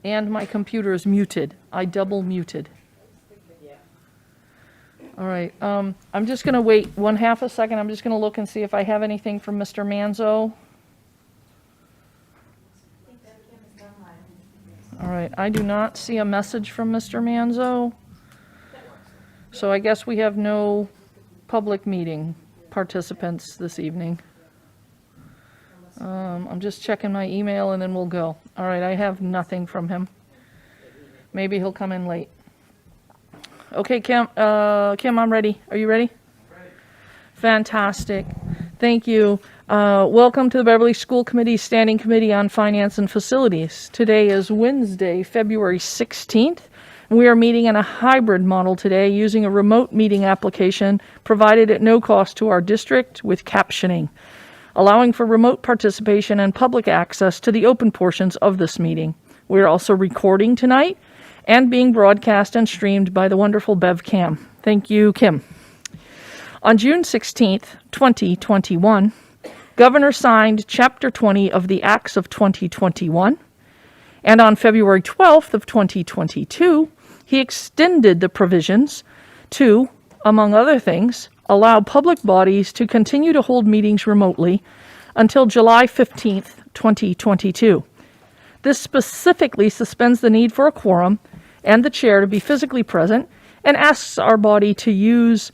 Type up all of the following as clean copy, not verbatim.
And my computer is muted. I double muted. All right, I'm just going to wait half a second. I'm just going to look and see if I have anything from Mr. Manzo. All right, I do not see a message from Mr. Manzo. So I guess we have no public meeting participants this evening. I'm just checking my email and then we'll go. All right, I have nothing from him. Maybe he'll come in late. Okay, Kim, I'm ready. Are you ready? Ready. Fantastic. Thank you. Welcome to the Beverly School Committee Standing Committee on Finance and Facilities. Today is Wednesday, February 16th. We are meeting in a hybrid model today using a remote meeting application provided at no cost to our district with captioning, allowing for remote participation and public access to the open portions of this meeting. We are also recording tonight and being broadcast and streamed by the wonderful BevCam. Thank you, Kim. On June 16th, 2021, Governor signed Chapter 20 of the Acts of 2021, and on February 12th of 2022, he extended the provisions to, among other things, allow public bodies to continue to hold meetings remotely until July 15th, 2022. This specifically suspends the need for a quorum and the chair to be physically present and asks our body to use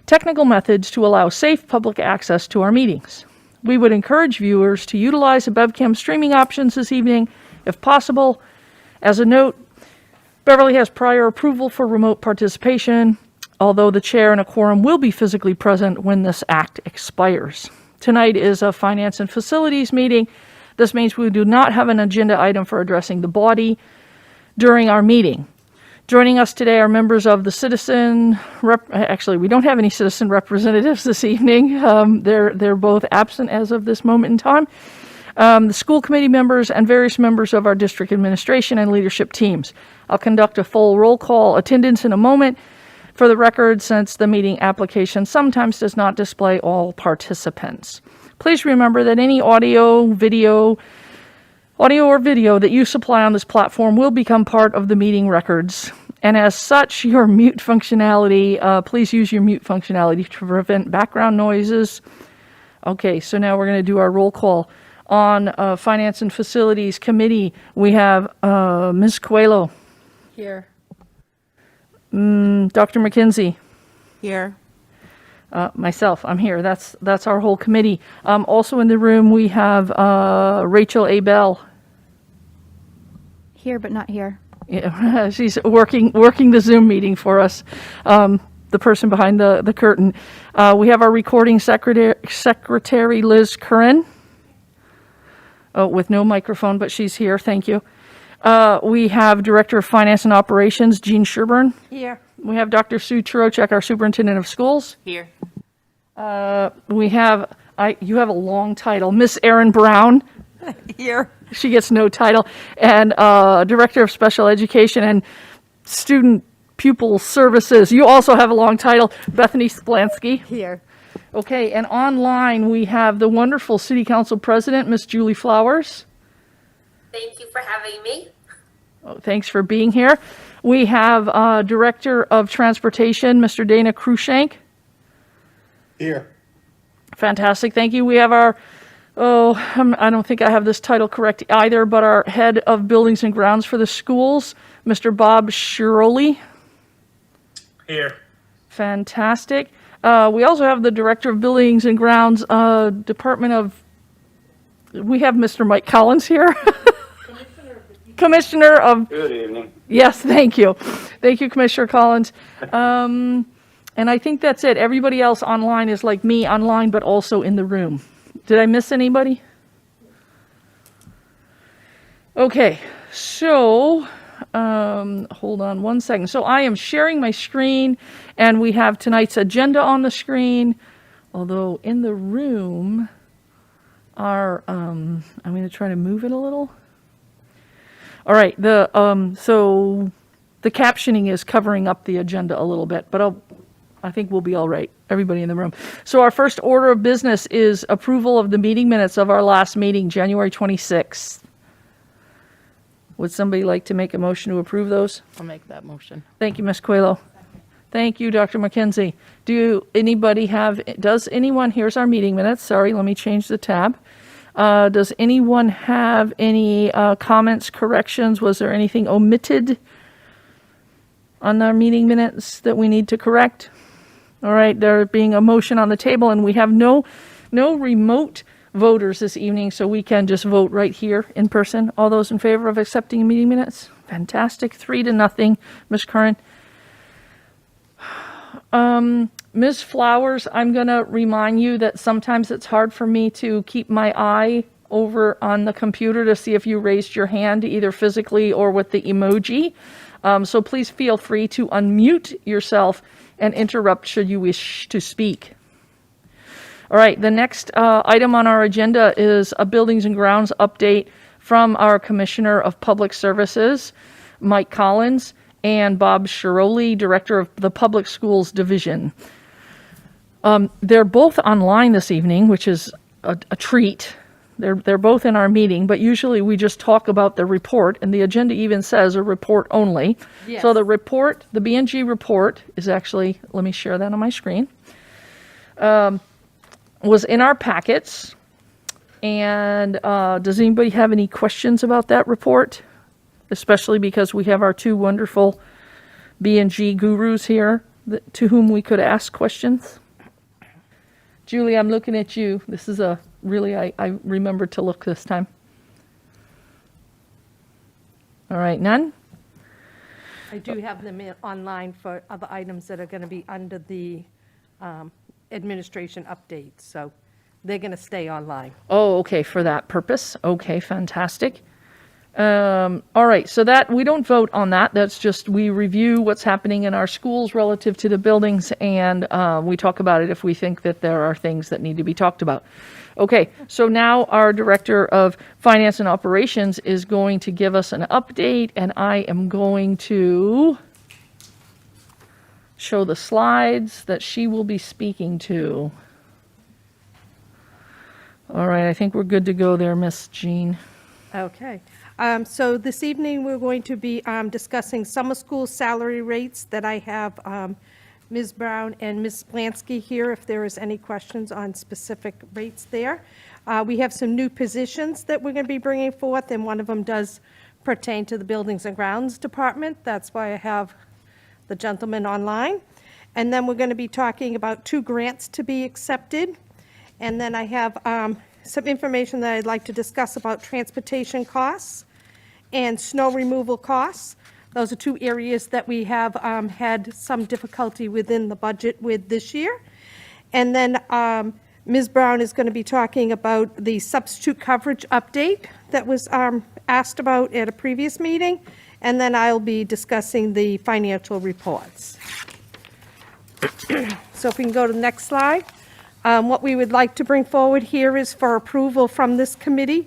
technical methods to allow safe public access to our meetings. We would encourage viewers to utilize the BevCam streaming options this evening if possible. As a note, Beverly has prior approval for remote participation, although the chair and a quorum will be physically present when this act expires. Tonight is a Finance and Facilities meeting. This means we do not have an agenda item for addressing the body during our meeting. Joining us today are members of the actually, we don't have any citizen representatives this evening. They're both absent as of this moment in time. The school committee members and various members of our district administration and leadership teams. I'll conduct a full roll call attendance in a moment for the record, since the meeting application sometimes does not display all participants. Please remember that any audio or video that you supply on this platform will become part of the meeting records. And as such, your mute functionality, please use your mute functionality to prevent background noises. Okay, so now we're going to do our roll call. On Finance and Facilities Committee, we have Ms. Coelho. Here. Dr. McKenzie. Here. Myself, I'm here. That's our whole committee. Also in the room, we have Rachel A. Bell. Here, but not here. Yeah, she's working the Zoom meeting for us, the person behind the curtain. We have our recording secretary, Liz Curran, with no microphone, but she's here. Thank you. We have Director of Finance and Operations, Jean Sherburne. Here. We have Dr. Sue Turocek, our Superintendent of Schools. Here. We have, you have a long title, Miss Erin Brown. Here. She gets no title. And Director of Special Education and Student Pupil Services. You also have a long title, Bethany Splansky. Here. Okay, and online we have the wonderful City Council President, Miss Julie Flowers. Thank you for having me. Oh, thanks for being here. We have Director of Transportation, Mr. Dana Cruikshank. Here. Fantastic, thank you. We have our, I don't think I have this title correct either, but our Head of Buildings and Grounds for the schools, Mr. Bob Shirley. Here. Fantastic. We also have the Director of Buildings and Grounds, we have Mr. Mike Collins here. Commissioner of... Good evening. Yes, thank you. Thank you, Commissioner Collins. And I think that's it. Everybody else online is like me, online, but also in the room. Did I miss anybody? Okay, so hold on one second. So I am sharing my screen, and we have tonight's agenda on the screen. Although in the room, I'm going to try to move it a little. All right, so the captioning is covering up the agenda a little bit, but I think we'll be all right, everybody in the room. So our first order of business is approval of the meeting minutes of our last meeting, January 26th. Would somebody like to make a motion to approve those? I'll make that motion. Thank you, Ms. Coelho. Thank you, Dr. McKenzie. Here's our meeting minutes. Sorry, let me change the tab. Does anyone have any comments, corrections? Was there anything omitted on our meeting minutes that we need to correct? All right, there being a motion on the table, and we have no remote voters this evening, so we can just vote right here in person. All those in favor of accepting meeting minutes? Fantastic. 3-0, Ms. Curran. Ms. Flowers, I'm going to remind you that sometimes it's hard for me to keep my eye over on the computer to see if you raised your hand, either physically or with the emoji. So please feel free to unmute yourself and interrupt should you wish to speak. All right, the next item on our agenda is a Buildings and Grounds update from our Commissioner of Public Services, Mike Collins, and Bob Shiroli, Director of the Public Schools Division. They're both online this evening, which is a treat. They're both in our meeting, but usually we just talk about the report, and the agenda even says a report only. Yes. So the report, the B&G report, is actually, let me share that on my screen, was in our packets. And does anybody have any questions about that report? Especially because we have our two wonderful B&G gurus here to whom we could ask questions. Julie, I'm looking at you. This is I remembered to look this time. All right, none? I do have them online for other items that are going to be under the administration updates, so they're going to stay online. Oh, okay, for that purpose. Okay, fantastic. All right, so that we don't vote on that. That's just we review what's happening in our schools relative to the buildings, and we talk about it if we think that there are things that need to be talked about. Okay, so now our Director of Finance and Operations is going to give us an update, and I am going to show the slides that she will be speaking to. All right, I think we're good to go there, Miss Jean. Okay. So this evening, we're going to be discussing summer school salary rates that I have Ms. Brown and Ms. Blansky here if there is any questions on specific rates there. We have some new positions that we're going to be bringing forth, and one of them does pertain to the Buildings and Grounds Department. That's why I have the gentleman online. And then we're going to be talking about 2 grants to be accepted. And then I have some information that I'd like to discuss about transportation costs and snow removal costs. Those are 2 areas that we have had some difficulty within the budget with this year. And then Ms. Brown is going to be talking about the substitute coverage update that was asked about at a previous meeting. And then I'll be discussing the financial reports. So if we can go to the next slide. What we would like to bring forward here is for approval from this committee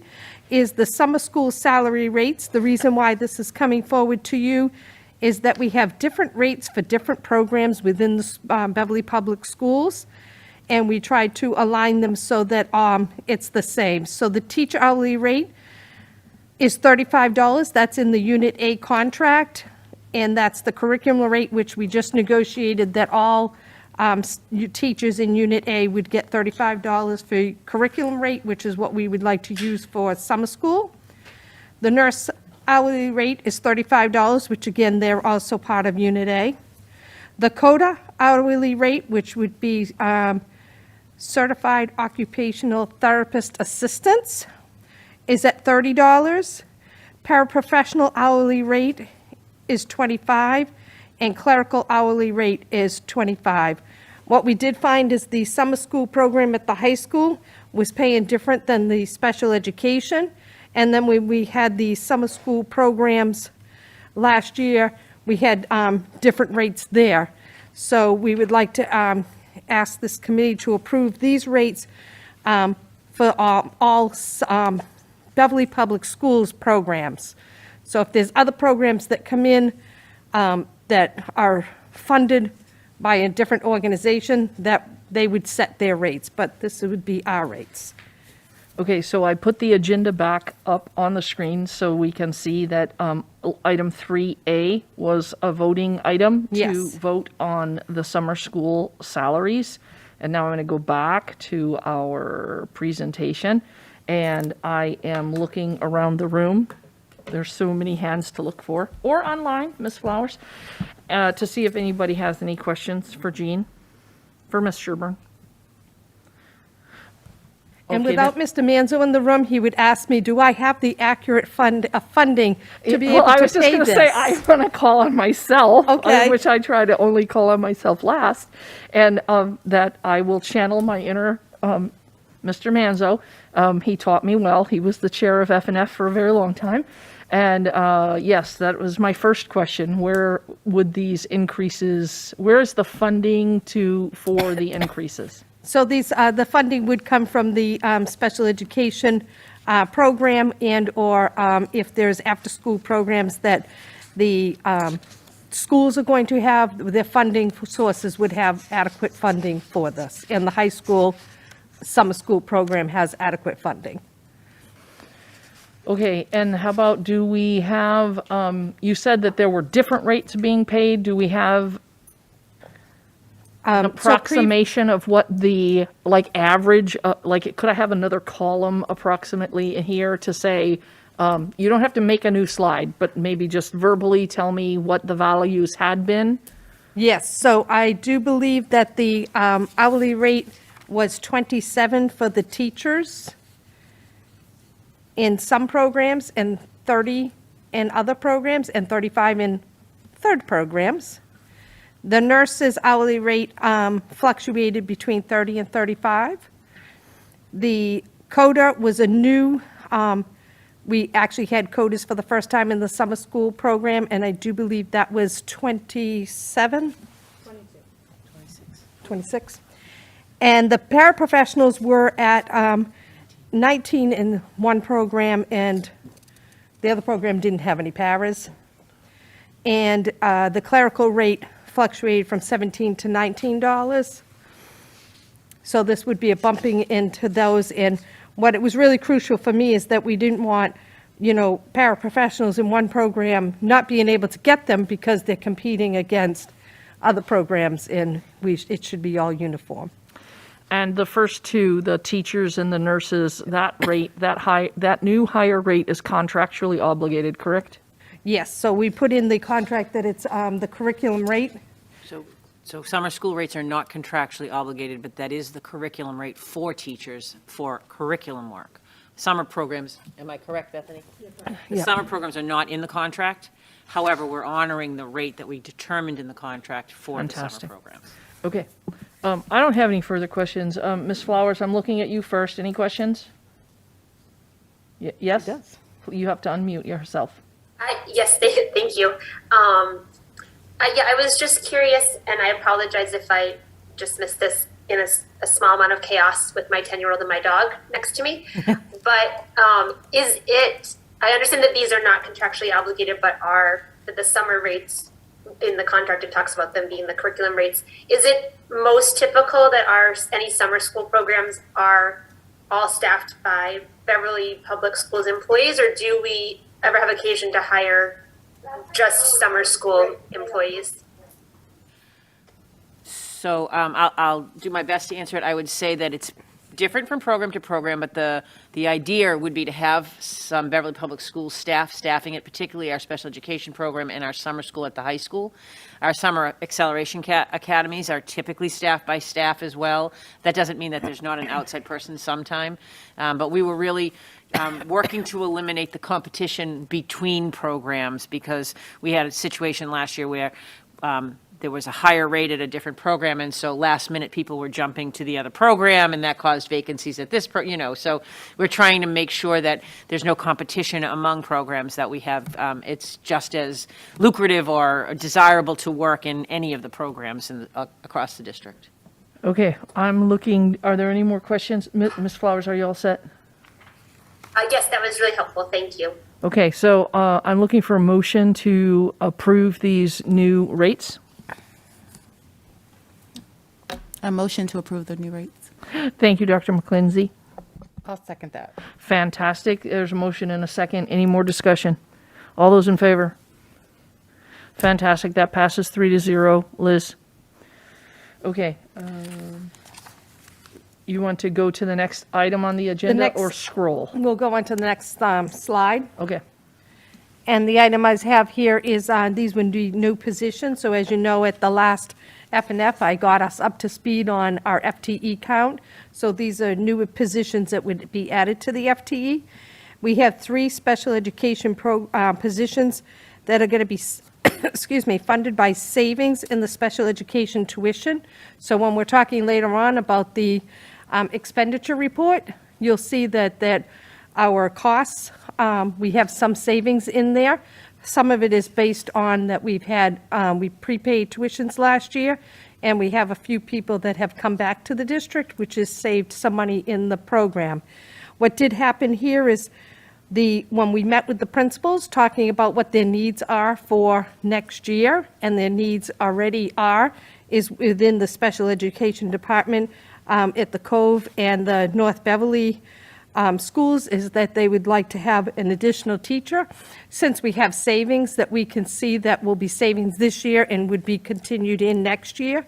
is the summer school salary rates. The reason why this is coming forward to you is that we have different rates for different programs within the Beverly Public Schools, and we tried to align them so that it's the same. So the teacher hourly rate is $35. That's in the Unit A contract, and that's the curriculum rate, which we just negotiated that all teachers in Unit A would get $35 for curriculum rate, which is what we would like to use for summer school. The nurse hourly rate is $35, which again, they're also part of Unit A. The CODA hourly rate, which would be Certified Occupational Therapist Assistants, is at $30. Paraprofessional hourly rate is $25, and clerical hourly rate is $25. What we did find is the summer school program at the high school was paying different than the special education. And then when we had the summer school programs last year, we had different rates there. So we would like to ask this committee to approve these rates for all Beverly Public Schools programs. So if there's other programs that come in that are funded by a different organization, that they would set their rates, but this would be our rates. Okay, so I put the agenda back up on the screen so we can see that item 3A was a voting item to Yes. vote on the summer school salaries. And now I'm going to go back to our presentation, and I am looking around the room. There's so many hands to look for, or online, Ms. Flowers, to see if anybody has any questions for Jean, for Ms. Sherburne. And Okay, without Mr. Manzo in the room, he would ask me, do I have the accurate funding to be Well, able I to was just pay going to this? say, I want to call on myself, Okay. which I try to only call on myself last, and that I will channel my inner Mr. Manzo. He taught me well. He was the chair of F&F for a very long time. And yes, that was my first question. Where would these increases, where is the funding for the increases? So the funding would come from the special education program and/or if there's after-school programs that the schools are going to have, their funding sources would have adequate funding for this. And the high school summer school program has adequate funding. Okay, and how about, do we have, you said that there were different rates being paid. Do we have an approximation of what the, average, could I have another column approximately here to say, you don't have to make a new slide, but maybe just verbally tell me what the values had been? Yes, so I do believe that the hourly rate was 27 for the teachers in some programs, and 30 in other programs, and 35 in third programs. The nurses' hourly rate fluctuated between 30 and 35. The coda was a new, we actually had codas for the first time in the summer school program, and I do believe that was 27? 26. And the paraprofessionals were at 19 in one program, and the other program didn't have any paras. And the clerical rate fluctuated from $17 to $19. So this would be a bumping into those. And what it was really crucial for me is that we didn't want, paraprofessionals in one program not being able to get them because they're competing against other programs, and it should be all uniform. And the first two, the teachers and the nurses, that rate, that new higher rate is contractually obligated, correct? Yes, so we put in the contract that it's the curriculum rate. So summer school rates are not contractually obligated, but that is the curriculum rate for teachers for curriculum work. Summer programs, am I correct, Bethany? The Yeah. summer programs are not in the contract. However, we're honoring the rate that we determined in the contract for the summer Fantastic. programs. Okay. I don't have any further questions. Ms. Flowers, I'm looking at you first. Any questions? Yes? does. You have to unmute yourself. Yes, thank you. I was just curious, and I apologize if I just missed this in a small amount of chaos with my 10-year-old and my dog next to me. But I understand that these are not contractually obligated, but that the summer rates in the contract, it talks about them being the curriculum rates. Is it most typical that any summer school programs are all staffed by Beverly Public Schools employees, or do we ever have occasion to hire just summer school employees? So I'll do my best to answer it. I would say that it's different from program to program, but the idea would be to have some Beverly Public Schools staffing it, particularly our special education program and our summer school at the high school. Our summer acceleration academies are typically staffed by staff as well. That doesn't mean that there's not an outside person sometime, but we were really working to eliminate the competition between programs, because we had a situation last year where there was a higher rate at a different program, and so last minute people were jumping to the other program, and that caused vacancies at this, so we're trying to make sure that there's no competition among programs, that we have, it's just as lucrative or desirable to work in any of the programs across the district. Okay, I'm looking, are there any more questions? Ms. Flowers, are you all set? Yes, that was really helpful. Thank you. Okay, so I'm looking for a motion to approve these new rates. A motion to approve the new rates. Thank you, Dr. McClinsey. I'll second that. Fantastic. There's a motion and a second. Any more discussion? All those in favor? Fantastic. That passes 3-0. Liz? Okay. You want to go to the next item on the agenda next- or scroll? We'll go on to the next slide. Okay. And the item I have here is, these would be new positions. So as you know, at the last F&F, I got us up to speed on our FTE count. So these are new positions that would be added to the FTE. We have 3 special education positions that are going to be, excuse me, funded by savings in the special education tuition. So when we're talking later on about the expenditure report, you'll see that our costs, we have some savings in there. Some of it is based on that we've had, we prepaid tuitions last year, and we have a few people that have come back to the district, which has saved some money in the program. What did happen here is when we met with the principals, talking about what their needs are for next year, and their needs already is within the special education department at the Cove and the North Beverly schools, is that they would like to have an additional teacher. Since we have savings that we can see that will be savings this year and would be continued in next year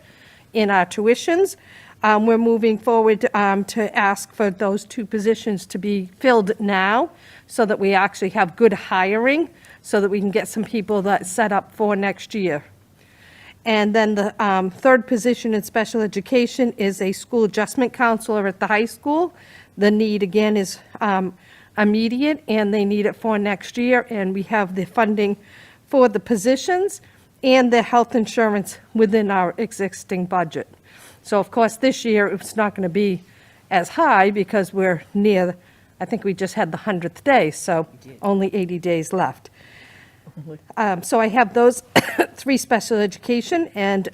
in our tuitions, we're moving forward to ask for those 2 positions to be filled now so that we actually have good hiring so that we can get some people that set up for next year. And then the 3rd position in special education is a school adjustment counselor at the high school. The need, again, is immediate, and they need it for next year, and we have the funding for the positions and the health insurance within our existing budget. So, of course, this year, it's not going to be as high because we're near, I think we just had the 100th day, so only 80 days left. So I have those 3 special education, and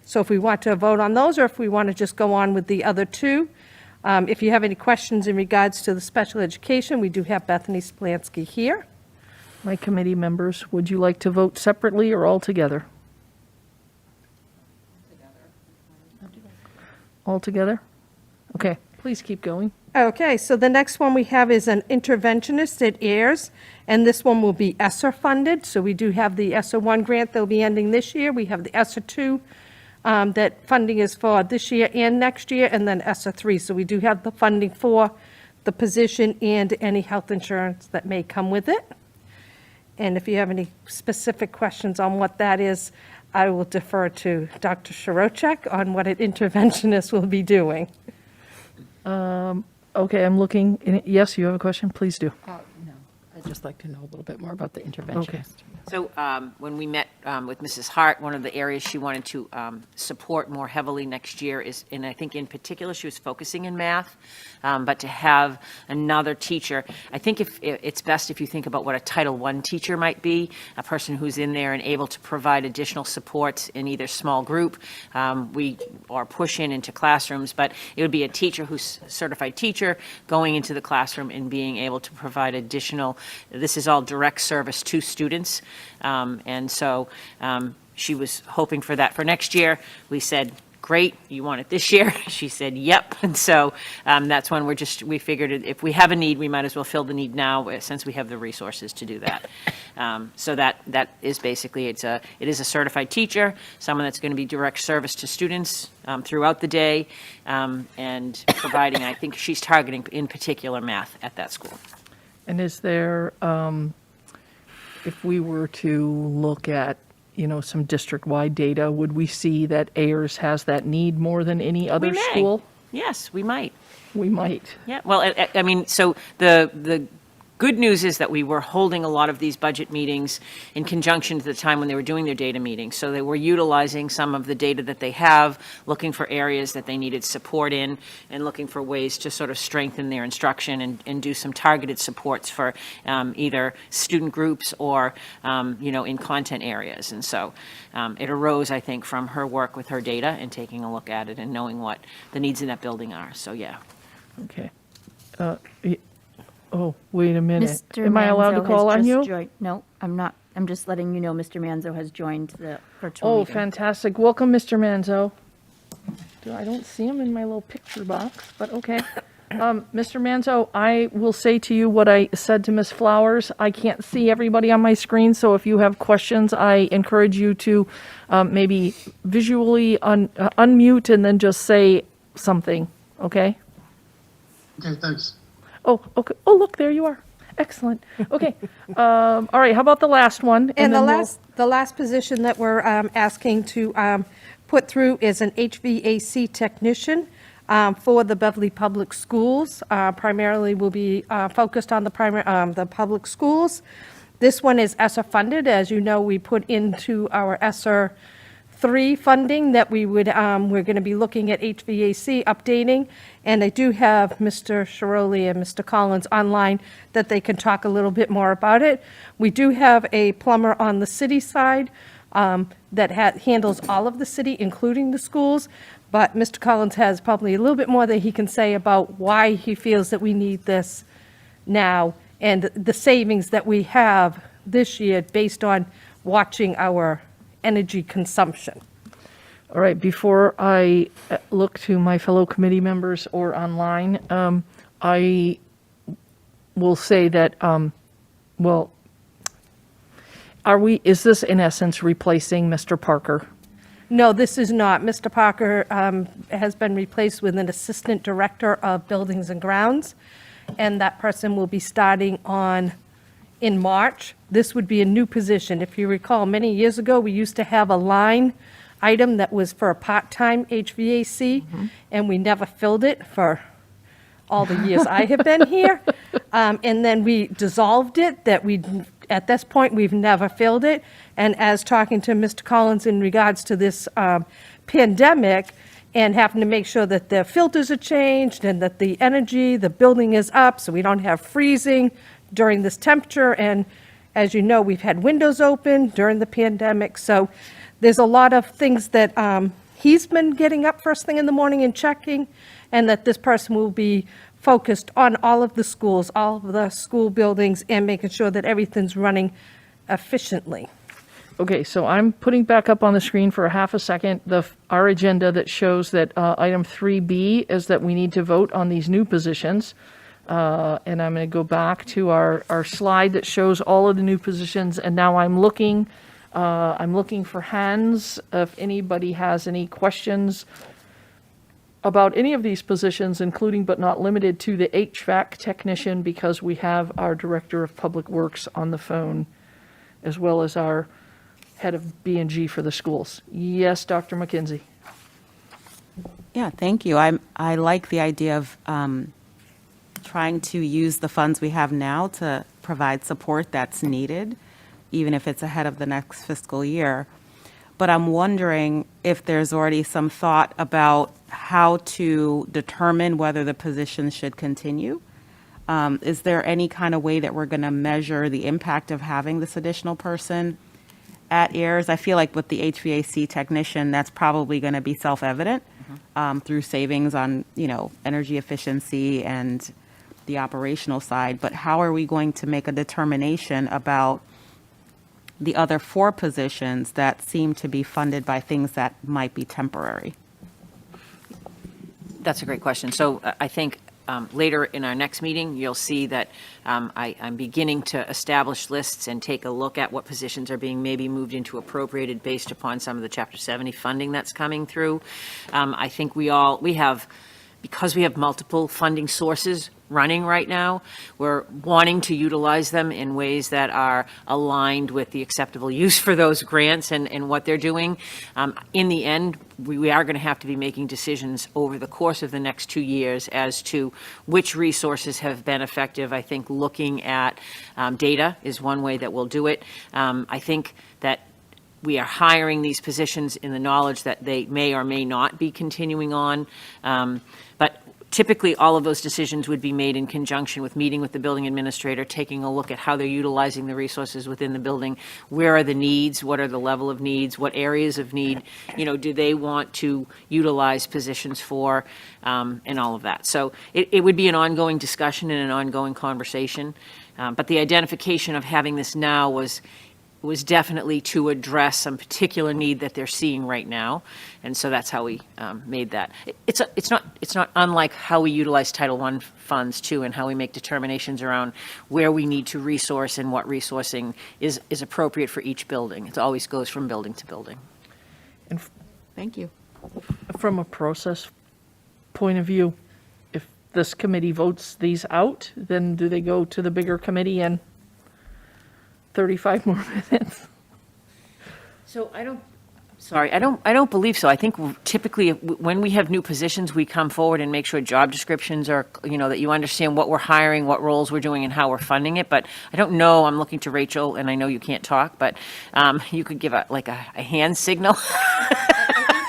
so if we want to vote on those, or if we want to just go on with the other 2. If you have any questions in regards to the special education, we do have Bethany Splansky here. My committee members, would you like to vote separately or all together? All together? Okay, please keep going. Okay, so the next one we have is an interventionist at AIRS, and this one will be ESSER funded. So we do have the ESSER 1 grant that'll be ending this year. We have the ESSER 2 that funding is for this year and next year, and then ESSER 3. So we do have the funding for the position and any health insurance that may come with it. And if you have any specific questions on what that is, I will defer to Dr. Shirocek on what an interventionist will be doing. Okay, I'm looking. Yes, you have a question? Please do. No, I'd just like to know a little bit more about the interventionist. So when we met with Mrs. Hart, one of the areas she wanted to support more heavily next year is, and I think in particular she was focusing in math, but to have another teacher. I think if it's best if you think about what a Title I teacher might be, a person who's in there and able to provide additional supports in either small group or push into classrooms, but it would be a teacher who's a certified teacher going into the classroom and being able to provide additional, this is all direct service to students. And so she was hoping for that for next year. We said, great, you want it this year? She said, yep. And so that's when we figured if we have a need, we might as well fill the need now since we have the resources to do that. So that is basically, it is a certified teacher, someone that's going to be direct service to students throughout the day and providing, I think she's targeting in particular math at that school. And is there, if we were to look at, some district-wide data, would we see that AIRS has that need more than any other school? Yes, we might. We might. Yeah, well, I mean, so the good news is that we were holding a lot of these budget meetings in conjunction to the time when they were doing their data meetings. So they were utilizing some of the data that they have, looking for areas that they needed support in, and looking for ways to sort of strengthen their instruction and do some targeted supports for either student groups or, in content areas. And so it arose, I think, from her work with her data and taking a look at it and knowing what the needs in that building are. So, yeah. Okay. Oh, wait a minute. Mr. Am I allowed to Manzo call has on just you? No, I'm not. I'm just letting you know Mr. Manzo has joined the virtual Oh, meeting. fantastic. Welcome, Mr. Manzo. I don't see him in my little picture box, but okay. Mr. Manzo, I will say to you what I said to Ms. Flowers. I can't see everybody on my screen, so if you have questions, I encourage you to maybe visually unmute and then just say something, okay? Okay, thanks. Oh, okay. Oh, look, there you are. Excellent. Okay. All right, how about the last one? And then we'll- the last position that we're asking to put through is an HVAC technician for the Beverly Public Schools. Primarily will be focused on the public schools. This one is ESSER funded. As you know, we put into our ESSER 3 funding that we're going to be looking at HVAC updating. And I do have Mr. Shiroli and Mr. Collins online that they can talk a little bit more about it. We do have a plumber on the city side that handles all of the city, including the schools. But Mr. Collins has probably a little bit more that he can say about why he feels that we need this now and the savings that we have this year based on watching our energy consumption. All right, before I look to my fellow committee members or online, I will say that, is this in essence replacing Mr. Parker? No, this is not. Mr. Parker has been replaced with an Assistant Director of Buildings and Grounds, and that person will be starting in March. This would be a new position. If you recall, many years ago, we used to have a line item that was for a part-time HVAC, and we never filled it for all the years I have been here. And then we dissolved it, at this point, we've never filled it. And as talking to Mr. Collins in regards to this pandemic and having to make sure that the filters are changed and that the building is up so we don't have freezing during this temperature. And as you know, we've had windows open during the pandemic. So there's a lot of things that he's been getting up first thing in the morning and checking, and that this person will be focused on all of the schools, all of the school buildings, and making sure that everything's running efficiently. Okay, so I'm putting back up on the screen for a half a second our agenda that shows that item 3B is that we need to vote on these new positions. And I'm going to go back to our slide that shows all of the new positions, and now I'm looking for hands if anybody has any questions about any of these positions, including but not limited to the HVAC technician, because we have our Director of Public Works on the phone, as well as our head of B&G for the schools. Yes, Dr. McKenzie. Yeah, thank you. I like the idea of trying to use the funds we have now to provide support that's needed, even if it's ahead of the next fiscal year. But I'm wondering if there's already some thought about how to determine whether the position should continue. Is there any kind of way that we're going to measure the impact of having this additional person at AIRS? I feel like with the HVAC technician, that's probably going to be self-evident through savings on, energy efficiency and the operational side. But how are we going to make a determination about the other 4 positions that seem to be funded by things that might be temporary? That's a great question. So I think later in our next meeting, you'll see that I'm beginning to establish lists and take a look at what positions are being maybe moved into appropriated based upon some of the Chapter 70 funding that's coming through. I think because we have multiple funding sources running right now, we're wanting to utilize them in ways that are aligned with the acceptable use for those grants and what they're doing. In the end, we are going to have to be making decisions over the course of the next 2 years as to which resources have been effective. I think looking at data is one way that we'll do it. I think that we are hiring these positions in the knowledge that they may or may not be continuing on. But typically, all of those decisions would be made in conjunction with meeting with the building administrator, taking a look at how they're utilizing the resources within the building. Where are the needs? What are the level of needs? What areas of need, do they want to utilize positions for, and all of that. So it would be an ongoing discussion and an ongoing conversation. But the identification of having this now was was definitely to address some particular need that they're seeing right now. And so that's how we made that. It's not unlike how we utilize Title I funds too, and how we make determinations around where we need to resource and what resourcing is appropriate for each building. It always goes from building to building. And Thank you. from a process point of view, if this committee votes these out, then do they go to the bigger committee in 35 more minutes? So I don't believe so. I think typically when we have new positions, we come forward and make sure job descriptions are, that you understand what we're hiring, what roles we're doing, and how we're funding it. But I don't know, I'm looking to Rachel, and I know you can't talk, but you could give a hand signal.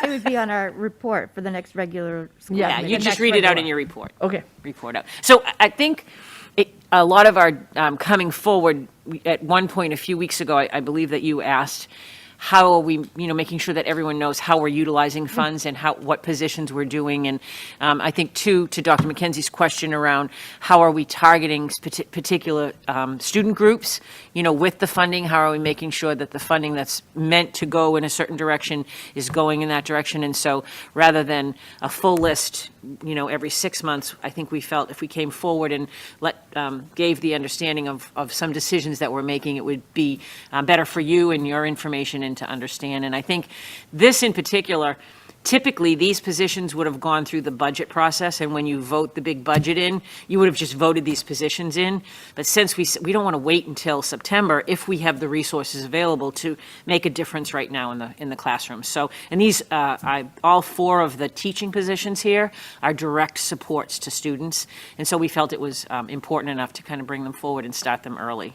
It would be on our report for the next regular school. Yeah, Yeah, committee. you The just next read it out regular. in your report. Okay. Report out. So I think a lot of our coming forward, at one point a few weeks ago, I believe that you asked, how are we, making sure that everyone knows how we're utilizing funds and what positions we're doing. And I think, too, to Dr. McKenzie's question around how are we targeting particular student groups, with the funding, how are we making sure that the funding that's meant to go in a certain direction is going in that direction. And so rather than a full list, every 6 months, I think we felt if we came forward and gave the understanding of some decisions that we're making, it would be better for you and your information and to understand. And I think this in particular, typically these positions would have gone through the budget process, and when you vote the big budget in, you would have just voted these positions in. But since we don't want to wait until September, if we have the resources available to make a difference right now in the classroom. So, and these, all 4 of the teaching positions here are direct supports to students, and so we felt it was important enough to kind of bring them forward and start them early.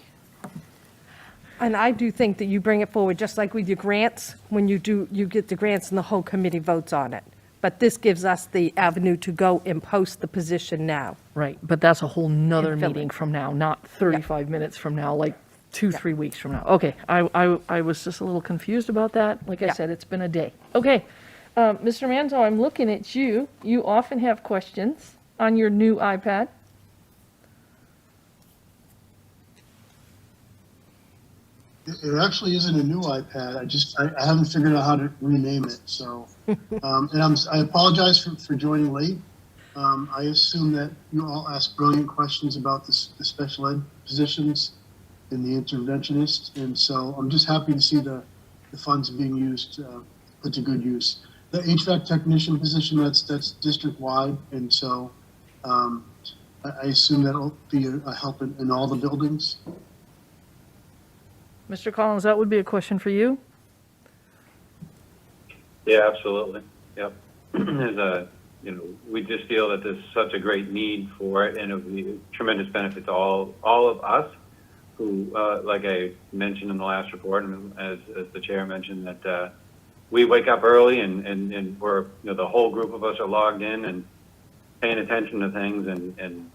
And I do think that you bring it forward, just like with your grants, when you get the grants and the whole committee votes on it. But this gives us the avenue to go and post the position now. Right, but that's a whole nother And fill it. meeting from now, not 35 minutes from now, like 2-3 weeks from now. Okay, I was just a little confused about that. Like I Yeah. said, it's been a day. Okay, Mr. Manzo, I'm looking at you. You often have questions on your new iPad. It actually isn't a new iPad. I haven't figured out how to rename it. So, and I apologize for joining late. I assume that you all asked brilliant questions about the special ed positions and the interventionist. And so I'm just happy to see the funds being used, put to good use. The HVAC technician position, that's district wide. And so I assume that'll be a help in all the buildings. Mr. Collins, that would be a question for you. Yeah, absolutely. Yep. There's we just feel that there's such a great need for it, and it would be a tremendous benefit to all of us who, like I mentioned in the last report, and as the chair mentioned, that we wake up early and we're, the whole group of us are logged in and paying attention to things, and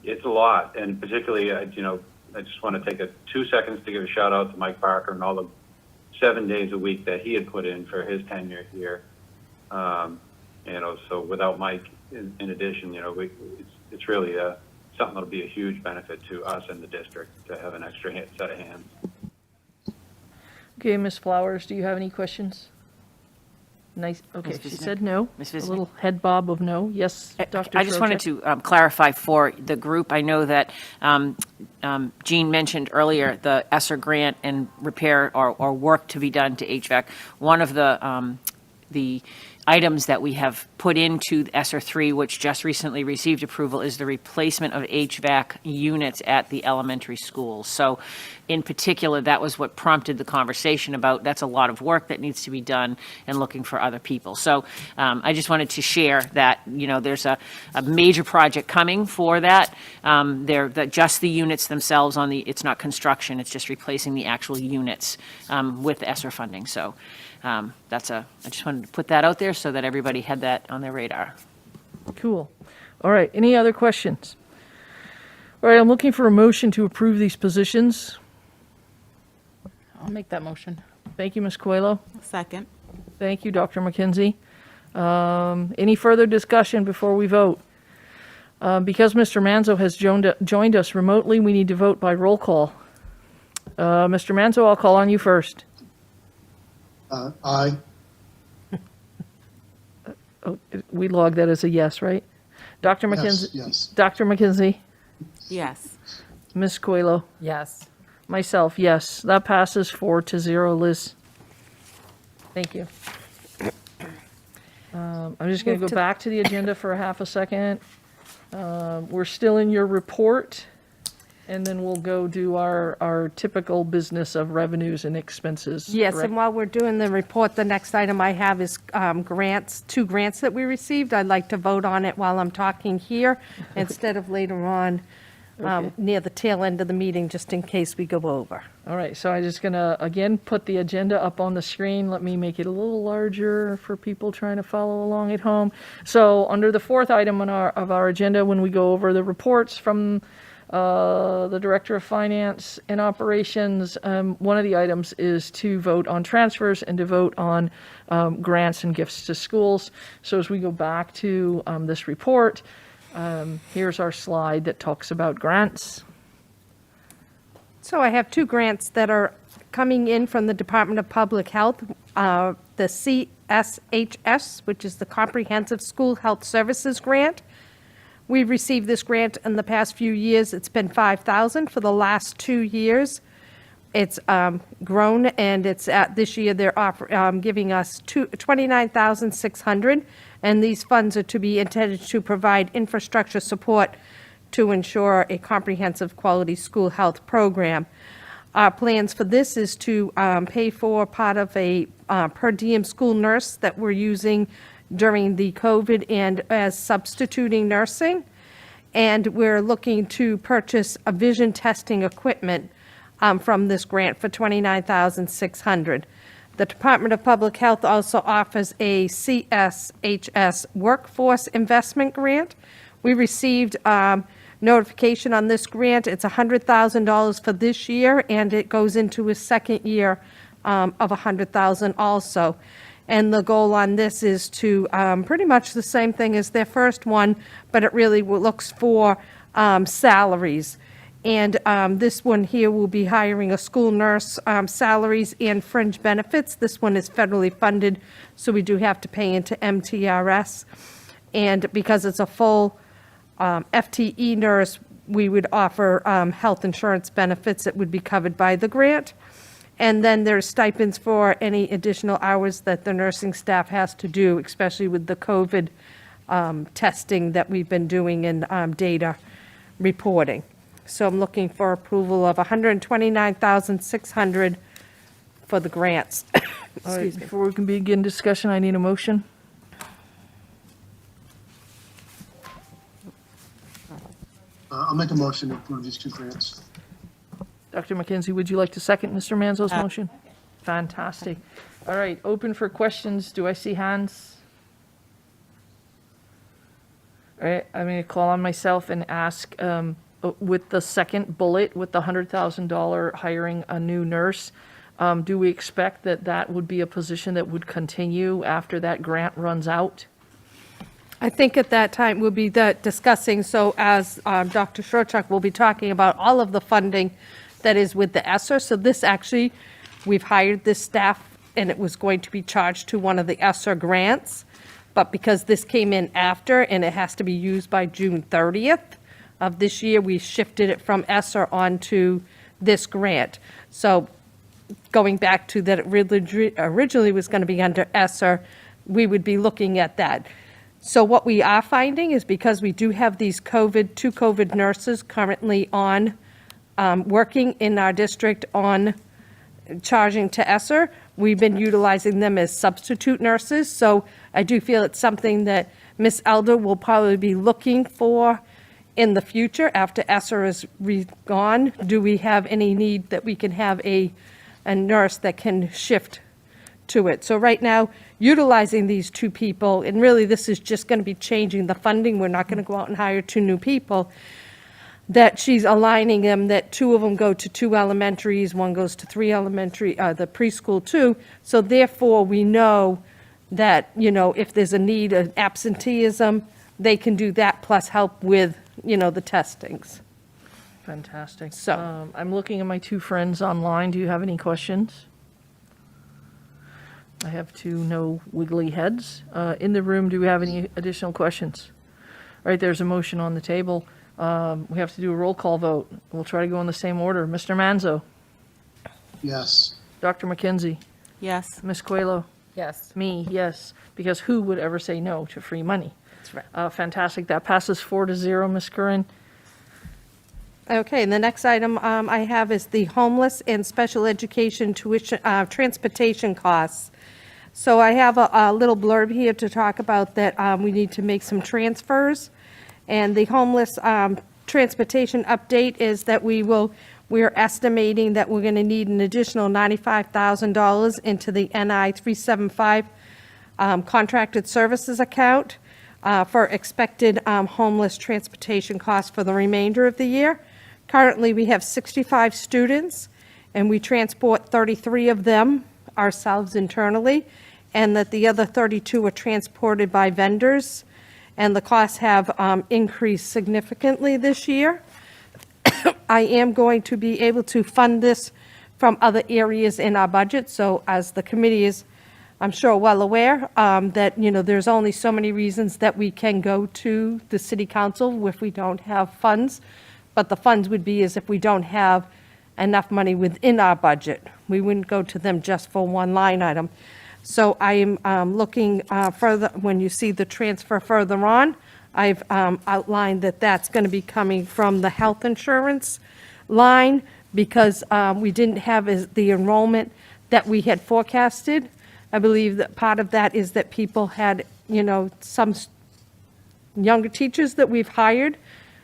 it's a lot. And particularly, I just want to take 2 seconds to give a shout out to Mike Parker and all the 7 days a week that he had put in for his tenure here. So without Mike, in addition, it's really something that'll be a huge benefit to us and the district to have an extra set of hands. Okay, Ms. Flowers, do you have any questions? Nice, okay, Ms. she Visnick? said no. Ms. A Visnick? little head bob of no. Yes, Dr. I just wanted Trocek? to clarify for the group. I know that Jean mentioned earlier the ESSER grant and repair or work to be done to HVAC. One of the items that we have put into ESSER 3, which just recently received approval, is the replacement of HVAC units at the elementary schools. So in particular, that was what prompted the conversation about that's a lot of work that needs to be done and looking for other people. So I just wanted to share that, there's a major project coming for that. Just the units themselves it's not construction, it's just replacing the actual units with ESSER funding. So I just wanted to put that out there so that everybody had that on their radar. Cool. All right, any other questions? All right, I'm looking for a motion to approve these positions. I'll make that motion. Thank you, Ms. Coelho. Second. Thank you, Dr. McKenzie. Any further discussion before we vote? Because Mr. Manzo has joined us remotely, we need to vote by roll call. Mr. Manzo, I'll call on you first. Aye. Oh, we log that as a yes, right? Dr. Yes, McKenzie? yes. Dr. McKenzie? Yes. Ms. Coelho? Yes. Myself, yes. That passes 4-0, Liz. Thank you. I'm just going to Move go to- back to the agenda for a half a second. We're still in your report, and then we'll go do our typical business of revenues and expenses. Yes, correct? and while we're doing the report, the next item I have is grants, 2 grants that we received. I'd like to vote on it while I'm talking here instead of later on near the tail end of the meeting, just in case we go over. All right, so I'm just going to, again, put the agenda up on the screen. Let me make it a little larger for people trying to follow along at home. So under the 4th item on of our agenda, when we go over the reports from the Director of Finance and Operations, one of the items is to vote on transfers and to vote on grants and gifts to schools. So as we go back to this report, here's our slide that talks about grants. So I have 2 grants that are coming in from the Department of Public Health. The CSHS, which is the Comprehensive School Health Services Grant. We've received this grant in the past few years. It's been $5,000 for the last 2 years. It's grown, and it's this year they're giving us $29,600, and these funds are to be intended to provide infrastructure support to ensure a comprehensive quality school health program. Our plans for this is to pay for part of a per diem school nurse that we're using during the COVID and as substituting nursing. And we're looking to purchase a vision testing equipment from this grant for $29,600. The Department of Public Health also offers a CSHS Workforce Investment Grant. We received notification on this grant. It's $100,000 for this year, and it goes into a second year of $100,000 also. And the goal on this is to pretty much the same thing as their first one, but it really looks for salaries. And this one here will be hiring a school nurse, salaries and fringe benefits. This one is federally funded, so we do have to pay into MTRS. And because it's a full FTE nurse, we would offer health insurance benefits that would be covered by the grant. And then there's stipends for any additional hours that the nursing staff has to do, especially with the COVID testing that we've been doing in data reporting. So I'm looking for approval of $129,600 for the grants. All right, Excuse me. before we can begin discussion, I need a motion. I'll make a motion to approve these 2 grants. Dr. McKenzie, would you like to second Mr. Manzo's motion? Fantastic. All right, open for questions. Do I see hands? All right, I'm going to call on myself and ask, with the second bullet, with the $100,000 hiring a new nurse, do we expect that that would be a position that would continue after that grant runs out? I think at that time we'll be discussing, so as Dr. Shorchuk will be talking about all of the funding that is with the ESSER. So this actually, we've hired this staff, and it was going to be charged to one of the ESSER grants. But because this came in after, and it has to be used by June 30th of this year, we shifted it from ESSER onto this grant. So going back to that, it originally was going to be under ESSER, we would be looking at that. So what we are finding is, because we do have these two COVID nurses currently on, working in our district on charging to ESSER, we've been utilizing them as substitute nurses. So I do feel it's something that Ms. Elder will probably be looking for in the future after ESSER is gone. Do we have any need that we can have a nurse that can shift to it? So right now, utilizing these 2 people, and really this is just going to be changing the funding. We're not going to go out and hire 2 new people. That she's aligning them, that 2 of them go to 2 elementaries, 1 goes to 3 elementary, the preschool too. So therefore, we know that, if there's a need of absenteeism, they can do that plus help with, the testings. Fantastic. So- I'm looking at my two friends online. Do you have any questions? I have two no wiggly heads. In the room, do we have any additional questions? All right, there's a motion on the table. We have to do a roll call vote. We'll try to go in the same order. Mr. Manzo, Yes. Dr. McKenzie, Yes. Ms. Coelho, Yes. me, yes, because who would ever say no to free money? That's right. Fantastic. That passes 4-0, Ms. Curran. Okay, and the next item I have is the homeless and special education tuition, transportation costs. So I have a little blurb here to talk about that we need to make some transfers. And the homeless transportation update is that we're estimating that we're going to need an additional $95,000 into the NI 375 contracted services account for expected homeless transportation costs for the remainder of the year. Currently, we have 65 students, and we transport 33 of them ourselves internally, and that the other 32 are transported by vendors, and the costs have increased significantly this year. I am going to be able to fund this from other areas in our budget, so as the committee is, I'm sure, well aware, that, there's only so many reasons that we can go to the city council if we don't have funds, but the funds would be as if we don't have enough money within our budget. We wouldn't go to them just for one line item. So I am looking further, when you see the transfer further on, I've outlined that that's going to be coming from the health insurance line because we didn't have the enrollment that we had forecasted. I believe that part of that is that people had, some younger teachers that we've hired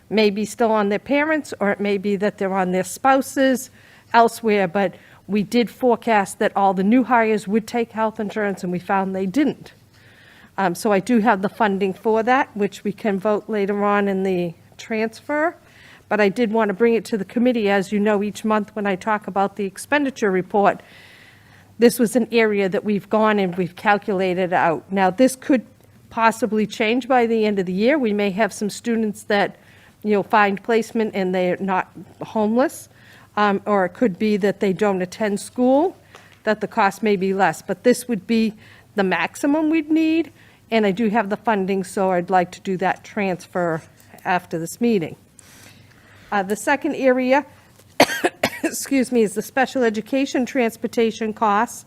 may be still on their parents, or it may be that they're on their spouses elsewhere, but we did forecast that all the new hires would take health insurance, and we found they didn't. So I do have the funding for that, which we can vote later on in the transfer. But I did want to bring it to the committee. As you know, each month when I talk about the expenditure report, this was an area that we've gone and we've calculated out. Now, this could possibly change by the end of the year. We may have some students that, find placement and they're not homeless. Or it could be that they don't attend school, that the cost may be less. But this would be the maximum we'd need, and I do have the funding, so I'd like to do that transfer after this meeting. The second area, excuse me, is the special education transportation costs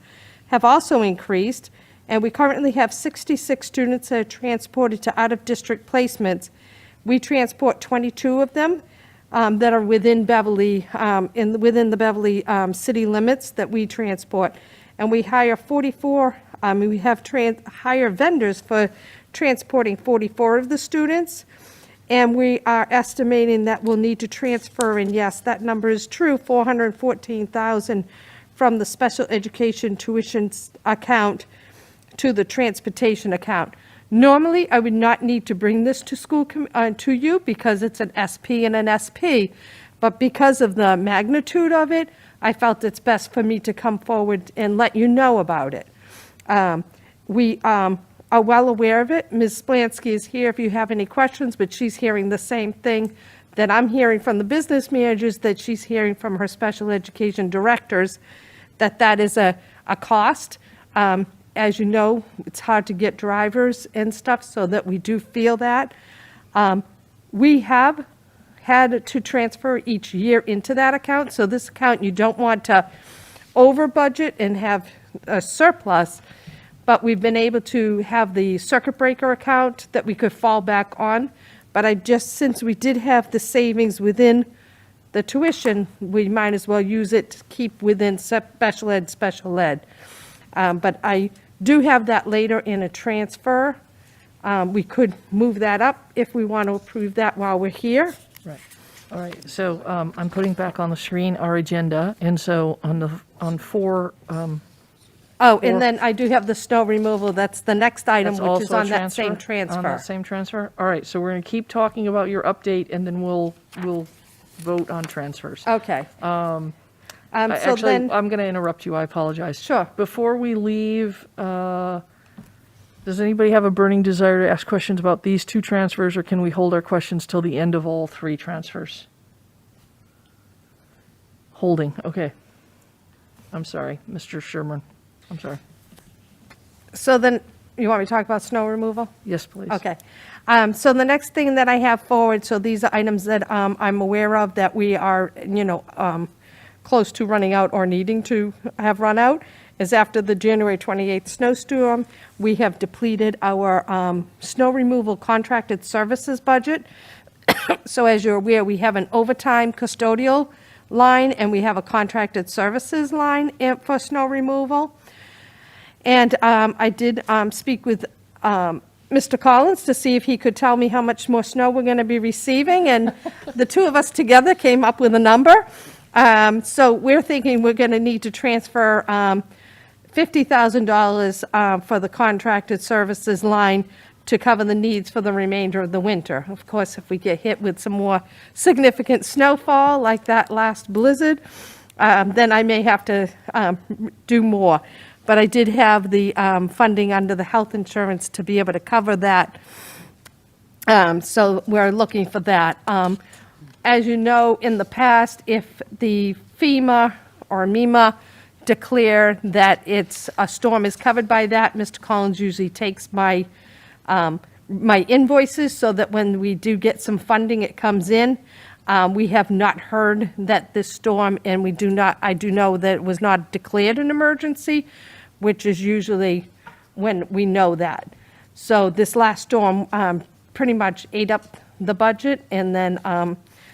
have also increased, and we currently have 66 students that are transported to out-of-district placements. We transport 22 of them. That are within Beverly, within the Beverly city limits that we transport. And we hire 44, we have hire vendors for transporting 44 of the students. And we are estimating that we'll need to transfer, and yes, that number is true, $414,000 from the special education tuition account to the transportation account. Normally, I would not need to bring this to school to you because it's an SP and an SP, but because of the magnitude of it, I felt it's best for me to come forward and let you know about it. We are well aware of it. Ms. Splansky is here if you have any questions, but she's hearing the same thing that I'm hearing from the business managers, that she's hearing from her special education directors, that is a cost. As you know, it's hard to get drivers and stuff, so that we do feel that. We have had to transfer each year into that account, so this account, you don't want to over budget and have a surplus, but we've been able to have the circuit breaker account that we could fall back on. But since we did have the savings within the tuition, we might as well use it to keep within special ed. But I do have that later in a transfer. We could move that up if we want to approve that while we're here. Right. All right, so I'm putting back on the screen our agenda, and so on 4, Oh, and then I do have the snow removal. That's the next item, that's which is also a on that same transfer. On that same transfer? All right, so we're going to keep talking about your update, and then we'll vote on transfers. Okay. So Actually, then, I'm going to interrupt you, I apologize. Sure. Before we leave, does anybody have a burning desire to ask questions about these 2 transfers, or can we hold our questions till the end of all 3 transfers? Holding, okay. I'm sorry, Mr. Sherman. I'm sorry. So then, you want me to talk about snow removal? Yes, please. Okay. So the next thing that I have forward, so these are items that I'm aware of that we are, close to running out or needing to have run out, is after the January 28th snowstorm, we have depleted our snow removal contracted services budget. So as you're aware, we have an overtime custodial line, and we have a contracted services line for snow removal. And I did speak with Mr. Collins to see if he could tell me how much more snow we're going to be receiving, and the two of us together came up with a number. So we're thinking we're going to need to transfer $50,000 for the contracted services line to cover the needs for the remainder of the winter. Of course, if we get hit with some more significant snowfall like that last blizzard, then I may have to do more. But I did have the funding under the health insurance to be able to cover that. So we're looking for that. As you know, in the past, if the FEMA or MEMA declare that a storm is covered by that, Mr. Collins usually takes my invoices so that when we do get some funding, it comes in. We have not heard that this storm, and I do know that it was not declared an emergency, which is usually when we know that. So this last storm pretty much ate up the budget, and then,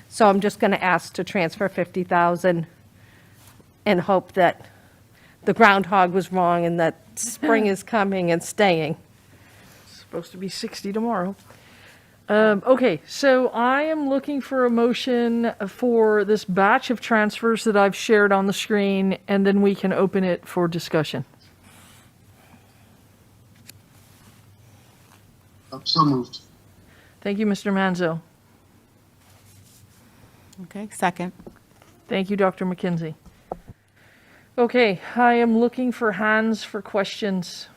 so I'm just going to ask to transfer $50,000 and hope that the groundhog was wrong and that spring is coming and staying. Supposed to be 60 tomorrow. Okay, so I am looking for a motion for this batch of transfers that I've shared on the screen, and then we can open it for discussion. So moved. Thank you, Mr. Manzo. Okay, second. Thank you, Dr. McKenzie. Okay, I am looking for hands for questions.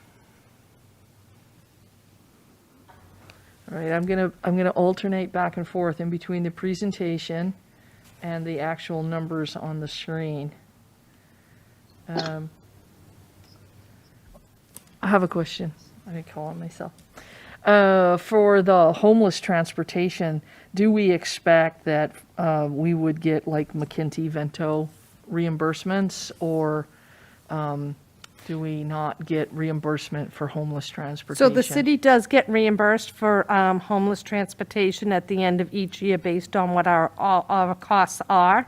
All right, I'm gonna alternate back and forth in between the presentation and the actual numbers on the screen. I have a question. I can call on myself. For the homeless transportation, do we expect that we would get like McKinsey-Vento reimbursements, or do we not get reimbursement for homeless transportation? So the city does get reimbursed for homeless transportation at the end of each year based on what all our costs are.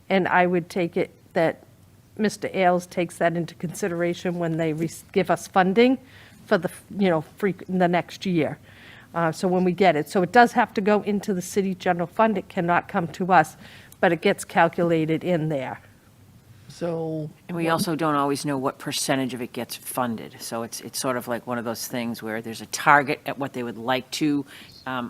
And I would take it that Mr. Ailes takes that into consideration when they give us funding for the, the next year. So when we get it. So it does have to go into the city general fund. It cannot come to us, but it gets calculated in there. So, And we also don't always know what percentage of it gets funded. So it's sort of like one of those things where there's a target at what they would like to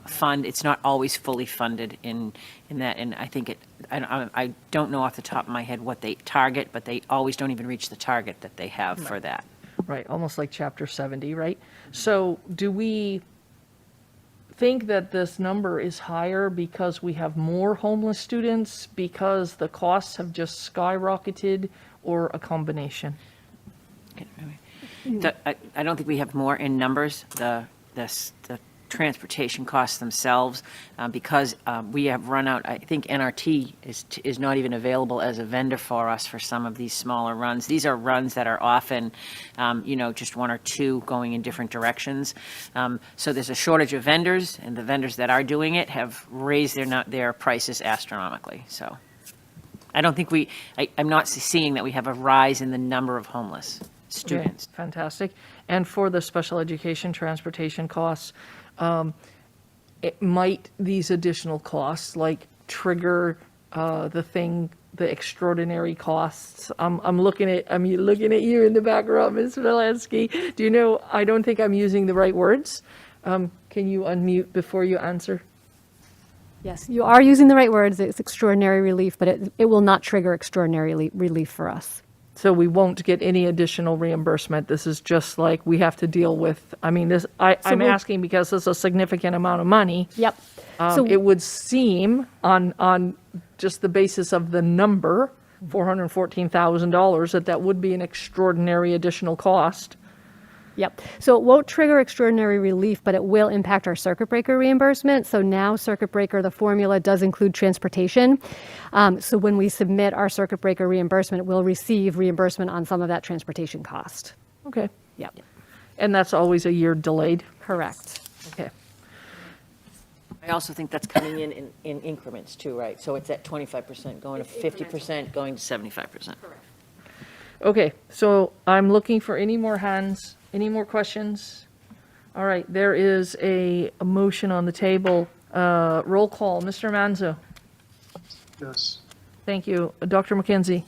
fund. It's not always fully funded in that. And I think I don't know off the top of my head what they target, but they always don't even reach the target that they have for that. right, almost like Chapter 70, right? So do we think that this number is higher because we have more homeless students, because the costs have just skyrocketed, or a combination? I don't think we have more in numbers. The transportation costs themselves, because we have run out. I think NRT is not even available as a vendor for us for some of these smaller runs. These are runs that are often, just one or two going in different directions. So there's a shortage of vendors, and the vendors that are doing it have raised their prices astronomically. So I don't think I'm not seeing that we have a rise in the number of homeless students. Okay, fantastic. And for the special education transportation costs, might these additional costs trigger the extraordinary costs? I'm looking at you in the back row, Ms. Volansky. Do you know, I don't think I'm using the right words. Can you unmute before you answer? Yes, you are using the right words. It's extraordinary relief, but it will not trigger extraordinary relief for us. So we won't get any additional reimbursement. This is just like we have to deal with. I mean, I'm asking because it's a significant amount of money. Yep. So It would seem on just the basis of the number $414,000, that would be an extraordinary additional cost. Yep. So it won't trigger extraordinary relief, but it will impact our circuit breaker reimbursement. So now circuit breaker, the formula does include transportation. So when we submit our circuit breaker reimbursement, we'll receive reimbursement on some of that transportation cost. Okay. Yep. And that's always a year delayed? Correct. Okay. I also think that's coming in increments too, right? So it's at 25%, going to 50%, going to 75%. Okay, so I'm looking for any more hands, any more questions? All right, there is a motion on the table. Roll call, Mr. Manzo. Yes. Thank you. Dr. McKenzie,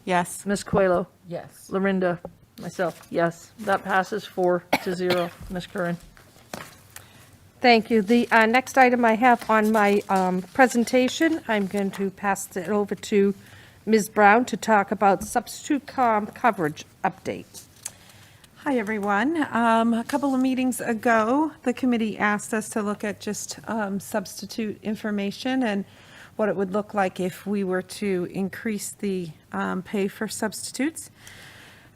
Yes. Ms. Coelho, Yes. Lorinda, myself, yes. That passes 4-0. Ms. Curran. Thank you. The next item I have on my presentation, I'm going to pass it over to Ms. Brown to talk about substitute coverage update. Hi, everyone. A couple of meetings ago, the committee asked us to look at just substitute information and what it would look like if we were to increase the pay for substitutes.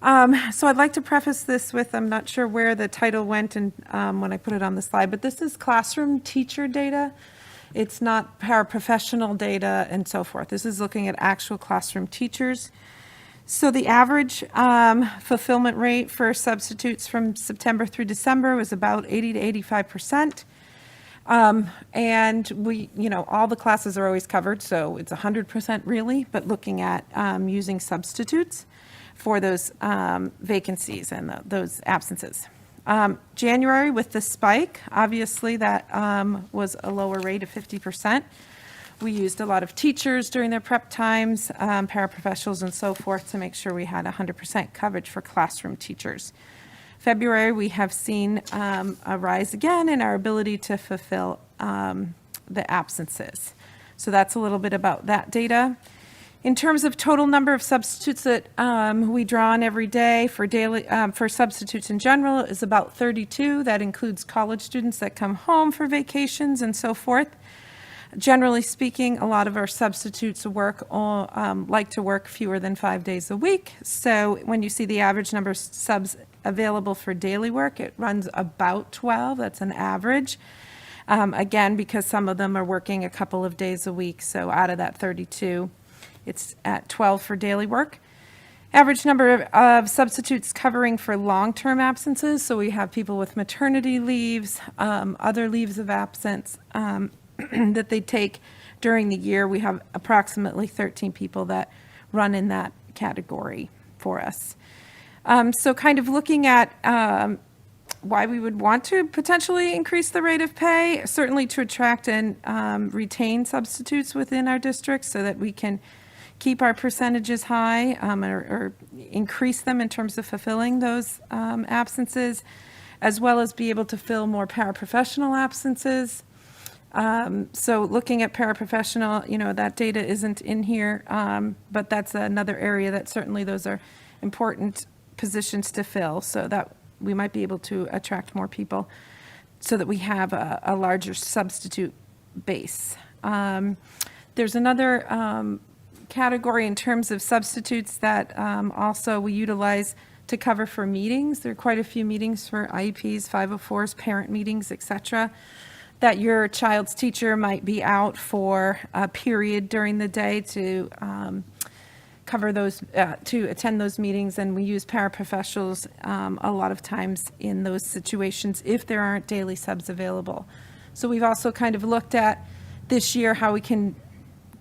So I'd like to preface this with, I'm not sure where the title went and when I put it on the slide, but this is classroom teacher data. It's not paraprofessional data and so forth. This is looking at actual classroom teachers. So the average fulfillment rate for substitutes from September through December was about 80 to 85%. And we, all the classes are always covered, so it's 100% really, but looking at using substitutes for those vacancies and those absences. January with the spike, obviously that was a lower rate of 50%. We used a lot of teachers during their prep times, paraprofessionals and so forth to make sure we had 100% coverage for classroom teachers. February, we have seen a rise again in our ability to fulfill the absences. So that's a little bit about that data. In terms of total number of substitutes that we draw on every day for substitutes in general is about 32. That includes college students that come home for vacations and so forth. Generally speaking, a lot of our substitutes like to work fewer than 5 days a week. So when you see the average number of subs available for daily work, it runs about 12. That's an average. Again, because some of them are working a couple of days a week. So out of that 32, it's at 12 for daily work. Average number of substitutes covering for long-term absences. So we have people with maternity leaves, other leaves of absence that they take during the year. We have approximately 13 people that run in that category for us. So kind of looking at why we would want to potentially increase the rate of pay, certainly to attract and retain substitutes within our districts so that we can keep our percentages high or increase them in terms of fulfilling those absences, as well as be able to fill more paraprofessional absences. So looking at paraprofessional, that data isn't in here, but that's another area that certainly those are important positions to fill so that we might be able to attract more people so that we have a larger substitute base. There's another category in terms of substitutes that also we utilize to cover for meetings. There are quite a few meetings for IEPs, 504s, parent meetings, etc., that your child's teacher might be out for a period during the day to cover those, to attend those meetings, and we use paraprofessionals a lot of times in those situations if there aren't daily subs available. So we've also kind of looked at this year how we can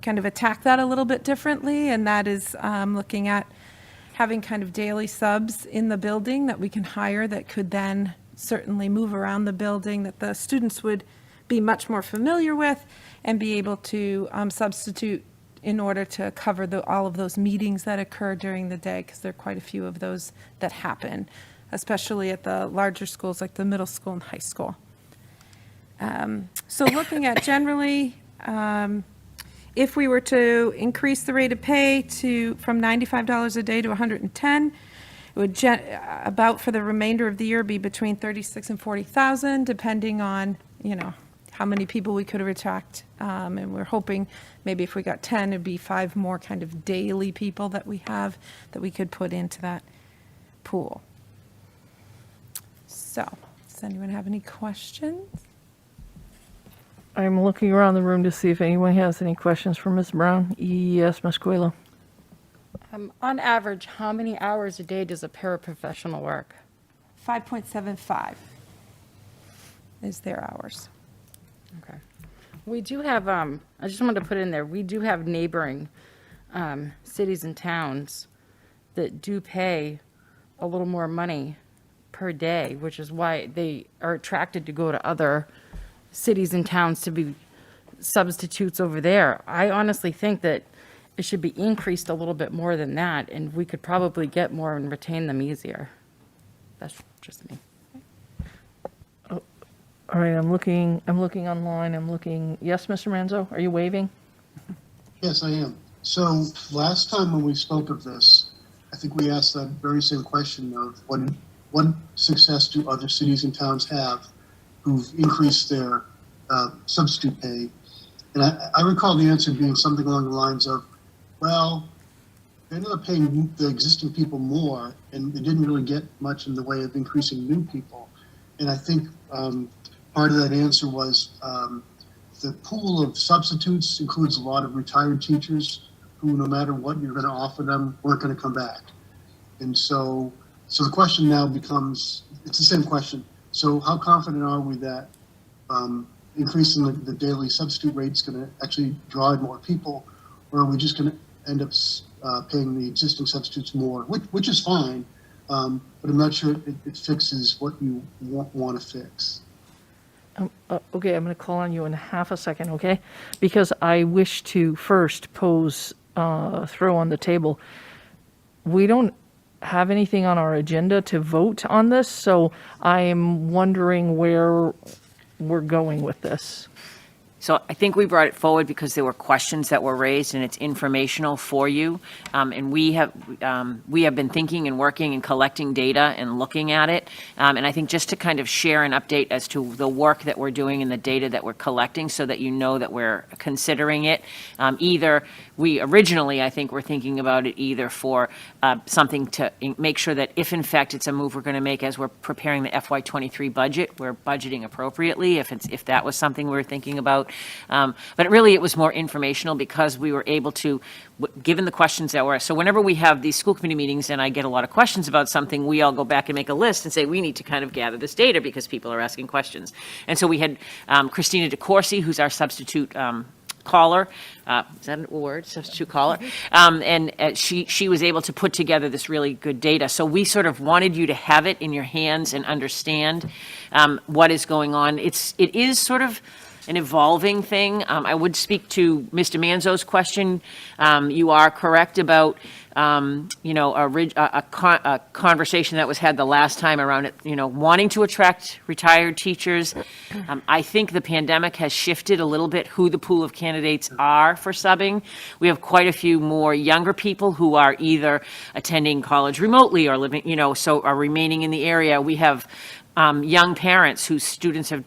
kind of attack that a little bit differently, and that is looking at having kind of daily subs in the building that we can hire that could then certainly move around the building that the students would be much more familiar with and be able to substitute in order to cover all of those meetings that occur during the day, because there are quite a few of those that happen, especially at the larger schools like the middle school and high school. So looking at generally, if we were to increase the rate of pay from $95 a day to $110, it would about for the remainder of the year be between $36,000 and $40,000, depending on how many people we could attract. And we're hoping maybe if we got 10, it'd be 5 more kind of daily people that we have that we could put into that pool. So, does anyone have any questions? I'm looking around the room to see if anyone has any questions for Ms. Brown. Yes, Ms. Coelho. On average, how many hours a day does a paraprofessional work? 5.75 is their hours. Okay. We do have, I just wanted to put in there, we do have neighboring cities and towns that do pay a little more money per day, which is why they are attracted to go to other cities and towns to be substitutes over there. I honestly think that it should be increased a little bit more than that, and we could probably get more and retain them easier. That's just me. All right, I'm looking online, yes, Mr. Manzo, are you waving? Yes, I am. So last time when we spoke of this, I think we asked that very same question of what success do other cities and towns have who've increased their substitute pay? And I recall the answer being something along the lines of, well, they ended up paying the existing people more, and they didn't really get much in the way of increasing new people. And I think part of that answer was the pool of substitutes includes a lot of retired teachers who, no matter what you're going to offer them, weren't going to come back. And so the question now becomes, it's the same question. So how confident are we that increasing the daily substitute rate is going to actually draw in more people, or are we just going to end up paying the existing substitutes more, which is fine, but I'm not sure it fixes what you want to fix. Okay, I'm going to call on you in half a second, okay? Because I wish to first throw on the table. We don't have anything on our agenda to vote on this, so I'm wondering where we're going with this. So I think we brought it forward because there were questions that were raised, and it's informational for you. And we have been thinking and working and collecting data and looking at it. And I think just to kind of share an update as to the work that we're doing and the data that we're collecting, so that you know that we're considering it. Either we originally, I think, were thinking about it either for something to make sure that if in fact it's a move we're going to make as we're preparing the FY23 budget, we're budgeting appropriately. If that was something we were thinking about. But really, it was more informational because we were able to, given the questions that were, so whenever we have these school committee meetings and I get a lot of questions about something, we all go back and make a list and say, we need to kind of gather this data because people are asking questions. And so we had Christina DeCourcy, who's our substitute caller, is that a word, substitute caller? And she was able to put together this really good data. So we sort of wanted you to have it in your hands and understand what is going on. It is sort of an evolving thing. I would speak to Mr. Manzo's question. You are correct about, a conversation that was had the last time around it, wanting to attract retired teachers. I think the pandemic has shifted a little bit who the pool of candidates are for subbing. We have quite a few more younger people who are either attending college remotely or living, so are remaining in the area. We have young parents whose children have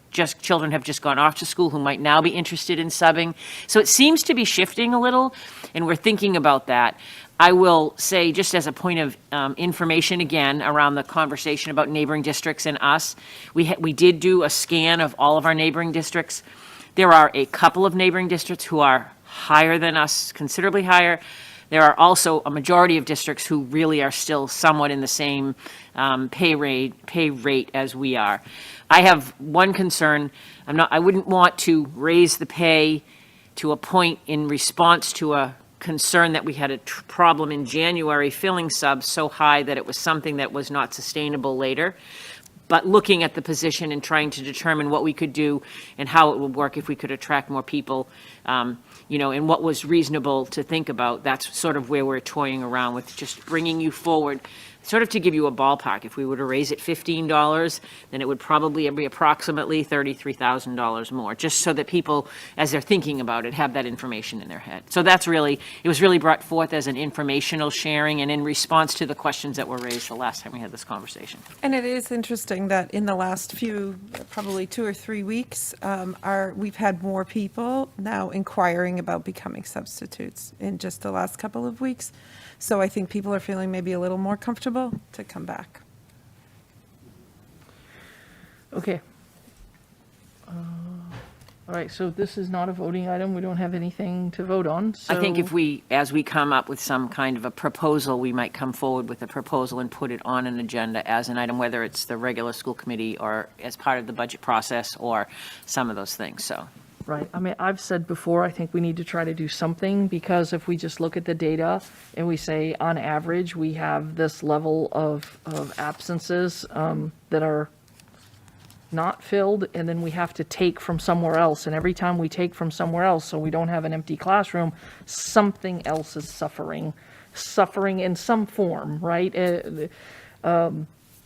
just gone off to school who might now be interested in subbing. So it seems to be shifting a little, and we're thinking about that. I will say, just as a point of information again around the conversation about neighboring districts and us, we did do a scan of all of our neighboring districts. There are a couple of neighboring districts who are higher than us, considerably higher. There are also a majority of districts who really are still somewhat in the same pay rate as we are. I have one concern. I wouldn't want to raise the pay to a point in response to a concern that we had a problem in January filling subs so high that it was something that was not sustainable later. But looking at the position and trying to determine what we could do and how it would work if we could attract more people, and what was reasonable to think about, that's sort of where we're toying around with just bringing you forward sort of to give you a ballpark, if we were to raise it $15, then it would probably be approximately $33,000 more, just so that people, as they're thinking about it, have that information in their head. So that's really, it was really brought forth as an informational sharing and in response to the questions that were raised the last time we had this conversation. And it is interesting that in the last few, probably 2 or 3 weeks, we've had more people now inquiring about becoming substitutes in just the last couple of weeks. So I think people are feeling maybe a little more comfortable to come back. Okay. All right, so this is not a voting item. We don't have anything to vote on, so. I think if we, as we come up with some kind of a proposal, we might come forward with a proposal and put it on an agenda as an item, whether it's the regular school committee or as part of the budget process or some of those things, so. Right, I mean, I've said before, I think we need to try to do something, because if we just look at the data and we say, on average, we have this level of absences that are not filled, and then we have to take from somewhere else, and every time we take from somewhere else, so we don't have an empty classroom, something else is suffering in some form, right?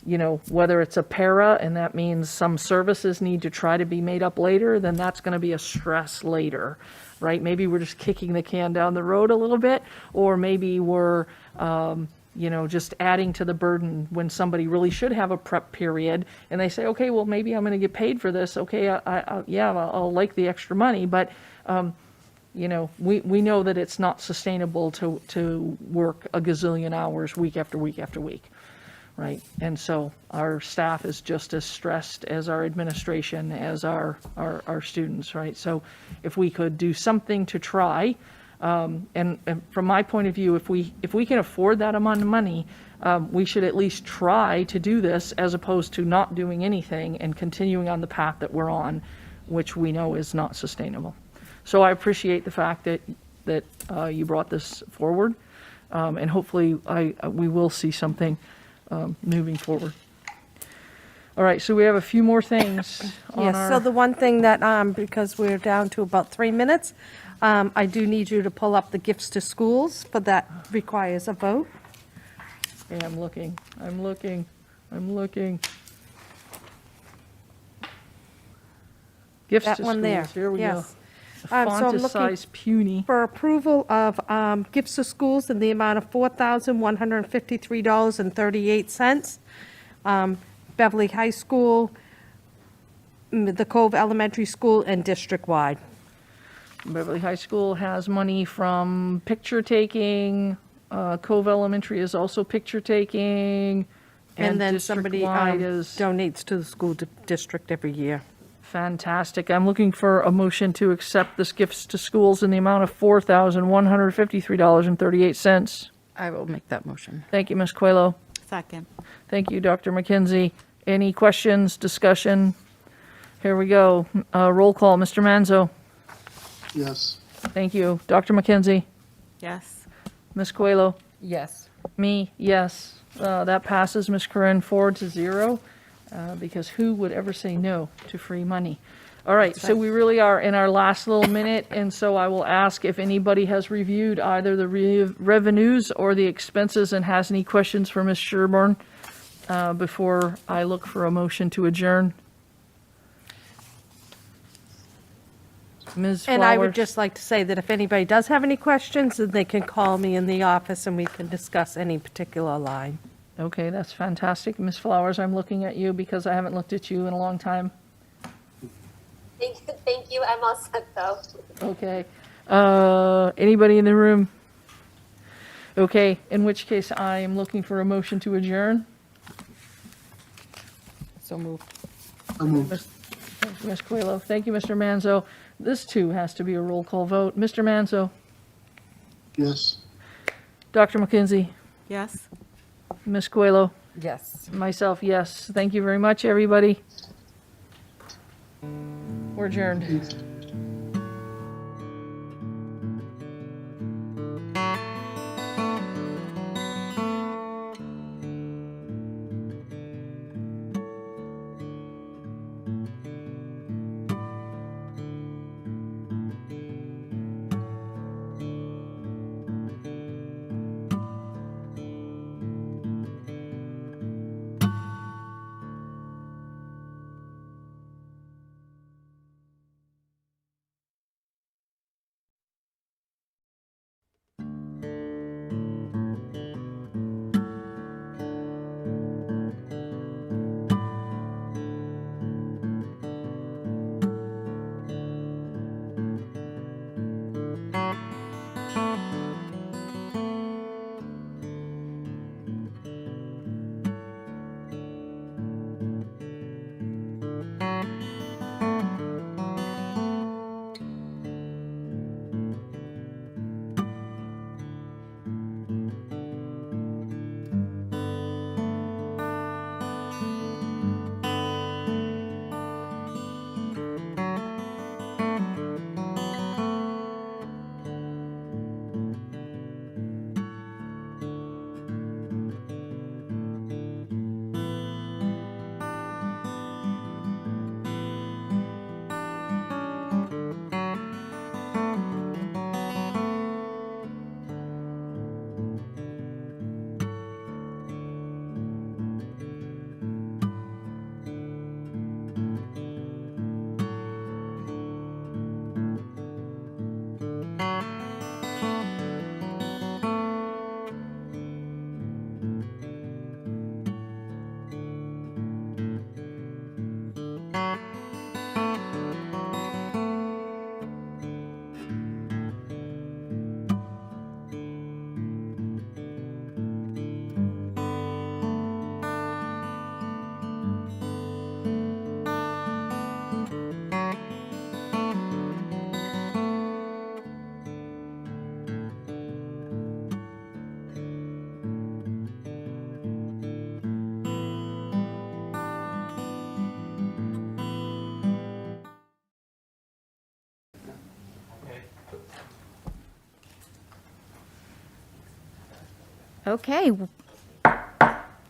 You know, whether it's a para, and that means some services need to try to be made up later, then that's going to be a stress later, right? Maybe we're just kicking the can down the road a little bit, or maybe we're, you know, just adding to the burden when somebody really should have a prep period, and they say, okay, well, maybe I'm going to get paid for this. Okay, I'll like the extra money, but, you know, we know that it's not sustainable to work a gazillion hours week after week after week. Right, and so our staff is just as stressed as our administration, as our students, right? So if we could do something to try, and from my point of view, if we can afford that amount of money, we should at least try to do this, as opposed to not doing anything and continuing on the path that we're on, which we know is not sustainable. So I appreciate the fact that you brought this forward, and hopefully we will see something moving forward. All right, so we have a few more things on Yes, our. so the one thing that, because we're down to about 3 minutes, I do need you to pull up the gifts to schools, but that requires a vote. Okay, I'm looking. Gifts That to one there, schools, here we go. yes. The So I'm font is looking size puny. For approval of gifts to schools in the amount of $4,153.38. Beverly High School, the Cove Elementary School, and district-wide. Beverly High School has money from picture taking. Cove Elementary is also picture taking. And then somebody district-wide is donates to the school district every year. fantastic. I'm looking for a motion to accept this gifts to schools in the amount of $4,153.38. I will make that motion. Thank you, Ms. Coelho. Second. Thank you, Dr. McKenzie. Any questions, discussion? Here we go. Roll call, Mr. Manzo. Yes. Thank you. Dr. McKenzie. Yes. Ms. Coelho. Yes. Me, yes. That passes, Ms. Corinne, 4-0, because who would ever say no to free money? All right, so we really are in our last little minute, and so I will ask if anybody has reviewed either the revenues or the expenses and has any questions for Ms. Sherburne before I look for a motion to adjourn. Ms. Flowers? And I would just like to say that if anybody does have any questions, then they can call me in the office and we can discuss any particular line. Okay, that's fantastic. Ms. Flowers, I'm looking at you because I haven't looked at you in a long time. Thank you. I'm all set though. Okay. Anybody in the room? Okay, in which case I am looking for a motion to adjourn. So moved. I moved. Thank you, Ms. Coelho. Thank you, Mr. Manzo. This too has to be a roll call vote. Mr. Manzo, Yes. Dr. McKenzie, Yes. Ms. Coelho, Yes. myself, yes. Thank you very much, everybody. We're adjourned. Okay.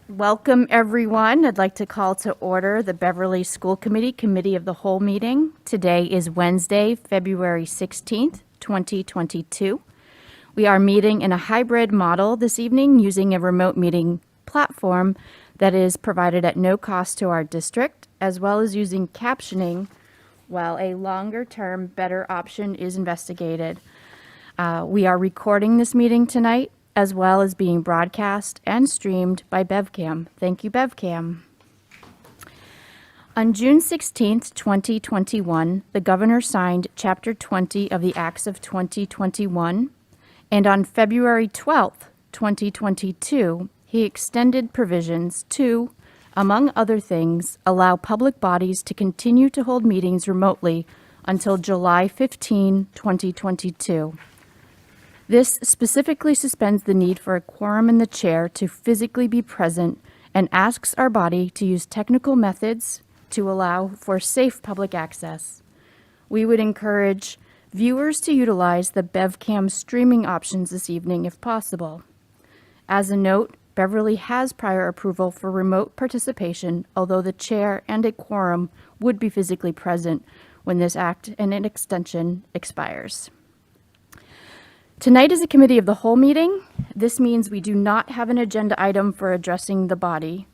Welcome, everyone. I'd like to call to order the Beverly School Committee Committee of the Whole meeting. Today is Wednesday, February 16th, 2022. We are meeting in a hybrid model this evening using a remote meeting platform that is provided at no cost to our district, as well as using captioning while a longer-term, better option is investigated. We are recording this meeting tonight, as well as being broadcast and streamed by BevCam. Thank you, BevCam. On June 16th, 2021, the governor signed Chapter 20 of the Acts of 2021, and on February 12th, 2022, he extended provisions to, among other things, allow public bodies to continue to hold meetings remotely until July 15, 2022. This specifically suspends the need for a quorum in the chair to physically be present and asks our body to use technical methods to allow for safe public access. We would encourage viewers to utilize the BevCam streaming options this evening if possible. As a note, Beverly has prior approval for remote participation, although the chair and a quorum would be physically present when this act and an extension expires. Tonight is a committee of the whole meeting. This means we do not have an agenda item for addressing the body.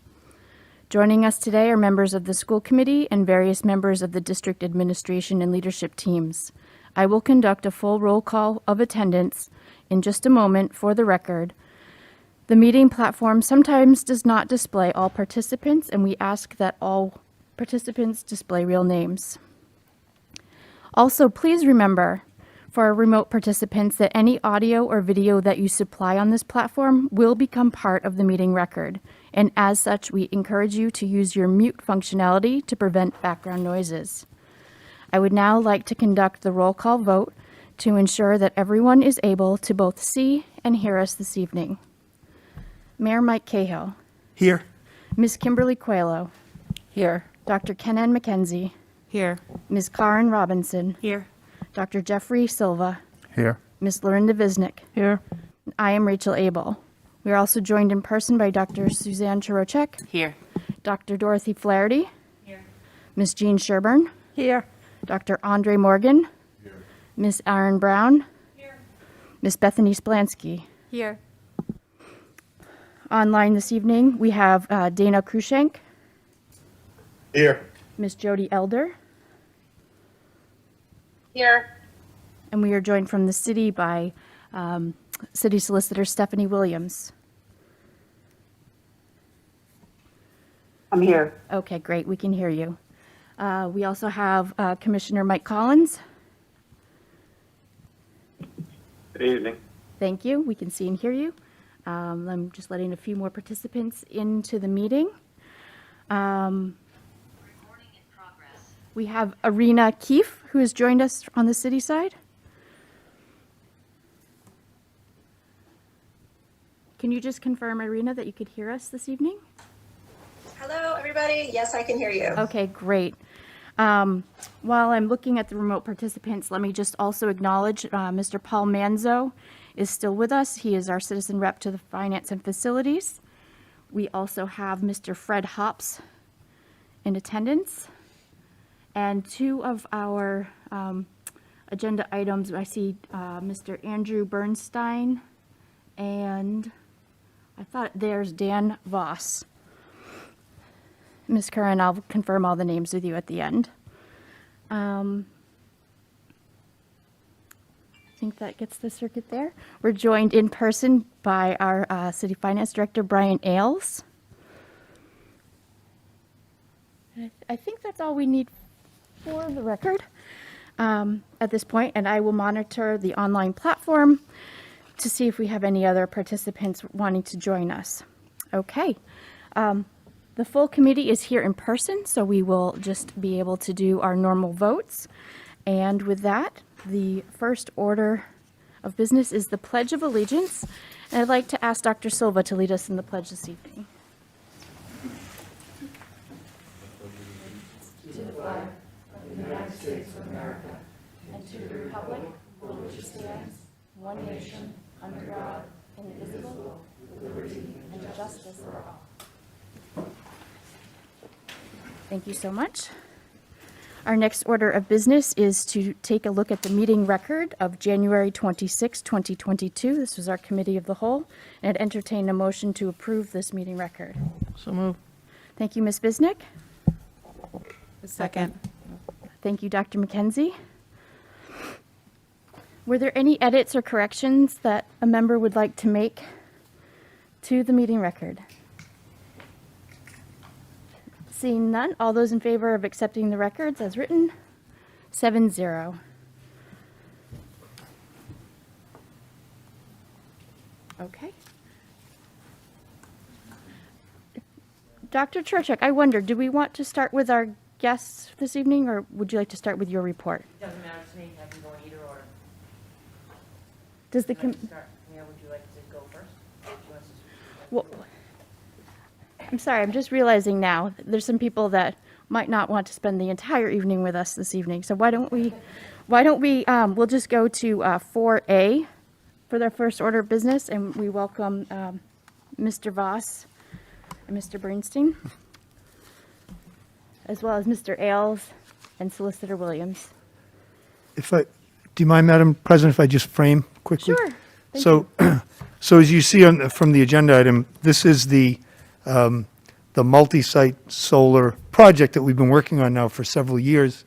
Joining us today are members of the school committee and various members of the district administration and leadership teams. I will conduct a full roll call of attendance in just a moment for the record. The meeting platform sometimes does not display all participants, and we ask that all participants display real names. Also, please remember, for our remote participants, that any audio or video that you supply on this platform will become part of the meeting record, and as such, we encourage you to use your mute functionality to prevent background noises. I would now like to conduct the roll call vote to ensure that everyone is able to both see and hear us this evening. Mayor Mike Cahill. Here. Ms. Kimberly Coelho. Here. Dr. Kenan McKenzie. Here. Ms. Karen Robinson. Here. Dr. Jeffrey Silva. Here. Ms. Lorinda Visnick. Here. I am Rachel Abel. We are also joined in person by Dr. Suzanne Chirocek, Here. Dr. Dorothy Flaherty. Here. Ms. Jean Sherburne. Here. Dr. Andre Morgan. Here. Ms. Aaron Brown. Here. Ms. Bethany Splansky. Here. Online this evening, we have Dana Krushenk, Here. Ms. Jody Elder, Here. and we are joined from the city by City Solicitor Stephanie Williams. I'm here. Okay, great, we can hear you. We also have Commissioner Mike Collins. Good evening. Thank you, we can see and hear you. I'm just letting a few more participants into the meeting. We have Arena Keefe, who has joined us on the city side. Can you just confirm, Irina, that you could hear us this evening? Hello, everybody. Yes, I can hear you. Okay, great. While I'm looking at the remote participants, let me just also acknowledge Mr. Paul Manzo is still with us. He is our citizen rep to the Finance and Facilities. We also have Mr. Fred Hops in attendance. And two of our agenda items, I see Mr. Andrew Bernstein and I thought there's Dan Voss. Ms. Curran, I'll confirm all the names with you at the end. I think that gets the circuit there. We're joined in person by our City Finance Director, Brian Ailes. I think that's all we need for the record at this point, and I will monitor the online platform to see if we have any other participants wanting to join us. Okay. The full committee is here in person, so we will just be able to do our normal votes. And with that, the first order of business is the Pledge of Allegiance. And I'd like to ask Dr. Silva to lead us in the pledge this evening. To the flag of the United States of America and to the republic for which it stands, one nation, under God, indivisible, with liberty and justice for all. Thank you so much. Our next order of business is to take a look at the meeting record of January 26, 2022. This was our committee of the whole, and I'd entertain a motion to approve this meeting record. So move. Thank you, Ms. Bisnick. Second. Thank you, Dr. McKenzie. Were there any edits or corrections that a member would like to make to the meeting record? Seeing none, all those in favor of accepting the records as written, 7-0. Okay. Dr. Churchuk, I wonder, do we want to start with our guests this evening, or would you like to start with your report? It doesn't matter to me, I can go in either order. Does the Would you like to start? Yeah, would you like to go first? Do you want us to- well, I'm sorry, I'm just realizing now, that there's some people that might not want to spend the entire evening with us this evening. So why don't we, we'll just go to 4A for their first order of business, and we welcome Mr. Voss and Mr. Bernstein, as well as Mr. Ailes and Solicitor Williams. Do you mind, Madam President, if I just frame quickly? Sure. So, so as you see from the agenda item, this is the multi-site solar project that we've been working on now for several years,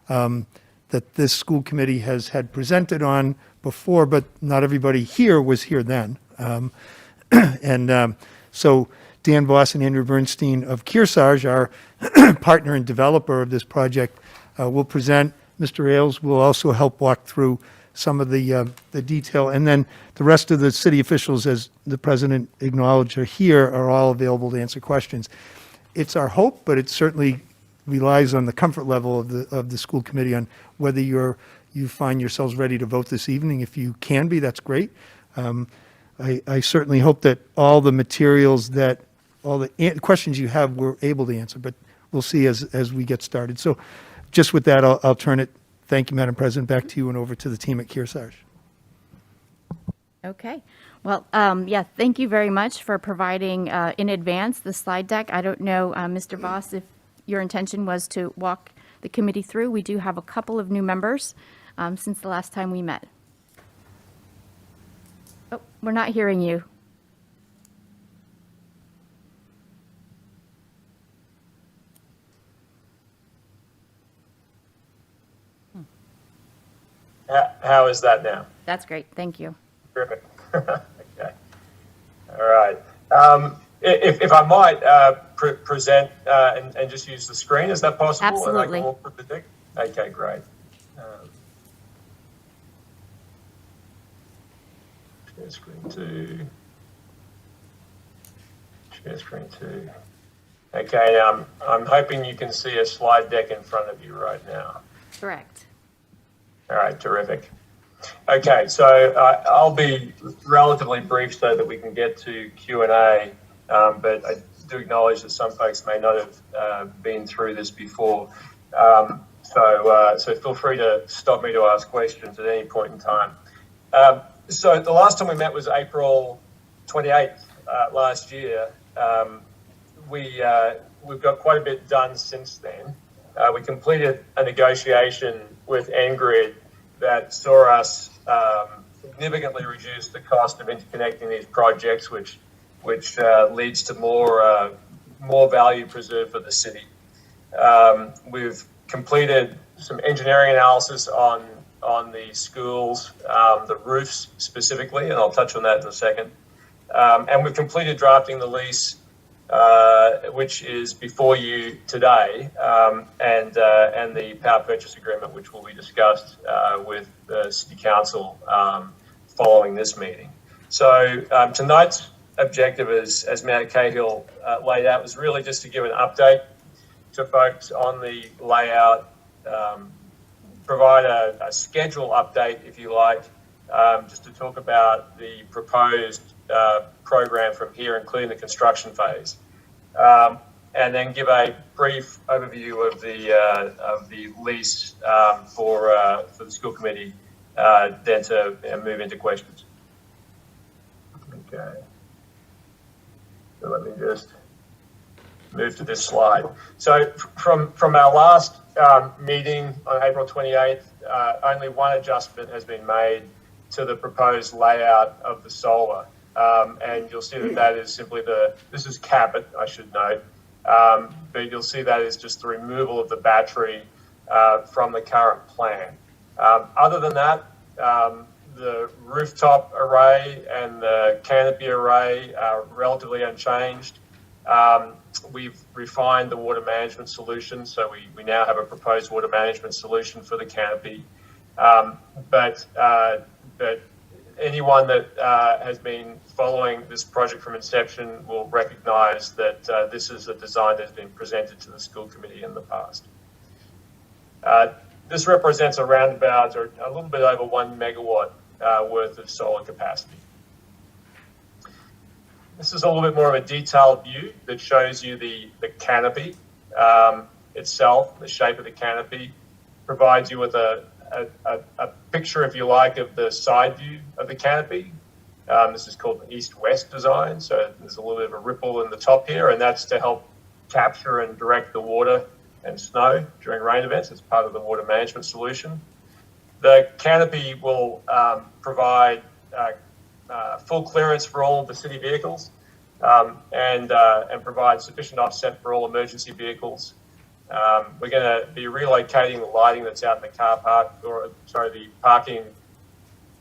that this school committee has had presented on before, but not everybody here was here then. So Dan Voss and Andrew Bernstein of Kearsarge, our partner and developer of this project, will present. Mr. Ailes will also help walk through some of the detail. And then the rest of the city officials, as the president acknowledged, are here, are all available to answer questions. It's our hope, but it certainly relies on the comfort level of the school committee on whether you find yourselves ready to vote this evening. If you can be, that's great. I certainly hope that all the materials all the questions you have, we're able to answer, but we'll see as we get started. So just with that, I'll turn it. Thank you, Madam President. Back to you and over to the team at Kearsarge. Okay. Well, yeah, thank you very much for providing in advance the slide deck. I don't know, Mr. Voss, if your intention was to walk the committee through. We do have a couple of new members since the last time we met. Oh, we're not hearing you. How is that now? That's great. Thank you. Perfect. Okay. All right. If I might present and just use the screen, is that possible? Absolutely. Okay, great. Share screen two. Share screen two. Okay, I'm hoping you can see a slide deck in front of you right now. Correct. All right, terrific. Okay, so I'll be relatively brief so that we can get to Q&A, but I do acknowledge that some folks may not have been through this before. So feel free to stop me to ask questions at any point in time. So the last time we met was April 28th last year. We've got quite a bit done since then. We completed a negotiation with Engrid that saw us significantly reduce the cost of interconnecting these projects, which leads to more value preserved for the city. We've completed some engineering analysis on the schools, the roofs specifically, and I'll touch on that in a second. And we've completed drafting the lease which is before you today, and the power purchase agreement, which will be discussed with the City Council following this meeting. So tonight's objective, as Mayor Cahill laid out, was really just to give an update to folks on the layout, provide a schedule update, if you like, just to talk about the proposed program from here, including the construction phase, and then give a brief overview of the lease for the school committee, then to move into questions. Okay. So let me just move to this slide. So from our last meeting on April 28th, only one adjustment has been made to the proposed layout of the solar. And you'll see that is simply this is Cabot, I should note, but you'll see that is just the removal of the battery from the current plan. Other than that, the rooftop array and the canopy array are relatively unchanged. We've refined the water management solution, so we now have a proposed water management solution for the canopy. But anyone that has been following this project from inception will recognize that this is a design that has been presented to the school committee in the past. This represents around about, or a little bit over 1 megawatt worth of solar capacity. This is a little bit more of a detailed view that shows you the canopy itself, the shape of the canopy, provides you with a picture, if you like, of the side view of the canopy. This is called the east-west design, so there's a little bit of a ripple in the top here, and that's to help capture and direct the water and snow during rain events as part of the water management solution. The canopy will provide full clearance for all of the city vehicles and provide sufficient offset for all emergency vehicles. We're going to be relocating the lighting that's out in the car park, or sorry, the parking.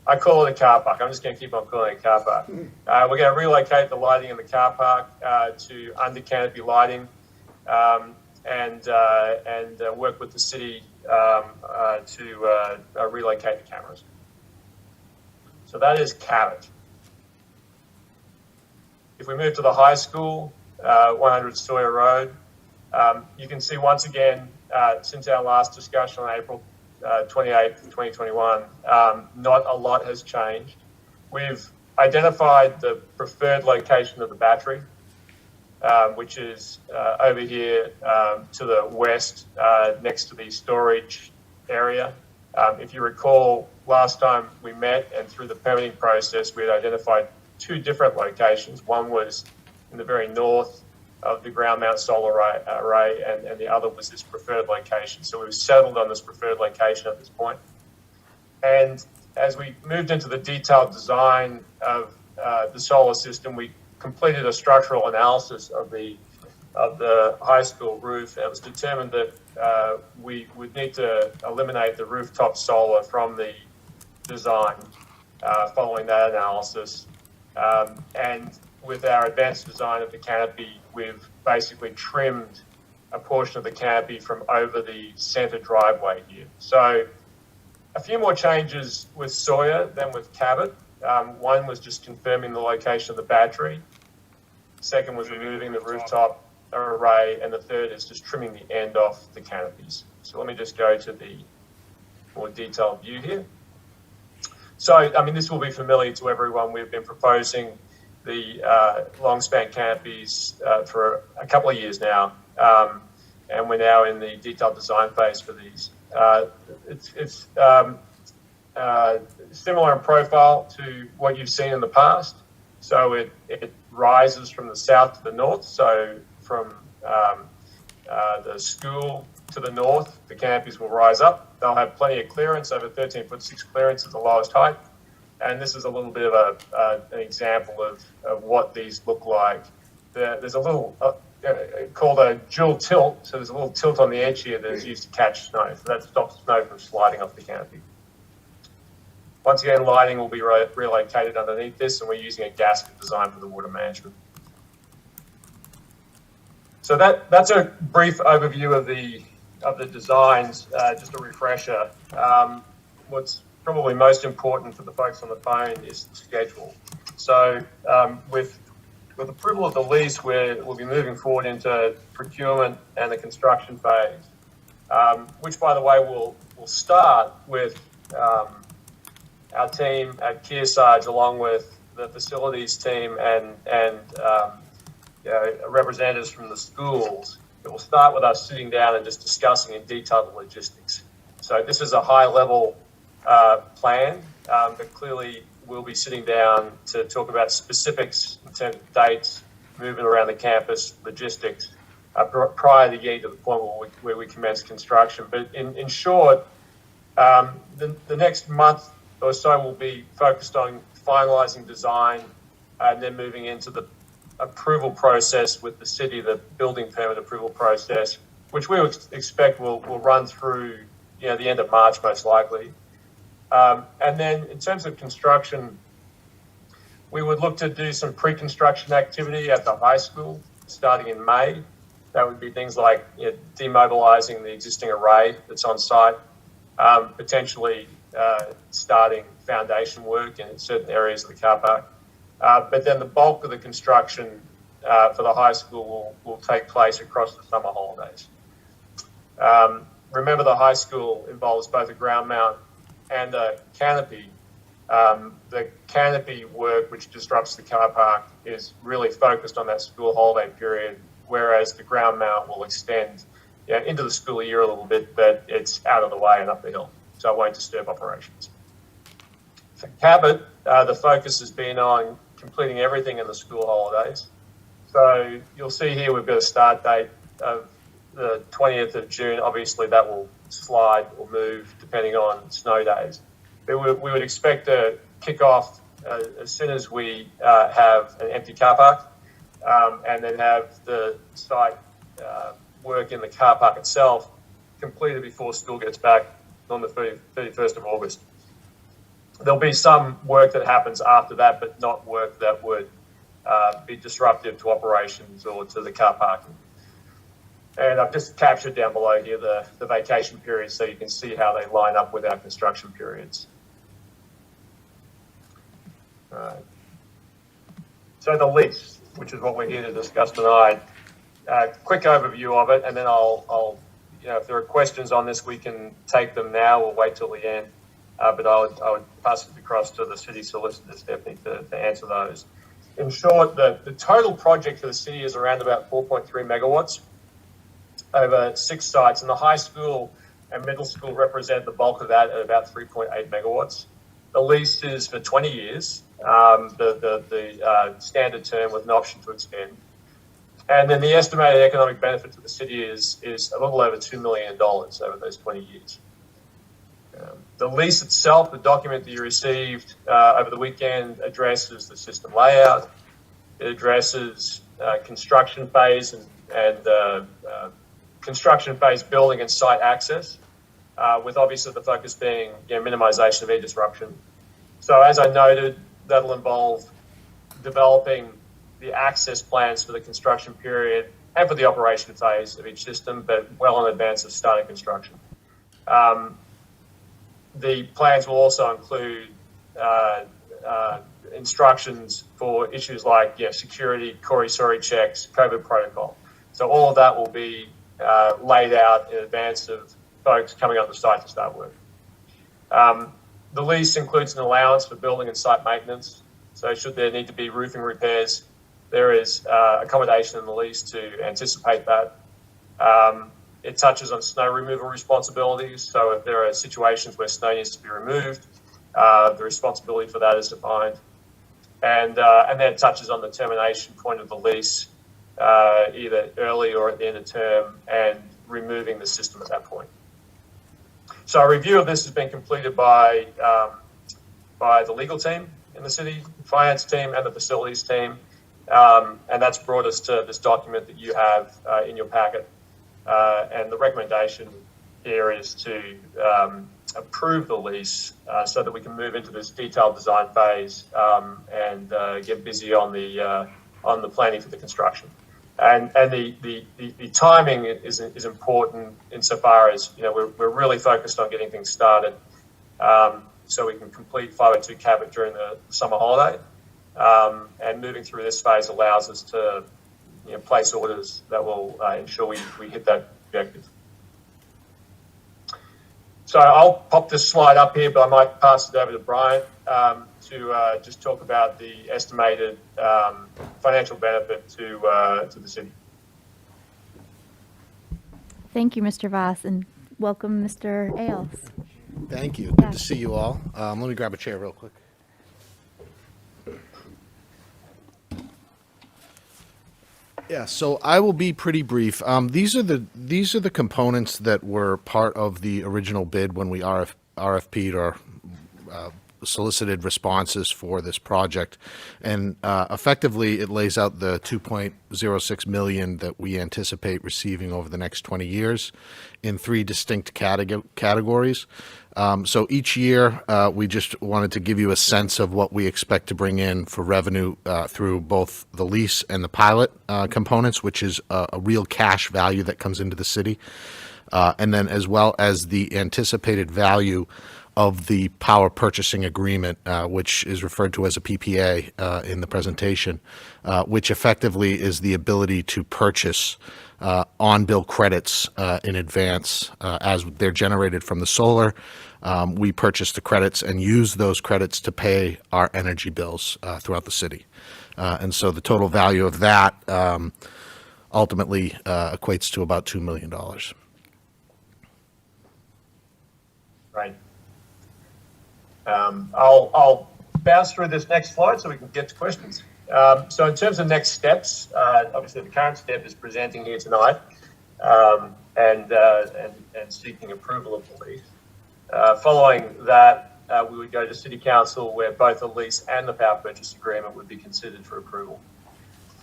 I call it a car park. I'm just going to keep on calling it a car park. We're going to relocate the lighting in the car park to under canopy lighting and work with the city to relocate the cameras. So that is Cabot. If we move to the high school, 100 Sawyer Road, you can see once again, since our last discussion on April 28th, 2021, not a lot has changed. We've identified the preferred location of the battery, which is over here to the west, next to the storage area. If you recall, last time we met and through the permitting process, we had identified 2 different locations. One was in the very north of the ground mount solar array, and the other was this preferred location. So we've settled on this preferred location at this point. And as we moved into the detailed design of the solar system, we completed a structural analysis of the high school roof, and it was determined that we would need to eliminate the rooftop solar from the design following that analysis. And with our advanced design of the canopy, we've basically trimmed a portion of the canopy from over the center driveway here. So a few more changes with Sawyer than with Cabot. One was just confirming the location of the battery. Second was removing the rooftop array. And the third is just trimming the end off the canopies. So let me just go to the more detailed view here. So, I mean, this will be familiar to everyone. We've been proposing the long span canopies for a couple of years now, and we're now in the detailed design phase for these. It's similar in profile to what you've seen in the past. So it rises from the south to the north. So from the school to the north, the canopies will rise up. They'll have plenty of clearance, over 13.6 clearance at the lowest height. And this is a little bit of an example of what these look like. There's a little called a dual tilt. So there's a little tilt on the edge here that is used to catch snow. So that stops snow from sliding off the canopy. Once again, lighting will be relocated underneath this, and we're using a gasket design for the water management. So that's a brief overview of the designs. Just a refresher. What's probably most important for the folks on the phone is the schedule. So with approval of the lease, we'll be moving forward into procurement and the construction phase, which, by the way, will start with our team at Kearsarge, along with the facilities team and representatives from the schools. It will start with us sitting down and just discussing in detail the logistics. So this is a high-level plan, but clearly we'll be sitting down to talk about specifics in terms of dates, movement around the campus, logistics, prior to getting to the point where we commence construction. But in short, the next month or so will be focused on finalising design and then moving into the approval process with the city, the building permit approval process, which we expect will run through the end of March most likely. And then in terms of construction, we would look to do some pre-construction activity at the high school starting in May. That would be things like demobilising the existing array that's on site, potentially starting foundation work in certain areas of the car park. But then the bulk of the construction for the high school will take place across the summer holidays. Remember, the high school involves both a ground mount and a canopy. The canopy work, which disrupts the car park, is really focused on that school holiday period, whereas the ground mount will extend into the school year a little bit, but it's out of the way and up the hill, so it won't disturb operations. For Cabot, the focus has been on completing everything in the school holidays. So you'll see here we've got a start date of the 20th of June. Obviously that will slide or move depending on snow days. But we would expect to kick off as soon as we have an empty car park, and then have the site work in the car park itself completed before school gets back on the 31st of August. There'll be some work that happens after that, but not work that would be disruptive to operations or to the car parking. And I've just captured down below here the vacation periods so you can see how they line up with our construction periods. So the lease, which is what we're here to discuss tonight, quick overview of it, and then I'll if there are questions on this, we can take them now or wait till the end. But I would pass it across to the city solicitor, Stephanie, to answer those. In short, the total project for the city is around about 4.3 megawatts over 6 sites, and the high school and middle school represent the bulk of that at about 3.8 megawatts. The lease is for 20 years, the standard term with an option to extend. And then the estimated economic benefit to the city is a little over $2 million over those 20 years. The lease itself, the document that you received over the weekend, addresses the system layout. It addresses construction phase and construction phase building and site access, with obviously the focus being minimisation of air disruption. So as I noted, that'll involve developing the access plans for the construction period and for the operation phase of each system, but well in advance of starting construction. The plans will also include instructions for issues like security, Cori-Sori checks, COVID protocol. So all of that will be laid out in advance of folks coming on the site to start work. The lease includes an allowance for building and site maintenance. So should there need to be roofing repairs, there is accommodation in the lease to anticipate that. It touches on snow removal responsibilities. So if there are situations where snow needs to be removed, the responsibility for that is defined. And then it touches on the termination point of the lease, either early or at the end of term, and removing the system at that point. So a review of this has been completed by the legal team in the city, finance team, and the facilities team. And that's brought us to this document that you have in your packet. And the recommendation here is to approve the lease so that we can move into this detailed design phase and get busy on the planning for the construction. And the timing is important insofar as, we're really focused on getting things started so we can complete 502 Cabot during the summer holiday. And moving through this phase allows us to place orders that will ensure we hit that objective. So I'll pop this slide up here, but I might pass it over to Brian to just talk about the estimated financial benefit to the city. Thank you, Mr. Voss, and welcome, Mr. Ailes. Thank you. Good to see you all. Let me grab a chair real quick. Yeah, so I will be pretty brief. These are the components that were part of the original bid when we RFP'd or solicited responses for this project, and effectively it lays out the 2.06 million that we anticipate receiving over the next 20 years in 3 distinct categories. So each year, we just wanted to give you a sense of what we expect to bring in for revenue through both the lease and the pilot components, which is a real cash value that comes into the city, and then as well as the anticipated value of the power purchasing agreement, which is referred to as a PPA in the presentation, which effectively is the ability to purchase on-bill credits in advance as they're generated from the solar. We purchase the credits and use those credits to pay our energy bills throughout the city. And so the total value of that ultimately equates to about $2 million. Right. I'll bounce through this next slide so we can get to questions. So in terms of next steps, obviously the current step is presenting here tonight and seeking approval of the lease. Following that, we would go to City Council where both the lease and the power purchase agreement would be considered for approval.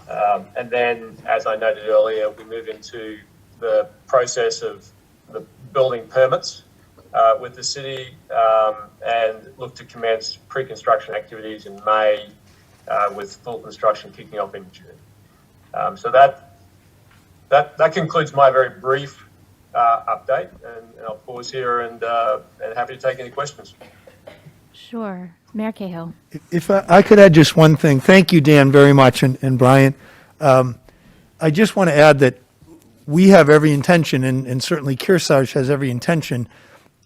And then, as I noted earlier, we move into the process of the building permits with the city and look to commence pre-construction activities in May with full construction kicking off in June. So that concludes my very brief update, and I'll pause here and happy to take any questions. Sure. Mayor Cahill. If I could add just one thing. Thank you, Dan, very much, and Brian. I just want to add that we have every intention, and certainly Kearsarge has every intention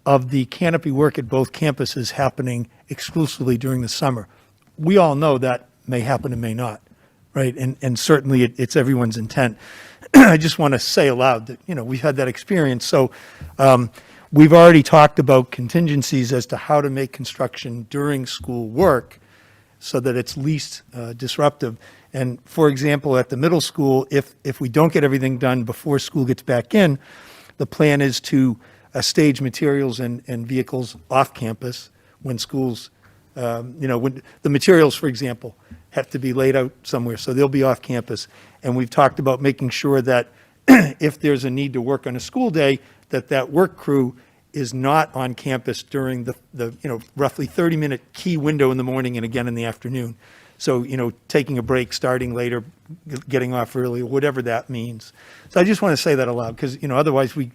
of the canopy work at both campuses happening exclusively during the summer. We all know that may happen and may not, right? And certainly it's everyone's intent. I just want to say aloud that, we've had that experience. So we've already talked about contingencies as to how to make construction during school work so that it's least disruptive. And for example, at the middle school, if we don't get everything done before school gets back in, the plan is to stage materials and vehicles off campus when schools, when the materials, for example, have to be laid out somewhere, so they'll be off campus. And we've talked about making sure that if there's a need to work on a school day, that work crew is not on campus during the roughly 30-minute key window in the morning and again in the afternoon. So, taking a break, starting later, getting off early, whatever that means. So I just want to say that aloud because, otherwise we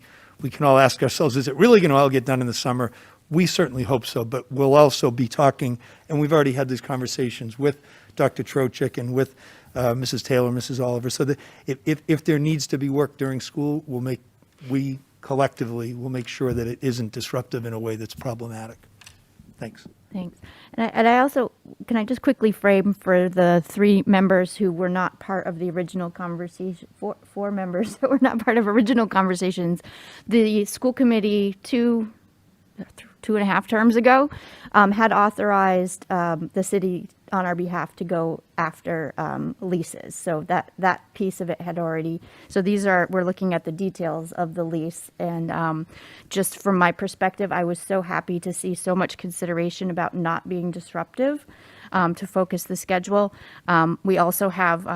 can all ask ourselves, is it really going to all get done in the summer? We certainly hope so, but we'll also be talking, and we've already had these conversations with Dr. Trochik and with Mrs. Taylor, Mrs. Oliver, so that if there needs to be work during school, we collectively will make sure that it isn't disruptive in a way that's problematic. Thanks. Thanks. And I also, can I just quickly frame for the 3 members who were not part of the original conversation, 4 members that were not part of original conversations, the school committee 2.5 terms ago had authorized the city on our behalf to go after leases. So that piece of it had already, so we're looking at the details of the lease. And just from my perspective, I was so happy to see so much consideration about not being disruptive to focus the schedule. We also have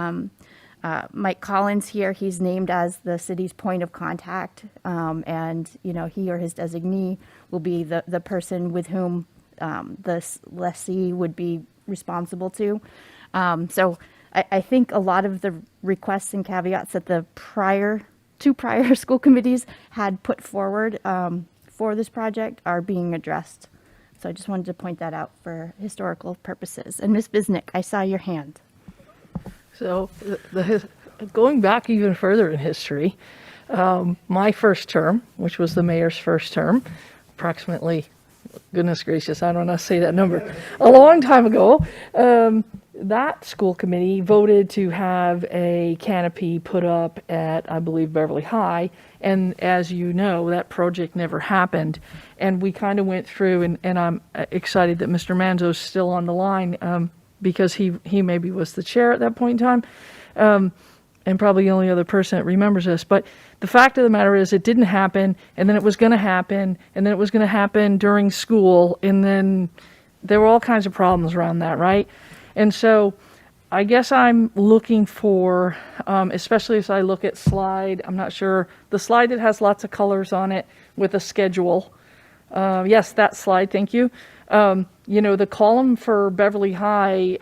Mike Collins here. He's named as the city's point of contact. And, he or his designee will be the person with whom the lessee would be responsible to. So I think a lot of the requests and caveats that the two prior school committees had put forward for this project are being addressed. So I just wanted to point that out for historical purposes. And Ms. Bisnick, I saw your hand. So going back even further in history, my first term, which was the mayor's first term, approximately, goodness gracious, I don't know how to say that number, a long time ago, that school committee voted to have a canopy put up at, I believe, Beverly High. And as you know, that project never happened. And we kind of went through, and I'm excited that Mr. Manzo's still on the line because he maybe was the chair at that point in time. And probably the only other person that remembers this. But the fact of the matter is it didn't happen, and then it was going to happen, and then it was going to happen during school, and then there were all kinds of problems around that, right? And so I guess I'm looking for, especially as I look at slide, I'm not sure, the slide that has lots of colors on it with a schedule. Yes, that slide, thank you. You know, the column for Beverly High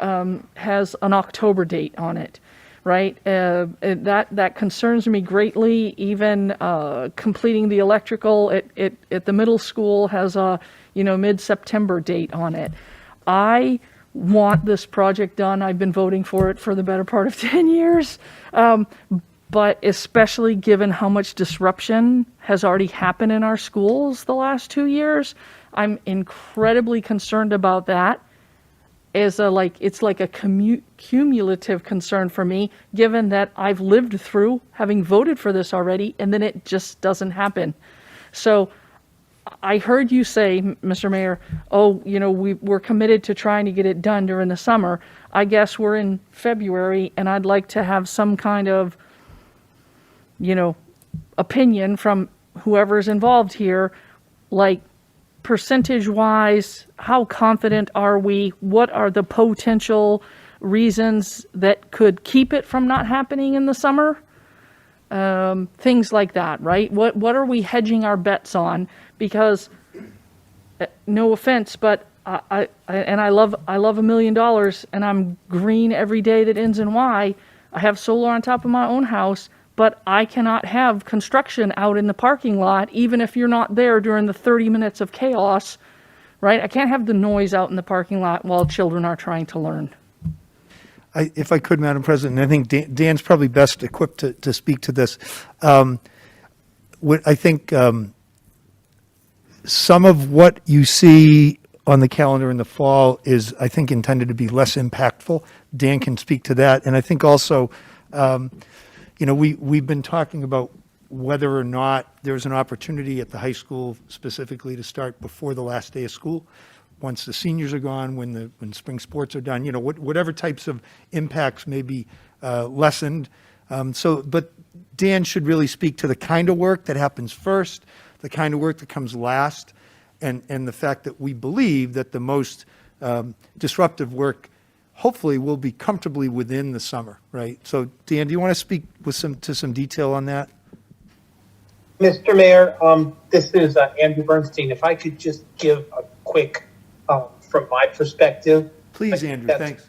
has an October date on it. Right, that concerns me greatly. Even completing the electrical at the middle school has a mid-September date on it. I want this project done. I've been voting for it for the better part of 10 years, but especially given how much disruption has already happened in our schools the last 2 years, I'm incredibly concerned about that. It's like a cumulative concern for me, given that I've lived through having voted for this already, and then it just doesn't happen. So I heard you say, Mr. Mayor, we're committed to trying to get it done during the summer. I guess we're in February, and I'd like to have some kind of, opinion from whoever's involved here, like, percentage-wise, how confident are we? What are the potential reasons that could keep it from not happening in the summer? Things like that, right? What are we hedging our bets on? Because, no offense, but I love $1 million, and I'm green every day that ends in Y. I have solar on top of my own house, but I cannot have construction out in the parking lot, even if you're not there during the 30 minutes of chaos, right? I can't have the noise out in the parking lot while children are trying to learn. If I could, Madam President, I think Dan's probably best equipped to speak to this. I think some of what you see on the calendar in the fall is, I think, intended to be less impactful. Dan can speak to that. And I think also, we've been talking about whether or not there's an opportunity at the high school specifically to start before the last day of school, once the seniors are gone, when spring sports are done, whatever types of impacts may be lessened. But Dan should really speak to the kind of work that happens first, the kind of work that comes last, and the fact that we believe that the most disruptive work hopefully will be comfortably within the summer, right? So Dan, do you want to speak to some detail on that? Mr. Mayor, this is Andrew Bernstein. If I could just give a quick, from my perspective. Please, Andrew, thanks.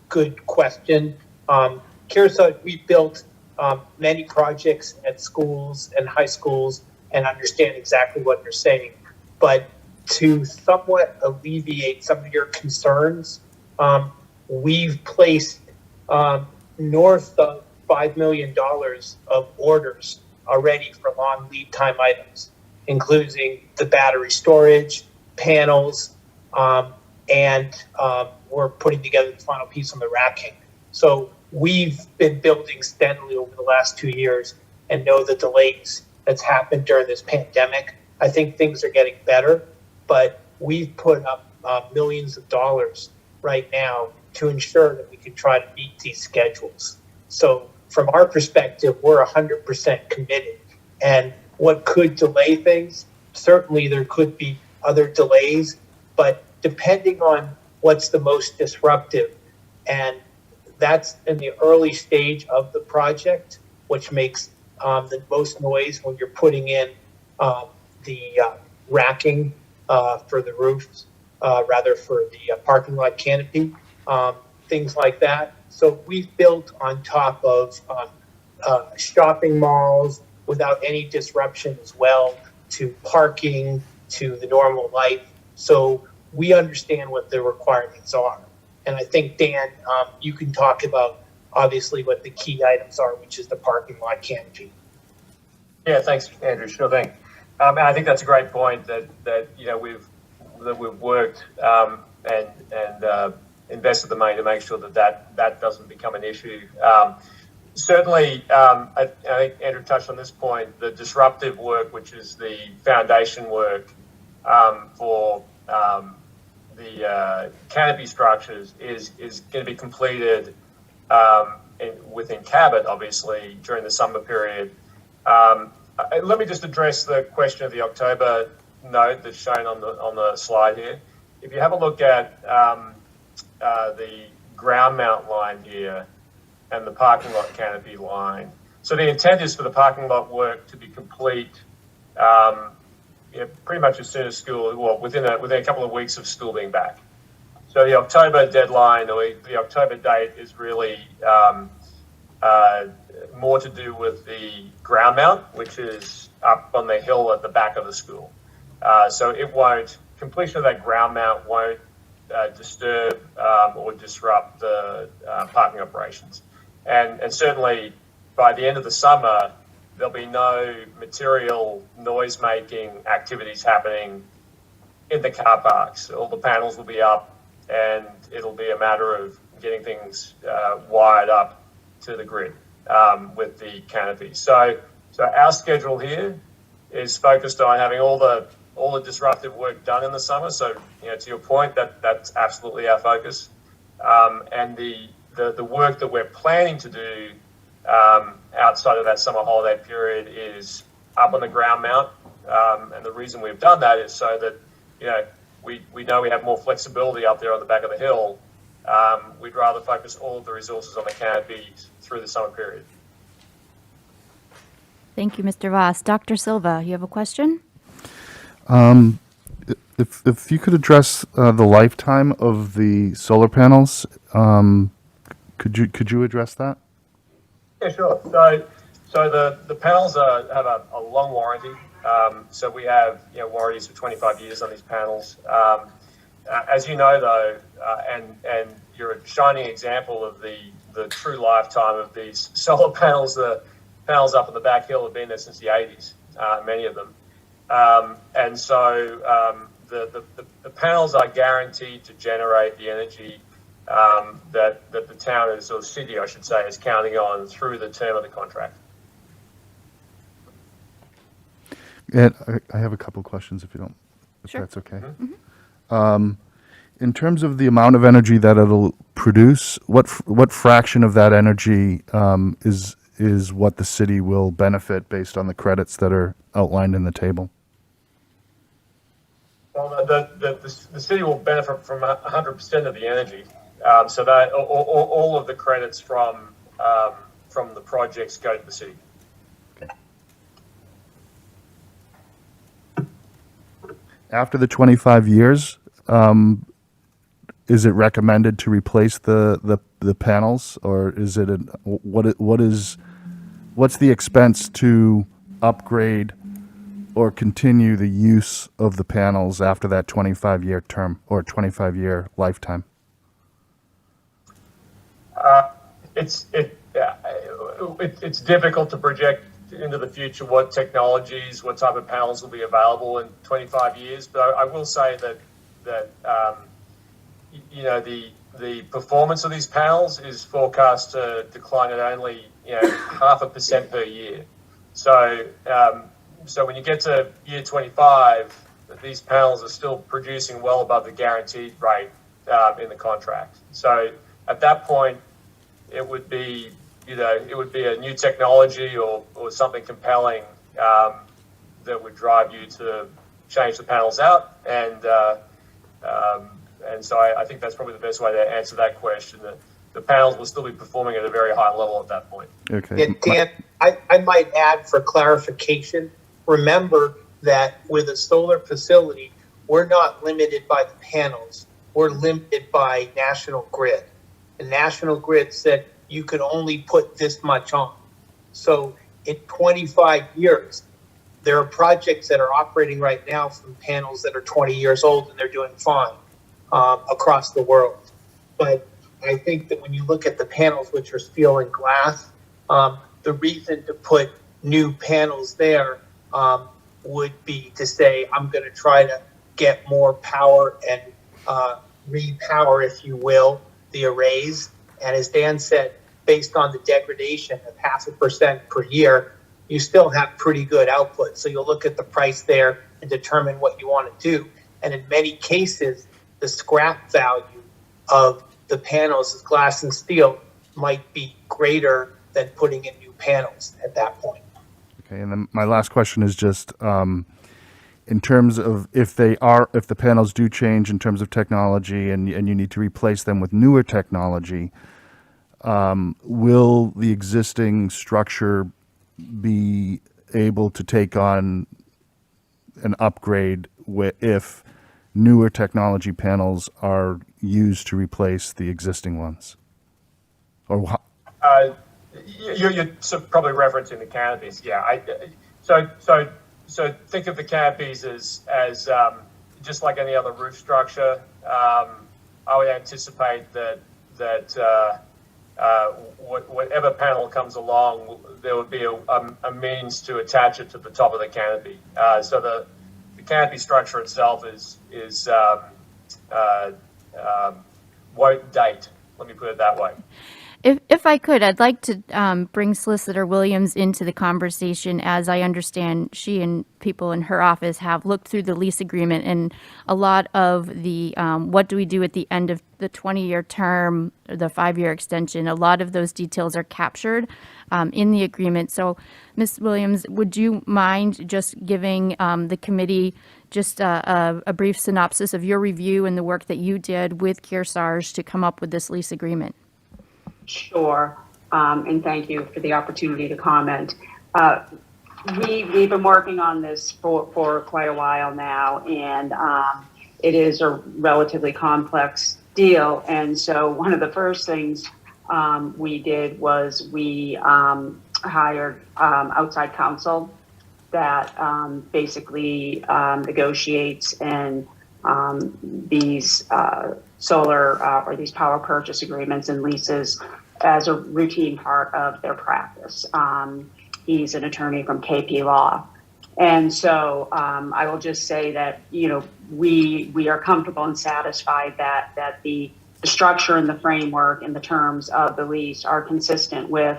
Good question. Kearsarge, we built many projects at schools and high schools and understand exactly what you're saying. But to somewhat alleviate some of your concerns, we've placed north of $5 million of orders already for long lead time items, including the battery storage, panels, and we're putting together the final piece on the racking. So we've been building steadily over the last 2 years and know the delays that's happened during this pandemic. I think things are getting better, but we've put up millions of dollars right now to ensure that we can try to meet these schedules. So from our perspective, we're 100% committed. And what could delay things? Certainly there could be other delays, but depending on what's the most disruptive, and that's in the early stage of the project, which makes the most noise when you're putting in the racking for the roofs, rather for the parking lot canopy. things like that. So we've built on top of shopping malls without any disruption as well, to parking, to the normal life. So we understand what the requirements are. And I think, Dan, you can talk about obviously what the key items are, which is the parking lot canopy. Yeah, thanks, Andrew. Sure thing. And I think that's a great point that we've worked and invested the money to make sure that doesn't become an issue. Certainly, I think Andrew touched on this point, the disruptive work, which is the foundation work for the canopy structures is going to be completed within Cabot, obviously, during the summer period. Let me just address the question of the October note that's shown on the slide here. If you have a look at the ground mount line here, and the parking lot canopy line. So the intent is for the parking lot work to be complete pretty much as soon as school, well, within a couple of weeks of school being back. So the October deadline, or the October date, is really more to do with the ground mount, which is up on the hill at the back of the school. So completion of that ground mount won't disturb or disrupt the parking operations. And certainly by the end of the summer, there'll be no material noise-making activities happening in the car parks. All the panels will be up, and it'll be a matter of getting things wired up to the grid with the canopy. So our schedule here is focused on having all the disruptive work done in the summer. So to your point, that's absolutely our focus. And the work that we're planning to do outside of that summer holiday period is up on the ground mount. And the reason we've done that is so that, we know we have more flexibility up there on the back of the hill. We'd rather focus all of the resources on the canopy through the summer period. Thank you, Mr. Voss. Dr. Silva, you have a question? If you could address the lifetime of the solar panels, could you address that? Yeah, sure. So the panels have a long warranty. So we have warranties for 25 years on these panels. As you know, though, and you're a shining example of the true lifetime of these solar panels. The panels up on the back hill have been there since the 80s, many of them. And so the panels are guaranteed to generate the energy that the town is, or city, I should say, is counting on through the term of the contract. And I have a couple questions, if Sure. that's okay. Mm-hmm. In terms of the amount of energy that it'll produce, what fraction of that energy is what the city will benefit based on the credits that are outlined in the table? Well, the city will benefit from 100% of the energy. So that all of the credits from the projects go to the city. After the 25 years, is it recommended to replace the panels, or is it what's the expense to upgrade or continue the use of the panels after that 25-year term or 25-year lifetime? It's difficult to project into the future what technologies, what type of panels will be available in 25 years. But I will say that the performance of these panels is forecast to decline at only 0.5% per year. So when you get to year 25, these panels are still producing well above the guaranteed rate in the contract. So at that point, it would be a new technology or something compelling that would drive you to change the panels out. And so I think that's probably the best way to answer that question. That the panels will still be performing at a very high level at that point. Okay. Dan, I might add for clarification, remember that with a solar facility, we're not limited by the panels. We're limited by National Grid. and National Grid said you could only put this much on. So in 25 years, there are projects that are operating right now from panels that are 20 years old, and they're doing fine across the world. But I think that when you look at the panels, which are steel and glass, the reason to put new panels there would be to say, I'm going to try to get more power and repower, if you will, the arrays. And as Dan said, based on the degradation of 0.5% per year, you still have pretty good output. So you'll look at the price there and determine what you want to do. And in many cases, the scrap value of the panels of glass and steel might be greater than putting in new panels at that point. Okay, and then my last question is just in terms of if the panels do change in terms of technology and you need to replace them with newer technology, will the existing structure be able to take on an upgrade if newer technology panels are used to replace the existing ones? Or You're probably referencing the canopies. Yeah. So think of the canopies as just like any other roof structure. I would anticipate that whatever panel comes along, there would be a means to attach it to the top of the canopy. So the canopy structure itself won't date. Let me put it that way. If I could, I'd like to bring Solicitor Williams into the conversation. As I understand, she and people in her office have looked through the lease agreement, and a lot of the what do we do at the end of the 20-year term, or the 5-year extension, a lot of those details are captured in the agreement. So, Ms. Williams, would you mind just giving the committee just a brief synopsis of your review and the work that you did with Kearsarge to come up with this lease agreement? Sure, and thank you for the opportunity to comment. We've been working on this for quite a while now, and it is a relatively complex deal. And so one of the first things we did was we hired outside counsel that basically negotiates and these solar or these power purchase agreements and leases as a routine part of their practice. He's an attorney from KP Law. And so I will just say that, we are comfortable and satisfied that the structure and the framework and the terms of the lease are consistent with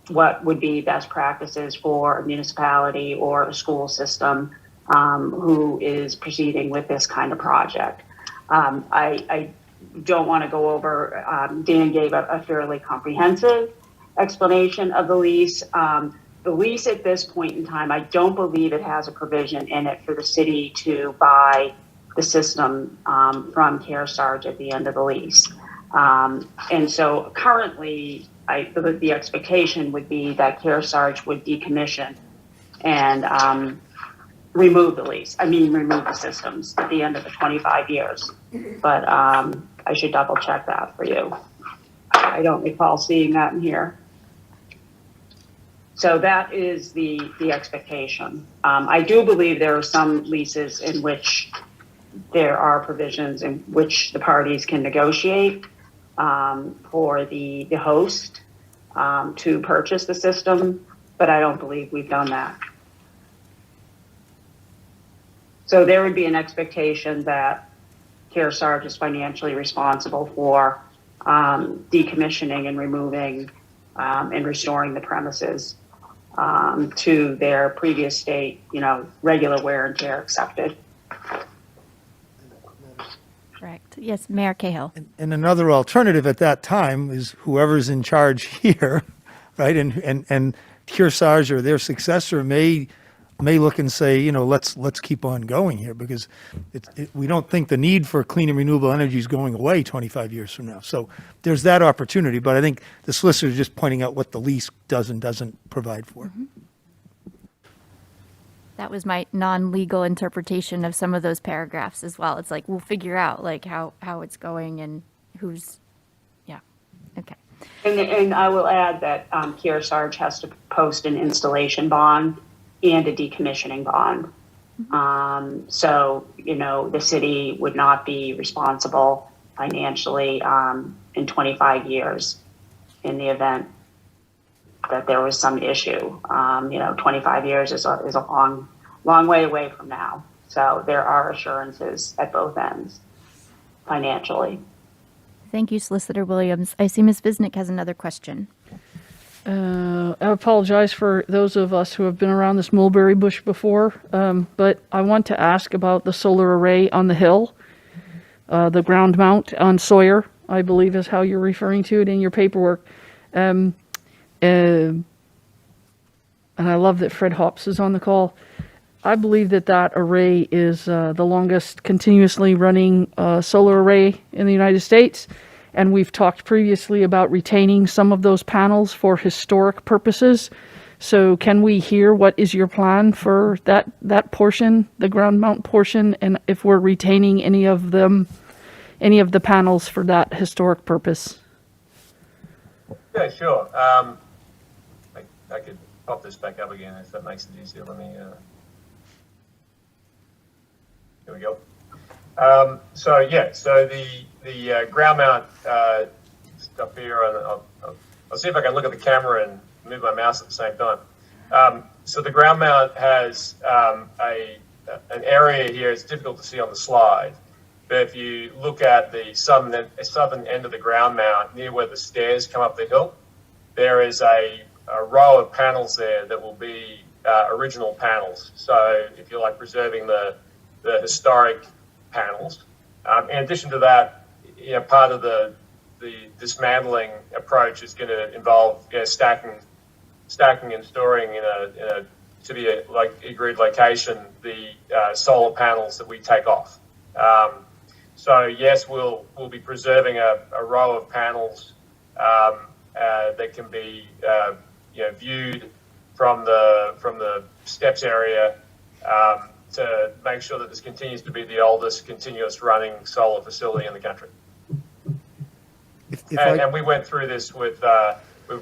what would be best practices for a municipality or a school system who is proceeding with this kind of project. I don't want to go over, Dan gave a fairly comprehensive explanation of the lease. The lease at this point in time, I don't believe it has a provision in it for the city to buy the system from Kearsarge at the end of the lease. And so currently, the expectation would be that Kearsarge would decommission and remove the systems at the end of the 25 years. But I should double check that for you. I don't recall seeing that in here. So that is the expectation. I do believe there are some leases in which there are provisions in which the parties can negotiate for the host to purchase the system, but I don't believe we've done that. So there would be an expectation that Kearsarge is financially responsible for decommissioning and removing and restoring the premises to their previous state, regular wear and tear accepted. Correct. Yes, Mayor Cahill. And another alternative at that time is whoever's in charge here, right? And Kearsarge or their successor may look and say, let's keep on going here, because we don't think the need for clean and renewable energy is going away 25 years from now. So there's that opportunity, but I think the solicitor is just pointing out what the lease does and doesn't provide for. Mm-hmm. That was my non-legal interpretation of some of those paragraphs as well. It's like, we'll figure out how it's going and who's, yeah. Okay. And I will add that Kearsarge has to post an installation bond and a decommissioning bond. So, the city would not be responsible financially in 25 years in the event that there was some issue. 25 years is a long way away from now. So there are assurances at both ends financially. Thank you, Solicitor Williams. I see Ms. Visnick has another question. I apologize for those of us who have been around this mulberry bush before, but I want to ask about the solar array on the hill, the ground mount on Sawyer, I believe is how you're referring to it in your paperwork. And I love that Fred Hops is on the call. I believe that array is the longest continuously running solar array in the United States. And we've talked previously about retaining some of those panels for historic purposes. So can we hear what is your plan for that portion, the ground mount portion, and if we're retaining any of the panels for that historic purpose? Yeah, sure. I could pop this back up again if that makes it easier. Let me, here we go. So the ground mount stuff here, and I'll see if I can look at the camera and move my mouse at the same time. So the ground mount has an area here. It's difficult to see on the slide, but if you look at the southern end of the ground mount, near where the stairs come up the hill, there is a row of panels there that will be original panels. So if you like preserving the historic panels. In addition to that, part of the dismantling approach is going to involve stacking and storing in a to be a agreed location the solar panels that we take off. So yes, we'll be preserving a row of panels that can be viewed from the steps area. To make sure that this continues to be the oldest continuous running solar facility in the country. And we went through this with,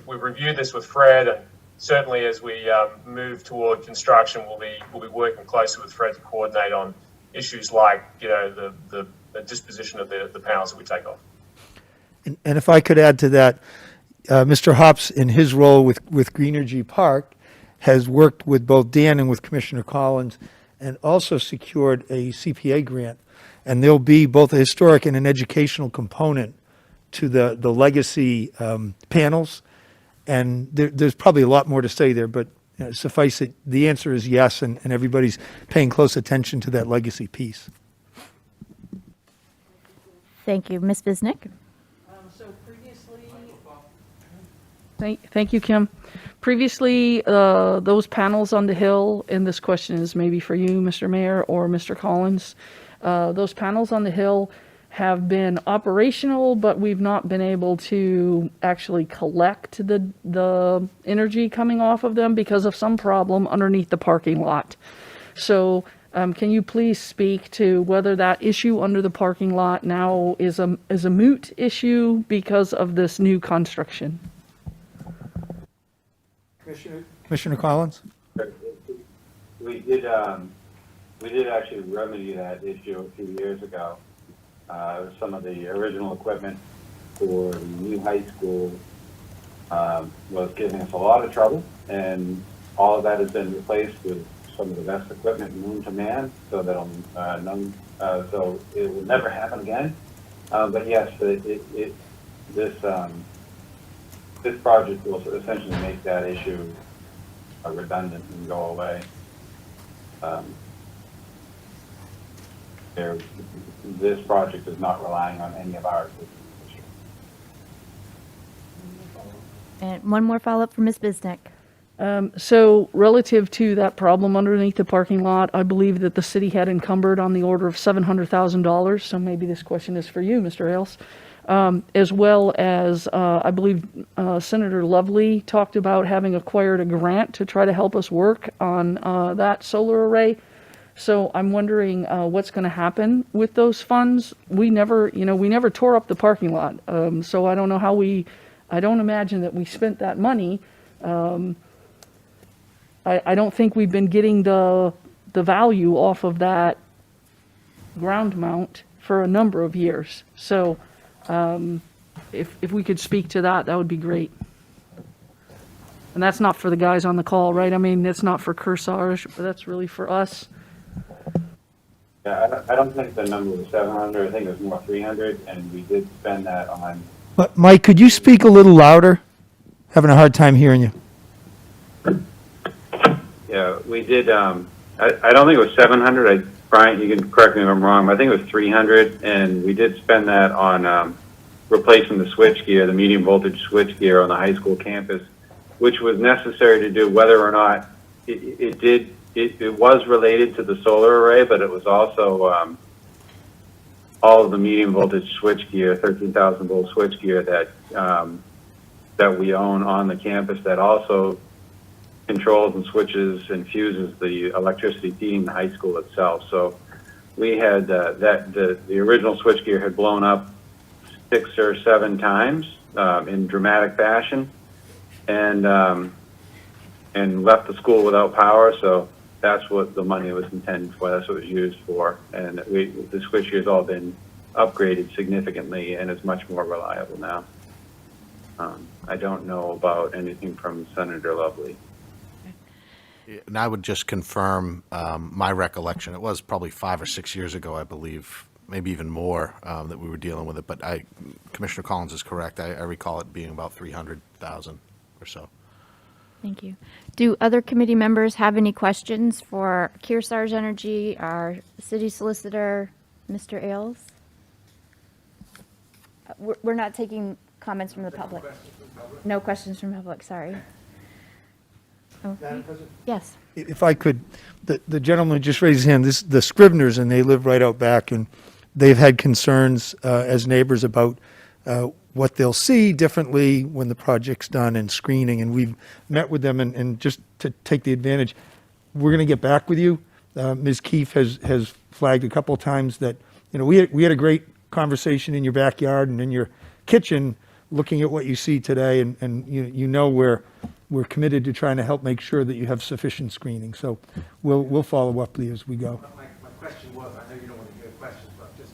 we reviewed this with Fred, and certainly as we move toward construction, we'll be working closely with Fred to coordinate on issues like, the disposition of the panels that we take off. And if I could add to that, Mr. Hops, in his role with Greenergy Park, has worked with both Dan and with Commissioner Collins, and also secured a CPA grant. And there'll be both a historic and an educational component to the legacy panels. And there's probably a lot more to say there, but suffice it, the answer is yes, and everybody's paying close attention to that legacy piece. Thank you. Ms. Visnick? Thank you, Kim. Previously, those panels on the hill, and this question is maybe for you, Mr. Mayor, or Mr. Collins. Those panels on the hill have been operational, but we've not been able to actually collect the energy coming off of them because of some problem underneath the parking lot. So can you please speak to whether that issue under the parking lot now is a moot issue because of this new construction? Commissioner Collins? We did actually remedy that issue a few years ago. Some of the original equipment for the new high school was giving us a lot of trouble, and all of that has been replaced with some of the best equipment known to man, so that'll so it will never happen again. But yes, this project will essentially make that issue redundant and go away. This project is not relying on any of our existing. And one more follow-up from Ms. Visnick. So relative to that problem underneath the parking lot, I believe that the city had encumbered on the order of $700,000. So maybe this question is for you, Mr. Ailes. As well as I believe Senator Lovely talked about having acquired a grant to try to help us work on that solar array. So I'm wondering what's going to happen with those funds. We never tore up the parking lot, so I don't know how we I don't imagine that we spent that money. I don't think we've been getting the value off of that ground mount for a number of years. So if we could speak to that, that would be great. And that's not for the guys on the call, right? I mean, it's not for Kearsarge, but that's really for us. Yeah, I don't think the number was 700. I think it was more 300, and we did spend that on. But Mike, could you speak a little louder? Having a hard time hearing you. Yeah, we did. I don't think it was 700. Brian, you can correct me if I'm wrong, but I think it was 300, and we did spend that on replacing the switchgear, the medium voltage switchgear on the high school campus, which was necessary to do whether or not it was related to the solar array, but it was also all of the medium voltage switchgear, 13,000 volt switchgear that we own on the campus that also controls and switches and fuses the electricity feeding the high school itself. So we had the original switchgear had blown up 6 or 7 times in dramatic fashion, and left the school without power. So that's what the money was intended for. That's what it was used for. And the switchgear has all been upgraded significantly and is much more reliable now. I don't know about anything from Senator Lovely. And I would just confirm my recollection. It was probably 5 or 6 years ago, I believe, maybe even more, that we were dealing with it. But Commissioner Collins is correct. I recall it being about 300,000 or so. Thank you. Do other committee members have any questions for Kearsarge Energy, our city solicitor, Mr. Ailes? We're not taking comments from the public. No questions from the public, sorry. Okay. Yes. If I could, the gentleman just raised his hand, the Scriveners, and they live right out back, and they've had concerns as neighbors about what they'll see differently when the project's done and screening, and we've met with them, and just to take the advantage, we're going to get back with you. Ms. Keefe has flagged a couple of times that, we had a great conversation in your backyard and in your kitchen looking at what you see today, and we're committed to trying to help make sure that you have sufficient screening. So we'll follow up with you as we go. My question was, I know you don't want to hear questions, but just,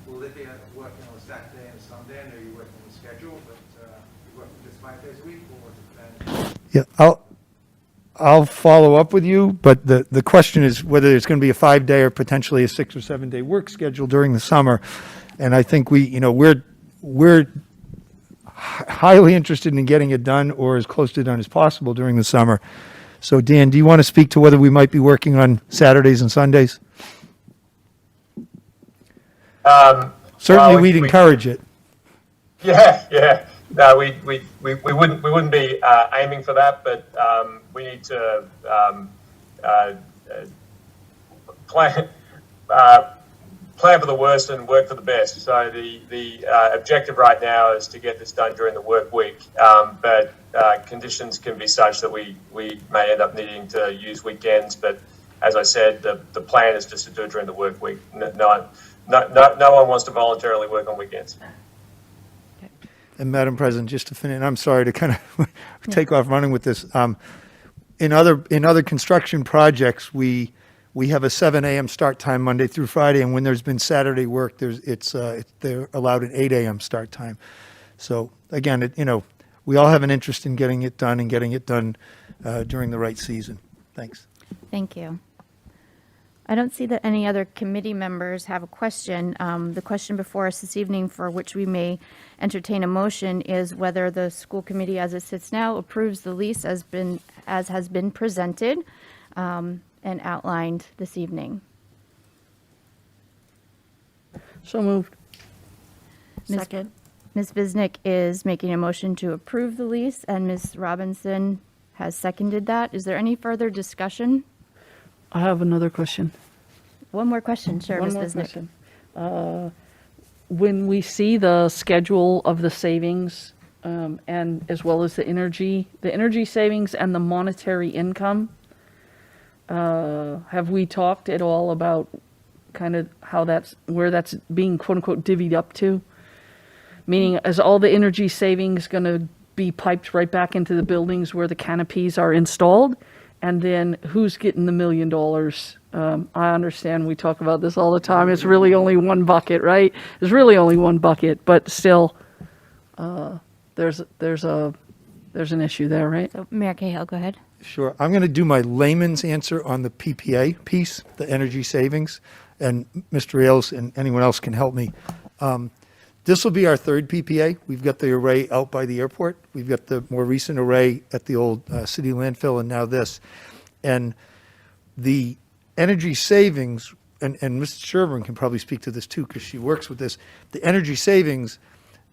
will they be working on Saturday and Sunday? I know you're working on the schedule, but you're working just 5 days a week, or was it planned? Yeah, I'll follow up with you, but the question is whether it's going to be a 5-day or potentially a 6 or 7 day work schedule during the summer. And I think we're highly interested in getting it done or as close to done as possible during the summer. So Dan, do you want to speak to whether we might be working on Saturdays and Sundays? Certainly, we'd encourage it. Yeah. No, we wouldn't be aiming for that, but we need to plan for the worst and work for the best. So the objective right now is to get this done during the work week, but conditions can be such that we may end up needing to use weekends. But as I said, the plan is just to do it during the work week. No one wants to voluntarily work on weekends. And Madam President, just to finish, and I'm sorry to kind of take off running with this. In other construction projects, we have a 7 a.m. start time Monday through Friday, and when there's been Saturday work, they're allowed an 8 a.m. start time. So again, we all have an interest in getting it done and getting it done during the right season. Thanks. Thank you. I don't see that any other committee members have a question. The question before us this evening, for which we may entertain a motion, is whether the school committee as it sits now approves the lease as has been presented and outlined this evening. So moved. Second. Ms. Bisnick is making a motion to approve the lease, and Ms. Robinson has seconded that. Is there any further discussion? I have another question. One more question, sure, One Ms. more Bisnick. question. When we see the schedule of the savings, and as well as the energy savings and the monetary income, have we talked at all about kind of where that's being quote unquote divvied up to? Meaning, is all the energy savings going to be piped right back into the buildings where the canopies are installed? And then who's getting the $1 million? I understand we talk about this all the time. It's really only one bucket, right? It's really only one bucket, but still, there's an issue there, right? So Mayor Cahill, go ahead. Sure. I'm going to do my layman's answer on the PPA piece, the energy savings, and Mr. Ailes and anyone else can help me. This will be our third PPA. We've got the array out by the airport. We've got the more recent array at the old city landfill, and now this. And the energy savings, and Mrs. Sherburne can probably speak to this too because she works with this. The energy savings,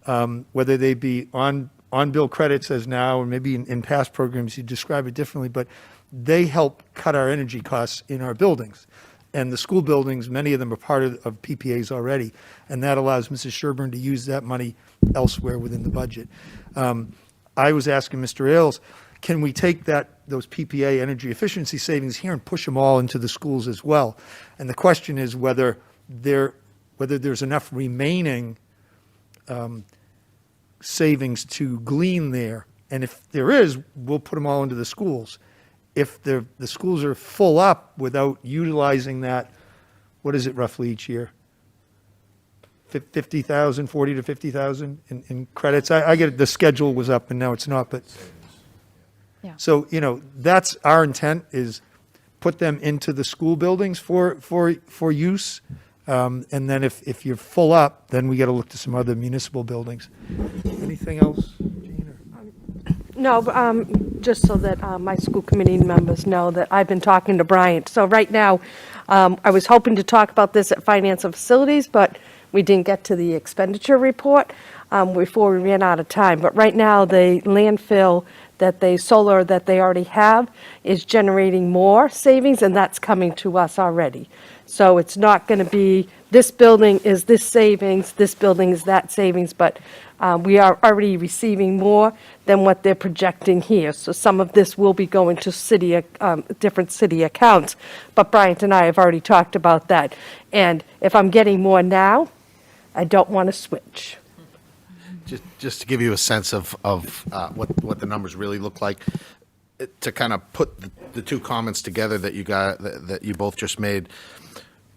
whether they be on-bill credits as now, or maybe in past programs you describe it differently, but they help cut our energy costs in our buildings. And the school buildings, many of them are part of PPAs already, and that allows Mrs. Sherburne to use that money elsewhere within the budget. I was asking Mr. Ailes, can we take those PPA energy efficiency savings here and push them all into the schools as well? And the question is whether there's enough remaining savings to glean there. And if there is, we'll put them all into the schools. If the schools are full up without utilizing that, what is it roughly each year? 50,000, 40 to 50,000 in credits. I get it, the schedule was up and now it's not, but. Yeah. So, that's our intent, is put them into the school buildings for use. And then if you're full up, then we got to look to some other municipal buildings. Anything else, Jean? No, just so that my school committee members know that I've been talking to Bryant. So right now, I was hoping to talk about this at Finance and Facilities, but we didn't get to the expenditure report before we ran out of time. But right now, the landfill solar that they already have is generating more savings, and that's coming to us already. So it's not going to be, this building is this savings, this building is that savings, but we are already receiving more than what they're projecting here. So some of this will be going to different city accounts. But Bryant and I have already talked about that. And if I'm getting more now, I don't want to switch. Just to give you a sense of what the numbers really look like, to kind of put the two comments together that you both just made.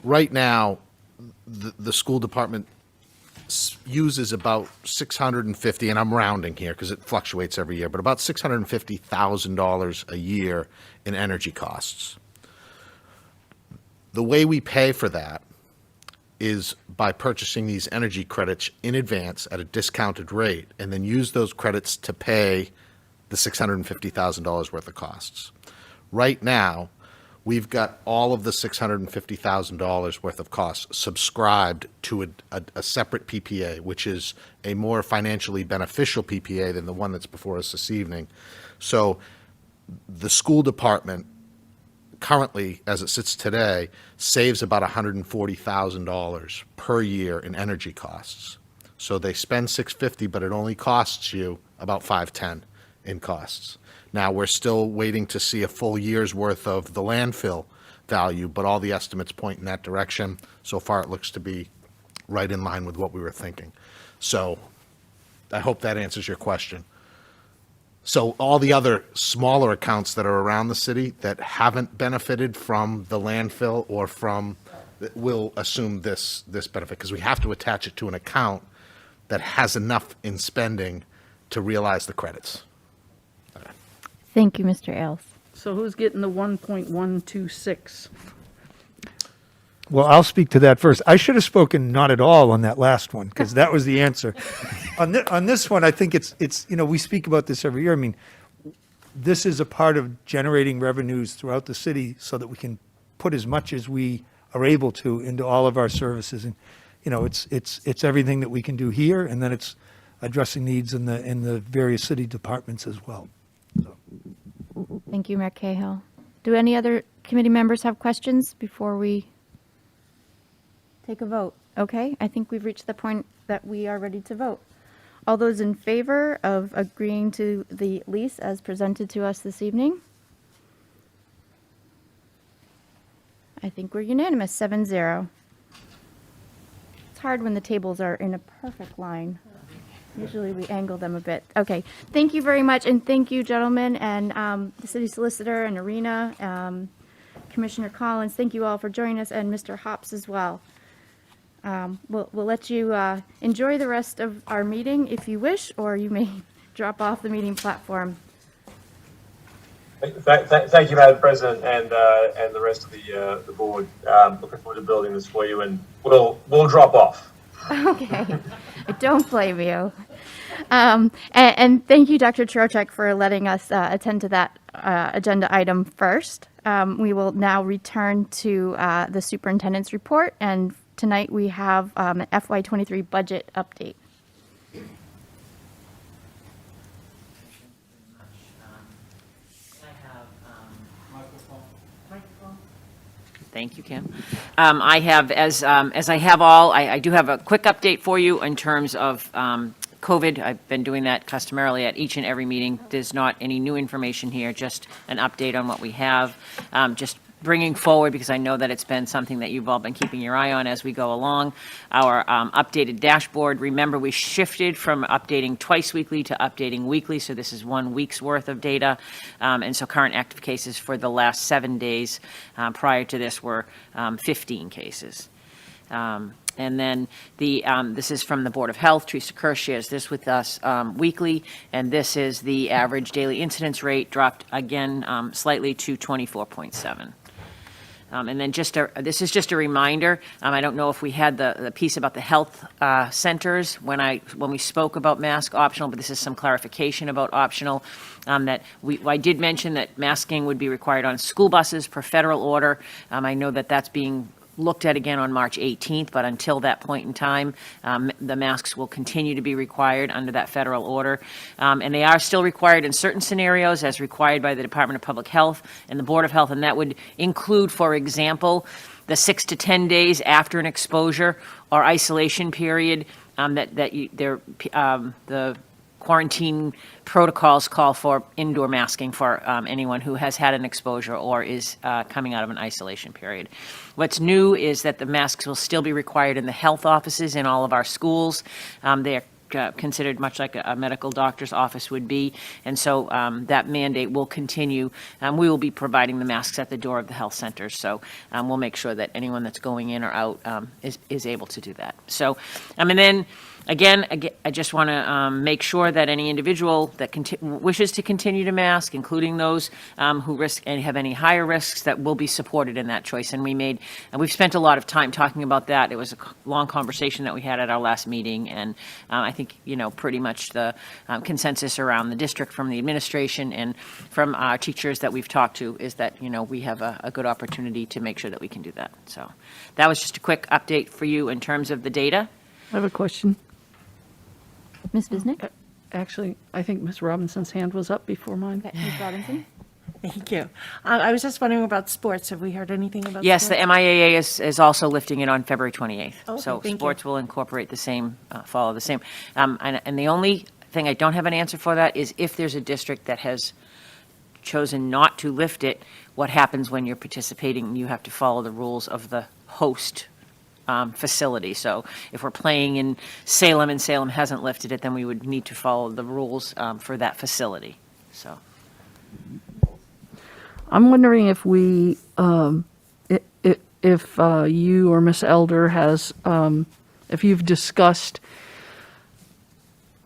Right now, the school department uses about $650, and I'm rounding here because it fluctuates every year, but about $650,000 a year in energy costs. The way we pay for that is by purchasing these energy credits in advance at a discounted rate, and then use those credits to pay the $650,000 worth of costs. Right now, we've got all of the $650,000 worth of costs subscribed to a separate PPA, which is a more financially beneficial PPA than the one that's before us this evening. So the school department currently, as it sits today, saves about $140,000 per year in energy costs. So they spend $650, but it only costs you about $510 in costs. Now, we're still waiting to see a full year's worth of the landfill value, but all the estimates point in that direction. So far, it looks to be right in line with what we were thinking. So I hope that answers your question. So all the other smaller accounts that are around the city that haven't benefited from the landfill or will assume this benefit, because we have to attach it to an account that has enough in spending to realize the credits. Thank you, Mr. Ailes. So who's getting the 1.126? Well, I'll speak to that first. I should have spoken not at all on that last one, because that was the answer. On this one, I think it's we speak about this every year. I mean, this is a part of generating revenues throughout the city so that we can put as much as we are able to into all of our services. And, it's everything that we can do here, and then it's addressing needs in the various city departments as well. So. Thank you, Mayor Cahill. Do any other committee members have questions before we take a vote? Okay, I think we've reached the point that we are ready to vote. All those in favor of agreeing to the lease as presented to us this evening? I think we're unanimous, 7-0. It's hard when the tables are in a perfect line. Usually we angle them a bit. Okay, thank you very much, and thank you, gentlemen, and the city solicitor and Arena, Commissioner Collins, thank you all for joining us, and Mr. Hops as well. We'll let you enjoy the rest of our meeting if you wish, or you may drop off the meeting platform. Thank you, Madam President, and the rest of the board. Looking forward to building this for you, and we'll drop off. Okay, I don't blame you. And thank you, Dr. Trocheck, for letting us attend to that agenda item first. We will now return to the superintendent's report, and tonight we have an FY23 budget update. Thank you, Kim. I have, as I have all, I do have a quick update for you in terms of COVID. I've been doing that customarily at each and every meeting. There's not any new information here, just an update on what we have. Just bringing forward, because I know that it's been something that you've all been keeping your eye on as we go along, our updated dashboard. Remember, we shifted from updating twice weekly to updating weekly, so this is 1 week's worth of data. And so current active cases for the last 7 days prior to this were 15 cases. And then this is from the Board of Health. Teresa Kirsch shares this with us weekly, and this is the average daily incidence rate, dropped again slightly to 24.7. And then this is just a reminder. I don't know if we had the piece about the health centers when we spoke about mask optional, but this is some clarification about optional. That I did mention that masking would be required on school buses per federal order. I know that that's being looked at again on March 18th, but until that point in time, the masks will continue to be required under that federal order. And they are still required in certain scenarios as required by the Department of Public Health and the Board of Health, and that would include, for example, the 6 to 10 days after an exposure or isolation period the quarantine protocols call for indoor masking for anyone who has had an exposure or is coming out of an isolation period. What's new is that the masks will still be required in the health offices in all of our schools. They are considered much like a medical doctor's office would be, and so that mandate will continue. We will be providing the masks at the door of the health centers, so we'll make sure that anyone that's going in or out is able to do that. So, and then again, I just want to make sure that any individual that wishes to continue to mask, including those who risk and have any higher risks, that will be supported in that choice. And we've spent a lot of time talking about that. It was a long conversation that we had at our last meeting, and I think pretty much the consensus around the district from the administration and from our teachers that we've talked to is that we have a good opportunity to make sure that we can do that. So that was just a quick update for you in terms of the data. I have a question. Ms. Visnick? Actually, I think Ms. Robinson's hand was up before mine. Okay, Ms. Robinson? Thank you. I was just wondering about sports. Have we heard anything about Yes, the sports? MIAA is also lifting it on February 28th. Okay, So thank you. sports will incorporate the same, follow the same. And the only thing I don't have an answer for that is if there's a district that has chosen not to lift it, what happens when you're participating? You have to follow the rules of the host facility. So if we're playing in Salem and Salem hasn't lifted it, then we would need to follow the rules for that facility. So I'm wondering if we, if you or Ms. Elder has, if you've discussed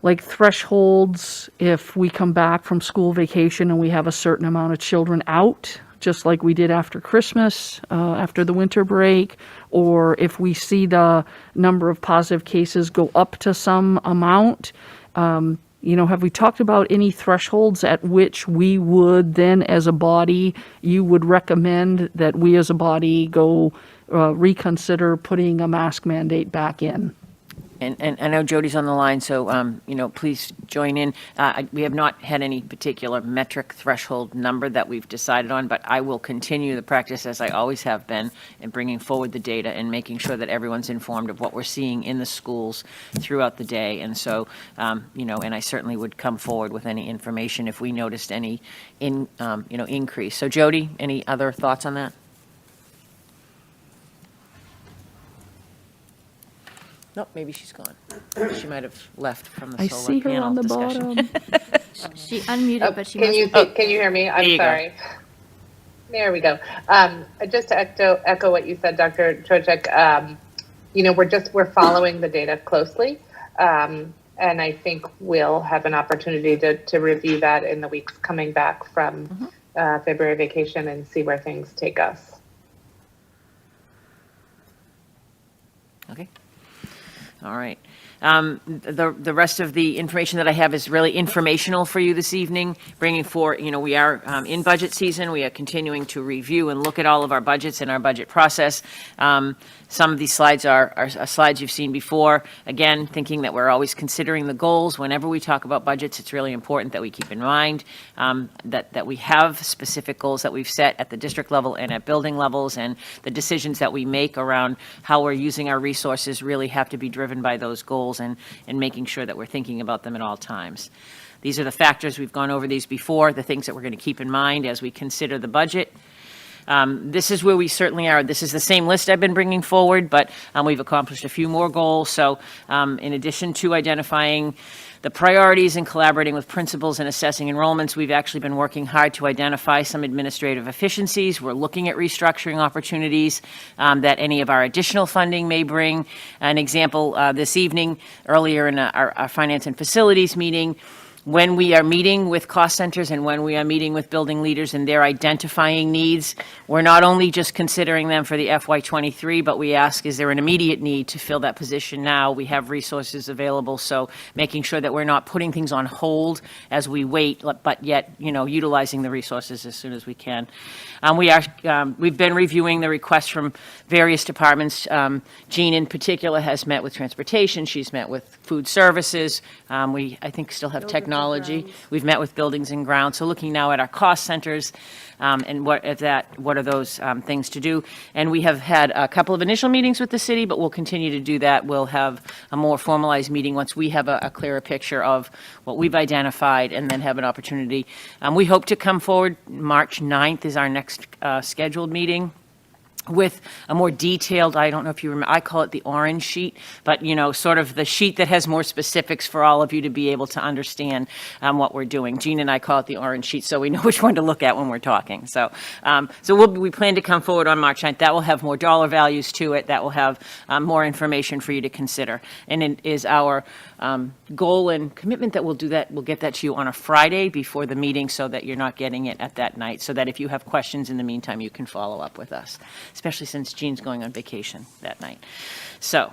like thresholds, if we come back from school vacation and we have a certain amount of children out, just like we did after Christmas, after the winter break, or if we see the number of positive cases go up to some amount. Have we talked about any thresholds at which we would then, as a body, you would recommend that we as a body go reconsider putting a mask mandate back in? And I know Jody's on the line, so, please join in. We have not had any particular metric threshold number that we've decided on, but I will continue the practice as I always have been in bringing forward the data and making sure that everyone's informed of what we're seeing in the schools throughout the day. And so, and I certainly would come forward with any information if we noticed any increase. So Jody, any other thoughts on that? Nope, maybe she's gone. She might have left from the I solar see her panel on the discussion. bottom. She unmuted, but she Can you must. can you hear me? There I'm you go. sorry. There we go. Just to echo what you said, Dr. Trocek, you know, we're following the data closely. And I think we'll have an opportunity to review that in the weeks coming back from February vacation and see where things take us. Okay. All right. The rest of the information that I have is really informational for you this evening, bringing forward, you know, we are in budget season. We are continuing to review and look at all of our budgets and our budget process. Some of these slides are slides you've seen before. Again, thinking that we're always considering the goals. Whenever we talk about budgets, it's really important that we keep in mind that we have specific goals that we've set at the district level and at building levels, and the decisions that we make around how we're using our resources really have to be driven by those goals and making sure that we're thinking about them at all times. These are the factors, we've gone over these before, the things that we're going to keep in mind as we consider the budget. This is where we certainly are. This is the same list I've been bringing forward, but we've accomplished a few more goals. So in addition to identifying the priorities and collaborating with principals and assessing enrollments, we've actually been working hard to identify some administrative efficiencies. We're looking at restructuring opportunities that any of our additional funding may bring. An example this evening, earlier in our finance and facilities meeting, when we are meeting with cost centers and when we are meeting with building leaders and they're identifying needs, we're not only just considering them for the FY23, but we ask, is there an immediate need to fill that position now? We have resources available, so making sure that we're not putting things on hold as we wait, but yet, you know, utilizing the resources as soon as we can. We've been reviewing the requests from various departments. Jean in particular has met with transportation. She's met with food services. We, I think, still have technology. We've met with buildings and grounds. So looking now at our cost centers and what are those things to do. And we have had a couple of initial meetings with the city, but we'll continue to do that. We'll have a more formalized meeting once we have a clearer picture of what we've identified and then have an opportunity. We hope to come forward. March 9th is our next scheduled meeting with a more detailed, I don't know if you remember, I call it the orange sheet, but, you know, sort of the sheet that has more specifics for all of you to be able to understand what we're doing. Jean and I call it the orange sheet, so we know which one to look at when we're talking. So we plan to come forward on March 9th. That will have more dollar values to it. That will have more information for you to consider. And it is our goal and commitment that we'll do that. We'll get that to you on a Friday before the meeting so that you're not getting it at that night, so that if you have questions in the meantime, you can follow up with us, especially since Jean's going on vacation that night. So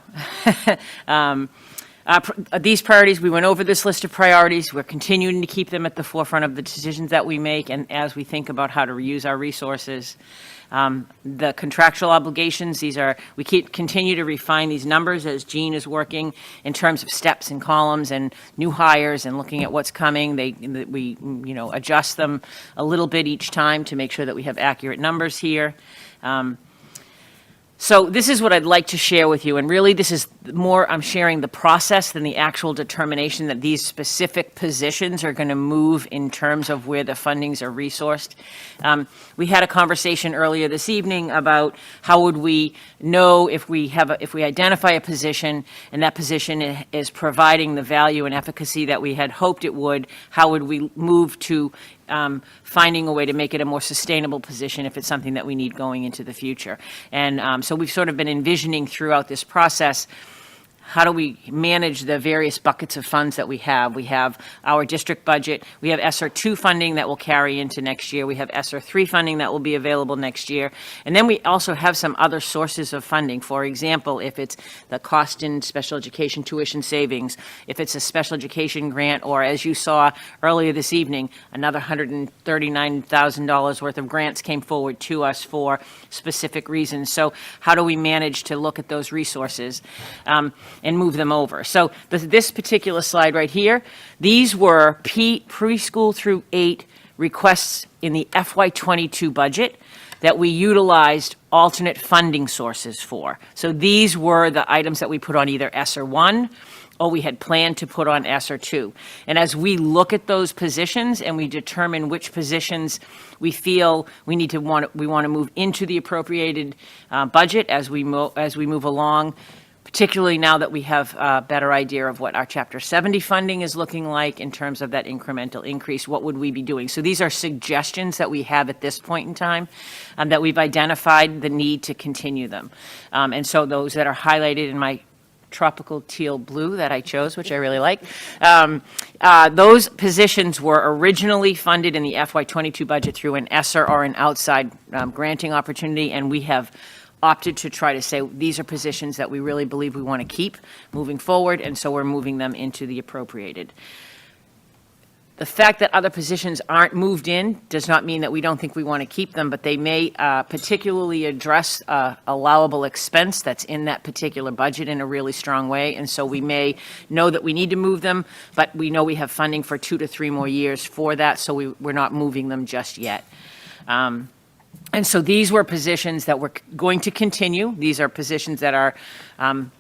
these priorities, we went over this list of priorities. We're continuing to keep them at the forefront of the decisions that we make and as we think about how to reuse our resources. The contractual obligations, we continue to refine these numbers as Jean is working in terms of steps and columns and new hires and looking at what's coming. We adjust them a little bit each time to make sure that we have accurate numbers here. So this is what I'd like to share with you, and really this is more, I'm sharing the process than the actual determination that these specific positions are going to move in terms of where the fundings are resourced. We had a conversation earlier this evening about how would we know if we identify a position and that position is providing the value and efficacy that we had hoped it would, how would we move to finding a way to make it a more sustainable position if it's something that we need going into the future. And so we've sort of been envisioning throughout this process, how do we manage the various buckets of funds that we have? We have our district budget. We have ESSER 2 funding that will carry into next year. We have ESSER 3 funding that will be available next year. And then we also have some other sources of funding. For example, if it's the cost in special education tuition savings, if it's a special education grant, or as you saw earlier this evening, another $139,000 worth of grants came forward to us for specific reasons. So how do we manage to look at those resources and move them over? So this particular slide right here, these were preschool through 8 requests in the FY22 budget that we utilized alternate funding sources for. So these were the items that we put on either ESSER 1 or we had planned to put on ESSER 2. And as we look at those positions and we determine which positions we feel we want to move into the appropriated budget as we move along, particularly now that we have a better idea of what our Chapter 70 funding is looking like in terms of that incremental increase, what would we be doing? So these are suggestions that we have at this point in time, that we've identified the need to continue them. And so those that are highlighted in my tropical teal blue that I chose, which I really like. Those positions were originally funded in the FY22 budget through an ESSER or an outside granting opportunity, and we have opted to try to say these are positions that we really believe we want to keep moving forward, and so we're moving them into the appropriated. The fact that other positions aren't moved in does not mean that we don't think we want to keep them, but they may particularly address allowable expense that's in that particular budget in a really strong way. And so we may know that we need to move them, but we know we have funding for 2 to 3 more years for that, so we're not moving them just yet. And so these were positions that we're going to continue. These are positions that are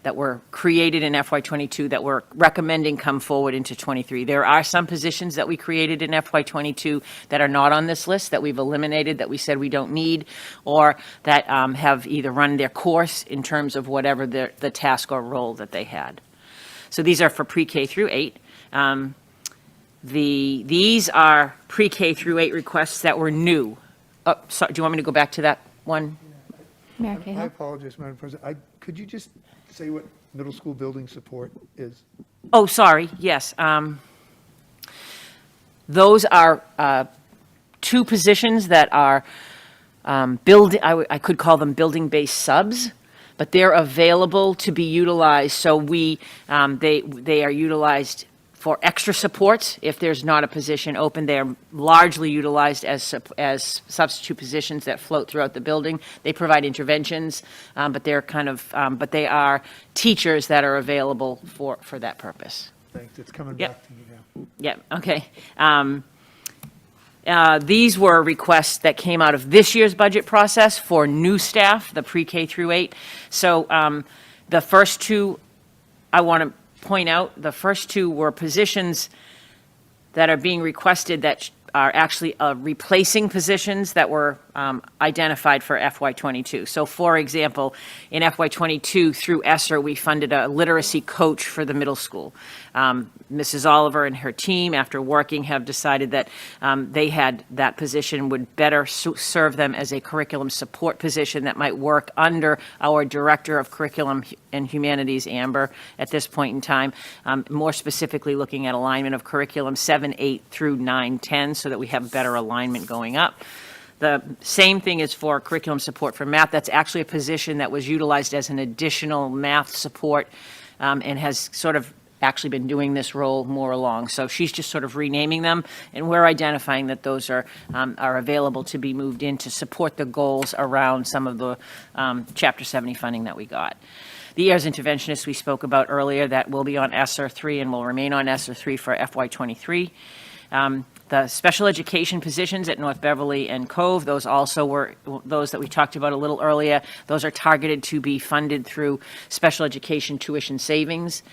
that were created in FY22 that we're recommending come forward into 23. There are some positions that we created in FY22 that are not on this list, that we've eliminated, that we said we don't need, or that have either run their course in terms of whatever the task or role that they had. So these are for pre-K through 8. These are pre-K through 8 requests that were new. Oh, sorry, do you want me to go back to that one? Mayor I Cahill? apologize, Madam President. Could you just say what middle school building support is? Oh, sorry, yes. Those are 2 positions that are I could call them building-based subs, but they're available to be utilized. So they are utilized for extra supports if there's not a position open. They're largely utilized as substitute positions that float throughout the building. They provide interventions, but they're but they are teachers that are available for that purpose. Thanks, it's coming back to me now. Yep, okay. These were requests that came out of this year's budget process for new staff, the pre-K through 8. So the first 2, I want to point out, the first 2 were positions that are being requested that are actually replacing positions that were identified for FY22. So for example, in FY22 through ESSER, we funded a literacy coach for the middle school. Mrs. Oliver and her team, after working, have decided that they had that position would better serve them as a curriculum support position that might work under our Director of Curriculum and Humanities, Amber, at this point in time, more specifically looking at alignment of curriculum 7, 8 through 9, 10, so that we have better alignment going up. The same thing is for curriculum support for math. That's actually a position that was utilized as an additional math support and has sort of actually been doing this role more along. So she's just sort of renaming them, and we're identifying that those are available to be moved in to support the goals around some of the Chapter 70 funding that we got. The ERS interventionist we spoke about earlier, that will be on ESSER 3 and will remain on ESSER 3 for FY23. The special education positions at North Beverly and Cove, those also were those that we talked about a little earlier. Those are targeted to be funded through special education tuition savings.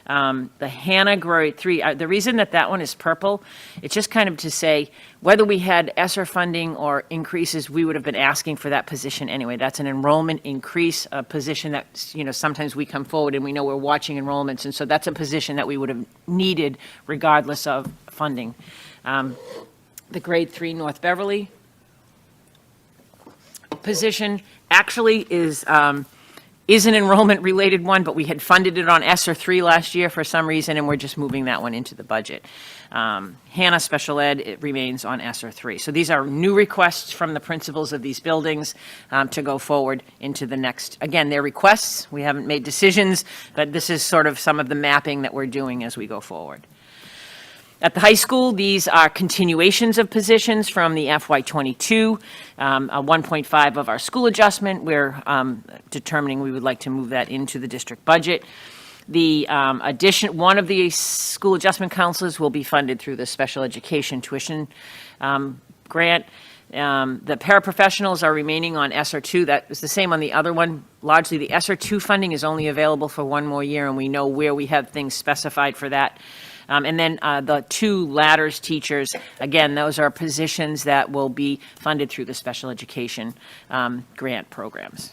The Hannah grade 3, the reason that one is purple, it's just kind of to say whether we had ESSER funding or increases, we would have been asking for that position anyway. That's an enrollment increase, a position that, sometimes we come forward and we know we're watching enrollments, and so that's a position that we would have needed regardless of funding. The grade 3 North Beverly position actually is an enrollment-related one, but we had funded it on ESSER 3 last year for some reason, and we're just moving that one into the budget. Hannah Special Ed, it remains on ESSER 3. So these are new requests from the principals of these buildings to go forward into the next. Again, they're requests. We haven't made decisions, but this is sort of some of the mapping that we're doing as we go forward. At the high school, these are continuations of positions from the FY22, a 1.5 of our school adjustment. We're determining we would like to move that into the district budget. The one of the school adjustment counselors will be funded through the special education tuition grant. The paraprofessionals are remaining on ESSER 2. That was the same on the other one. Largely, the ESSER 2 funding is only available for 1 more year, and we know where we have things specified for that. And then the 2 ladders teachers, again, those are positions that will be funded through the special education grant programs.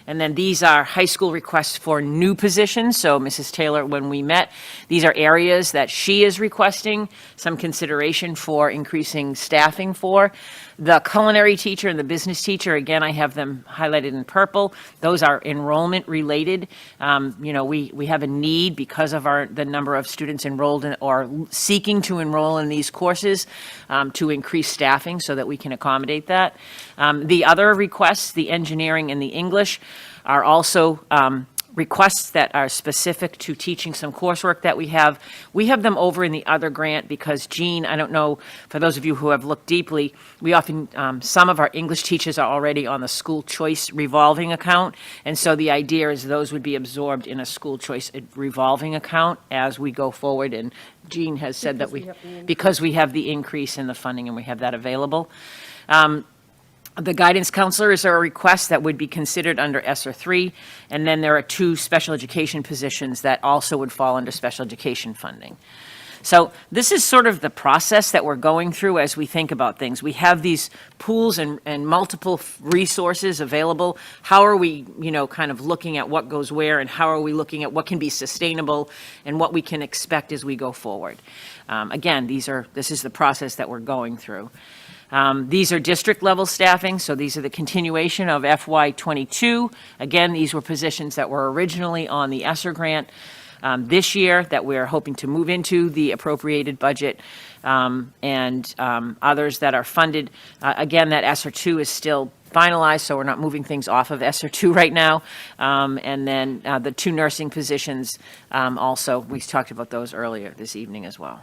And then these are high school requests for new positions. So Mrs. Taylor, when we met, these are areas that she is requesting some consideration for increasing staffing for. The culinary teacher and the business teacher, again, I have them highlighted in purple. Those are enrollment related. We have a need because of the number of students enrolled in or seeking to enroll in these courses to increase staffing so that we can accommodate that. The other requests, the engineering and the English, are also requests that are specific to teaching some coursework that we have. We have them over in the other grant because, Jean, I don't know, for those of you who have looked deeply, we often, some of our English teachers are already on the school choice revolving account. And so the idea is those would be absorbed in a school choice revolving account as we go forward. And Jean has said that because we have the increase in the funding and we have that available. The guidance counselors are a request that would be considered under ESSER 3, and then there are 2 special education positions that also would fall under special education funding. So this is sort of the process that we're going through as we think about things. We have these pools and multiple resources available. How are we, kind of looking at what goes where, and how are we looking at what can be sustainable and what we can expect as we go forward? Again, this is the process that we're going through. These are district level staffing, so these are the continuation of FY22. Again, these were positions that were originally on the ESSER grant this year that we're hoping to move into the appropriated budget, and others that are funded. Again, that ESSER 2 is still finalized, so we're not moving things off of ESSER 2 right now. And then the 2 nursing positions also, we talked about those earlier this evening as well.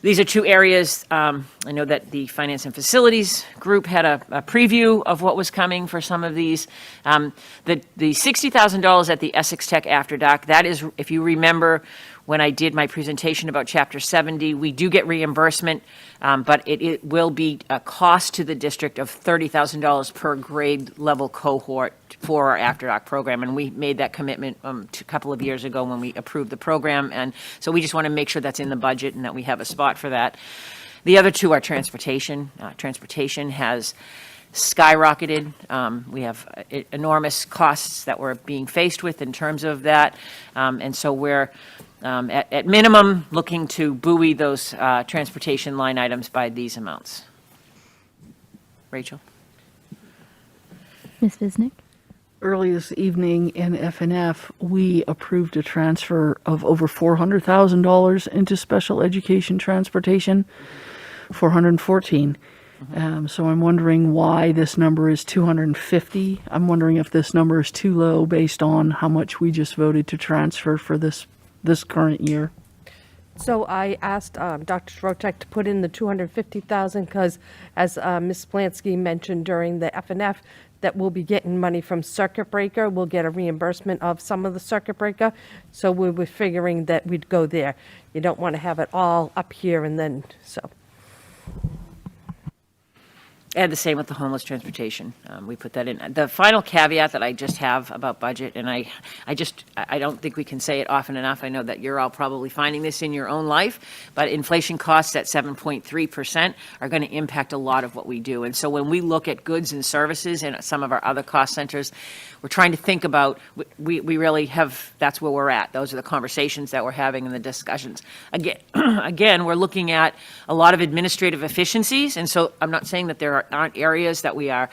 These are 2 areas. I know that the Finance and Facilities group had a preview of what was coming for some of these. The $60,000 at the Essex Tech After Doc, that is, if you remember, when I did my presentation about Chapter 70, we do get reimbursement, but it will be a cost to the district of $30,000 per grade level cohort for our After Doc program, and we made that commitment a couple of years ago when we approved the program, and so we just want to make sure that's in the budget and that we have a spot for that. The other 2 are transportation. Transportation has skyrocketed. We have enormous costs that we're being faced with in terms of that, and so we're at minimum looking to buoy those transportation line items by these amounts. Rachel? Ms. Visnick? Early this evening in FNF, we approved a transfer of over $400,000 into special education transportation, 414. So I'm wondering why this number is 250. I'm wondering if this number is too low based on how much we just voted to transfer for this current year. So I asked Dr. Srotek to put in the 250,000 because, as Ms. Splansky mentioned during the FNF, that we'll be getting money from circuit breaker. We'll get a reimbursement of some of the circuit breaker. So we were figuring that we'd go there. You don't want to have it all up here and then, so. And the same with the homeless transportation. We put that in. The final caveat that I just have about budget, and I don't think we can say it often enough. I know that you're all probably finding this in your own life, but inflation costs at 7.3% are going to impact a lot of what we do. And so when we look at goods and services and some of our other cost centers, we're trying to think about, we really have, that's where we're at. Those are the conversations that we're having and the discussions. Again, we're looking at a lot of administrative efficiencies, and so I'm not saying that there aren't areas that we are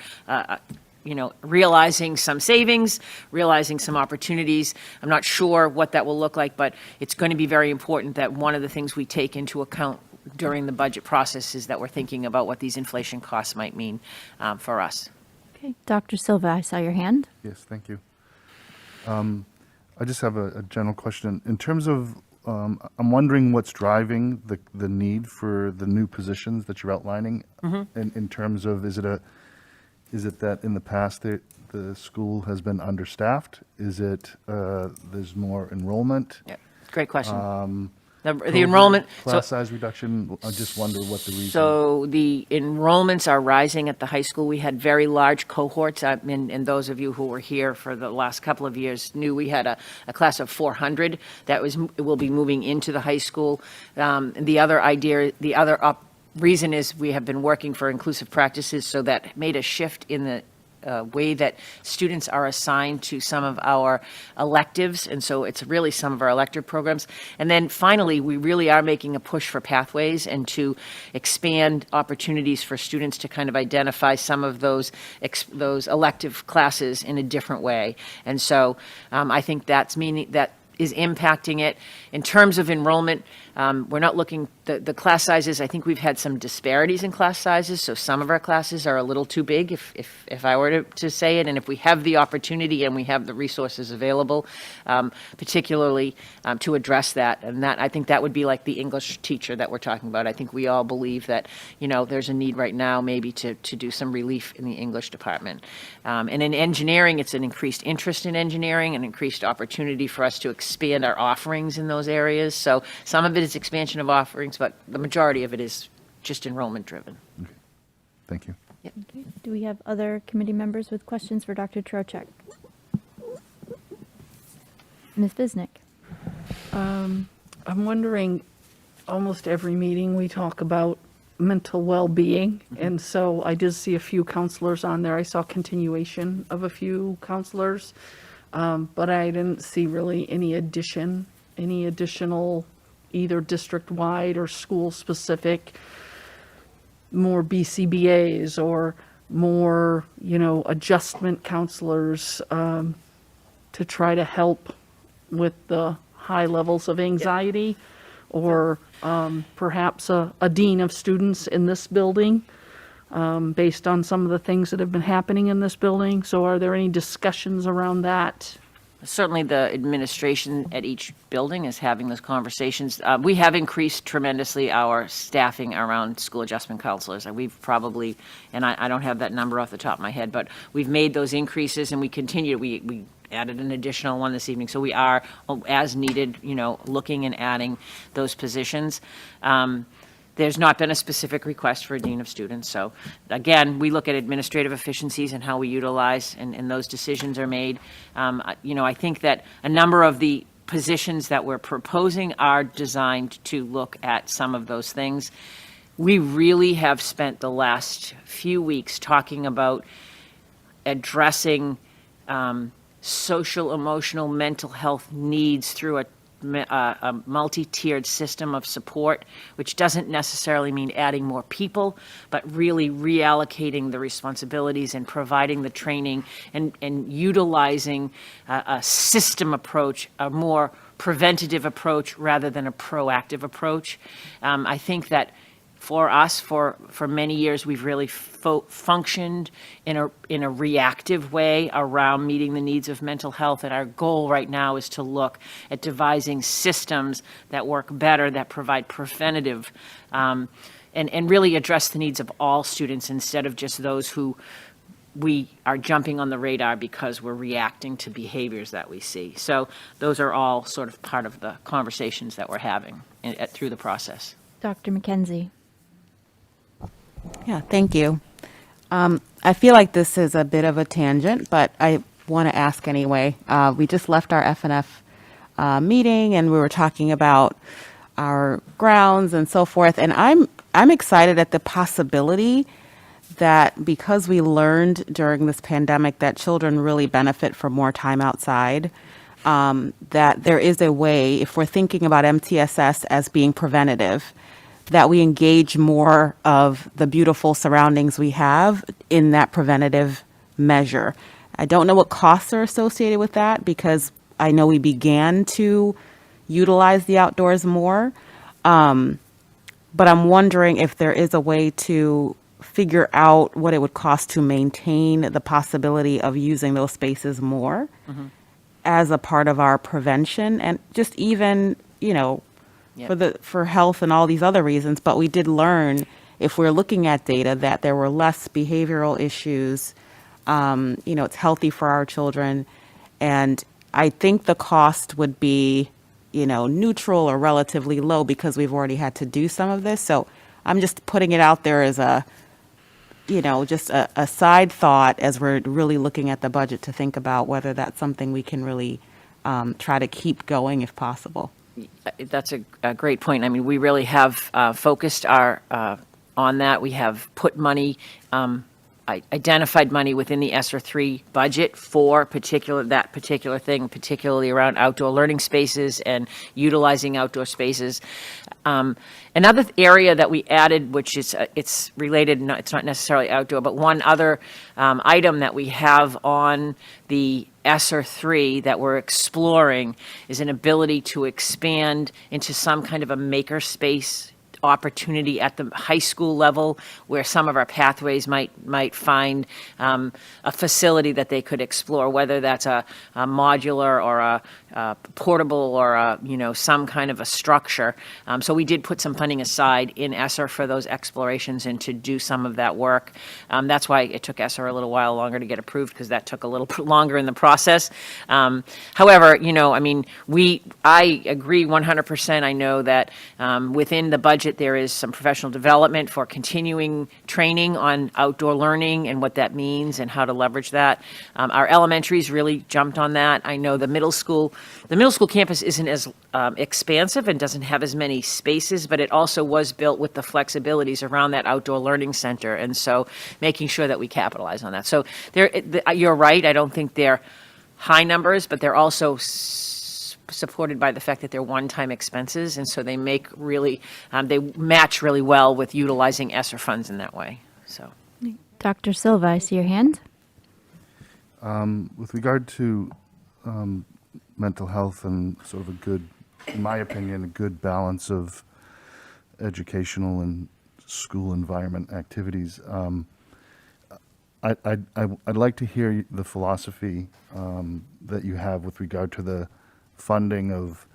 realizing some savings, realizing some opportunities. I'm not sure what that will look like, but it's going to be very important that one of the things we take into account during the budget process is that we're thinking about what these inflation costs might mean for us. Okay, Dr. Silva, I saw your hand. Yes, thank you. I just have a general question. In terms of, I'm wondering what's driving the need for the new positions that you're outlining. In terms of, is it that in the past the school has been understaffed? Is it there's more enrollment? Yeah, great question. The enrollment, class size reduction, I just wonder what the reason. So the enrollments are rising at the high school. We had very large cohorts, and those of you who were here for the last couple of years knew we had a class of 400 that will be moving into the high school. The other reason is we have been working for inclusive practices, so that made a shift in the way that students are assigned to some of our electives, and so it's really some of our elective programs. And then finally, we really are making a push for pathways and to expand opportunities for students to kind of identify some of those elective classes in a different way. And so I think that's meaning that is impacting it. In terms of enrollment, we're not looking, the class sizes, I think we've had some disparities in class sizes, so some of our classes are a little too big, if I were to say it, and if we have the opportunity and we have the resources available, particularly to address that, and that, I think that would be like the English teacher that we're talking about. I think we all believe that, there's a need right now maybe to do some relief in the English department. And in engineering, it's an increased interest in engineering, an increased opportunity for us to expand our offerings in those areas. So some of it is expansion of offerings, but the majority of it is just enrollment driven. Okay. Thank you. Okay. Do we have other committee members with questions for Dr. Trocheck? Ms. Visnick? I'm wondering, almost every meeting we talk about mental well-being, and so I did see a few counselors on there. I saw continuation of a few counselors, but I didn't see really any additional, either district-wide or school-specific, more BCBAs or more, adjustment counselors to try to help with the high levels of anxiety, or perhaps a dean of students in this building, based on some of the things that have been happening in this building. So are there any discussions around that? Certainly the administration at each building is having those conversations. We have increased tremendously our staffing around school adjustment counselors. And we've probably, and I don't have that number off the top of my head, but we've made those increases and we continue. We added an additional one this evening. So we are, as needed, looking and adding those positions. There's not been a specific request for a dean of students. So again, we look at administrative efficiencies and how we utilize, and those decisions are made. I think that a number of the positions that we're proposing are designed to look at some of those things. We really have spent the last few weeks talking about addressing social, emotional, mental health needs through a multi-tiered system of support, which doesn't necessarily mean adding more people, but really reallocating the responsibilities and providing the training and utilizing a system approach, a more preventative approach rather than a proactive approach. I think that for us, for many years, we've really functioned in a reactive way around meeting the needs of mental health. And our goal right now is to look at devising systems that work better, that provide preventative, and really address the needs of all students instead of just those who we are jumping on the radar because we're reacting to behaviors that we see. So those are all sort of part of the conversations that we're having through the process. Dr. McKenzie? Yeah, thank you. I feel like this is a bit of a tangent, but I want to ask anyway. We just left our F&F meeting, and we were talking about our grounds and so forth. And I'm excited at the possibility that because we learned during this pandemic that children really benefit from more time outside, that there is a way, if we're thinking about MTSS as being preventative, that we engage more of the beautiful surroundings we have in that preventative measure. I don't know what costs are associated with that because I know we began to utilize the outdoors more. But I'm wondering if there is a way to figure out what it would cost to maintain the possibility of using those spaces more as a part of our prevention and just even, for health and all these other reasons. But we did learn, if we're looking at data, that there were less behavioral issues. It's healthy for our children. And I think the cost would be, neutral or relatively low because we've already had to do some of this. So I'm just putting it out there as just a side thought as we're really looking at the budget to think about whether that's something we can really try to keep going if possible. That's a great point. I mean, we really have focused on that. We have put money identified money within the ESSER 3 budget for that particular thing, particularly around outdoor learning spaces and utilizing outdoor spaces. Another area that we added, which is it's related, it's not necessarily outdoor, but one other item that we have on the ESSER 3 that we're exploring is an ability to expand into some kind of a makerspace opportunity at the high school level, where some of our pathways might find a facility that they could explore, whether that's a modular or a portable or some kind of a structure. So we did put some funding aside in ESSER for those explorations and to do some of that work. That's why it took ESSER a little while longer to get approved, because that took a little bit longer in the process. However, I agree 100%. I know that within the budget there is some professional development for continuing training on outdoor learning and what that means and how to leverage that. Our elementaries really jumped on that. I know the middle school campus isn't as expansive and doesn't have as many spaces, but it also was built with the flexibilities around that outdoor learning center, and so making sure that we capitalize on that. So you're right, I don't think they're high numbers, but they're also supported by the fact that they're one-time expenses, and so they match really well with utilizing ESSER funds in that way. So, Dr. Silva, I see your hand. With regard to mental health and sort of in my opinion, a good balance of educational and school environment activities, I'd like to hear the philosophy that you have with regard to the funding of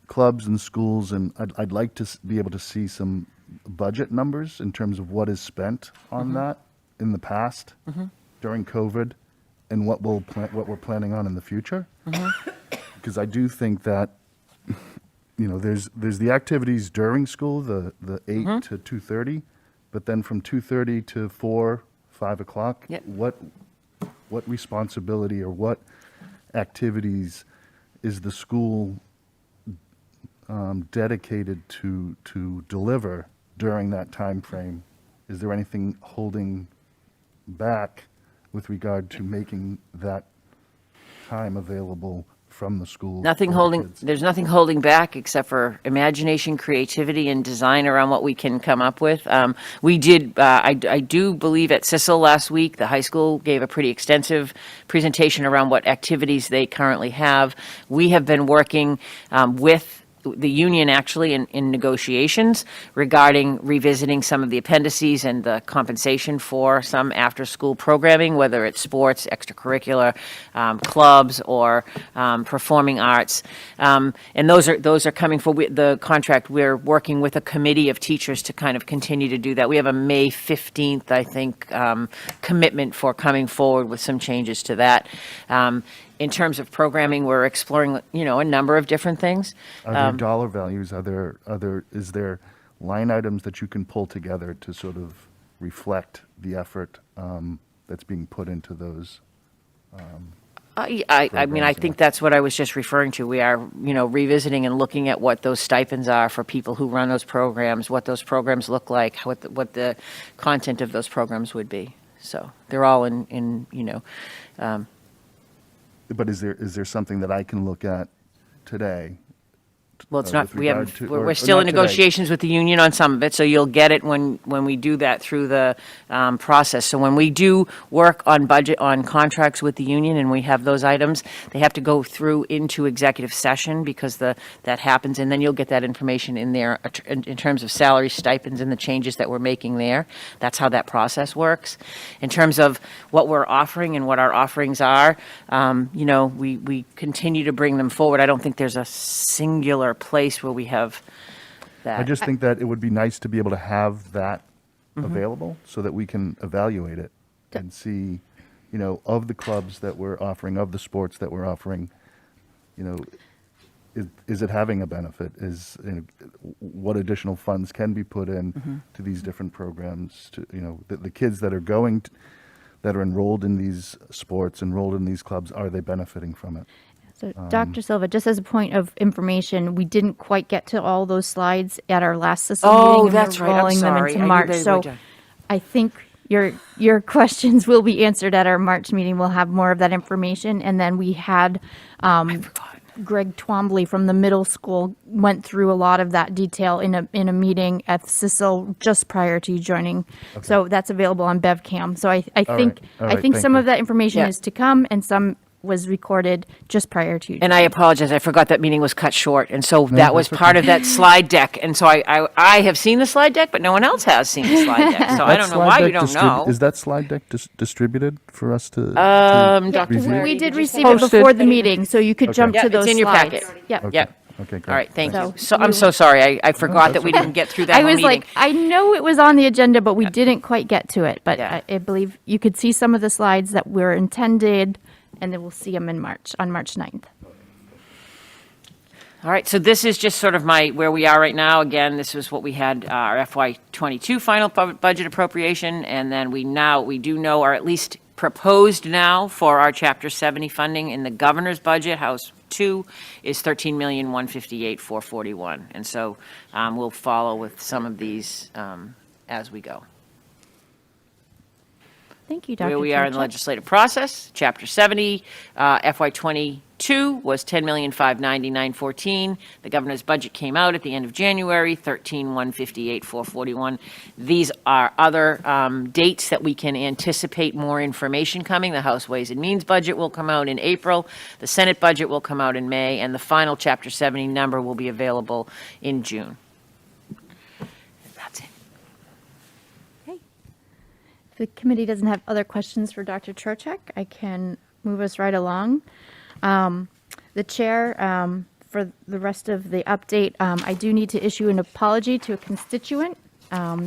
clubs and schools, and I'd like to be able to see some budget numbers in terms of what is spent on that in the past during COVID, and what we're planning on in the future. Because I do think that there's the activities during school, the 8 to 2:30, but then from 2:30 to 5 o'clock, what responsibility or what activities is the school dedicated to deliver during that time frame? Is there anything holding back with regard to making that time available from the school? There's nothing holding back except for imagination, creativity, and design around what we can come up with. We did, I do believe at CISL last week, the high school gave a pretty extensive presentation around what activities they currently have. We have been working with the union actually in negotiations regarding revisiting some of the appendices and the compensation for some after-school programming, whether it's sports, extracurricular, clubs, or performing arts. And those are coming for the contract. We're working with a committee of teachers to kind of continue to do that. We have a May 15th, I think, commitment for coming forward with some changes to that. In terms of programming, we're exploring, a number of different things. Are there dollar values? Is there line items that you can pull together to sort of reflect the effort that's being put into those? I think that's what I was just referring to. We are, revisiting and looking at what those stipends are for people who run those programs, what those programs look like, what the content of those programs would be. So they're all in. But is there something that I can look at today? Well, it's not, we're still in negotiations with the union on some of it, so you'll get it when we do that through the process. So when we do work on budget, on contracts with the union, and we have those items, they have to go through into executive session because that happens, and then you'll get that information in there in terms of salary, stipends, and the changes that we're making there. That's how that process works. In terms of what we're offering and what our offerings are, we continue to bring them forward. I don't think there's a singular place where we have that. I just think that it would be nice to be able to have that available so that we can evaluate it and see, of the clubs that we're offering, of the sports that we're offering, is it having a benefit? What additional funds can be put in to these different programs? To the kids that are that are enrolled in these sports, enrolled in these clubs, are they benefiting from it? So, Dr. Silva, just as a point of information, we didn't quite get to all those slides at our last CISL meeting. That's right. I'm sorry. Them into March. So I think, your questions will be answered at our March meeting. We'll have more of that information. And then we had Greg Twombly from the middle school went through a lot of that detail in a meeting at Sissel just prior to you joining. So that's available on BevCam. So I think Thank some you. of that information Yeah. is to come, and some was recorded just prior to you. And I apologize, I forgot that meeting was cut short, and so that was part of that slide deck. And so I have seen the slide deck, but no one else has seen the slide deck, so I That don't know slide why deck you don't know. Is that slide deck distributed for us to Dr. review? We did Did you receive it Posted. before the meeting, so you could Okay. jump Yeah, to it's those in your slides. packet. Yep. Okay. Yep. Okay, great. All right, thank So you. So I'm you- so sorry, I forgot that we didn't get through that I whole was meeting. like, I know it was on the agenda, but we didn't quite get to it. But Yeah. I believe you could see some of the slides that were intended, and then we'll see them on March 9th. All right, so this is just sort of where we are right now. Again, this is what we had, our FY '22 final budget appropriation, and then we do know, or at least proposed now, for our Chapter 70 funding in the governor's budget, House 2, is $13,158,441. And so we'll follow with some of these as we go. Thank you, Dr. Where we are in the Turchak. legislative process, Chapter 70, FY '22 was $10,590,914. The governor's budget came out at the end of January, $13,158,441. These are other dates that we can anticipate more information coming. The House Ways and Means budget will come out in April, the Senate budget will come out in May, and the final Chapter 70 number will be available in June. That's it. If the committee doesn't have other questions for Dr. Turchak, I can move us right along. The chair, for the rest of the update, I do need to issue an apology to a constituent.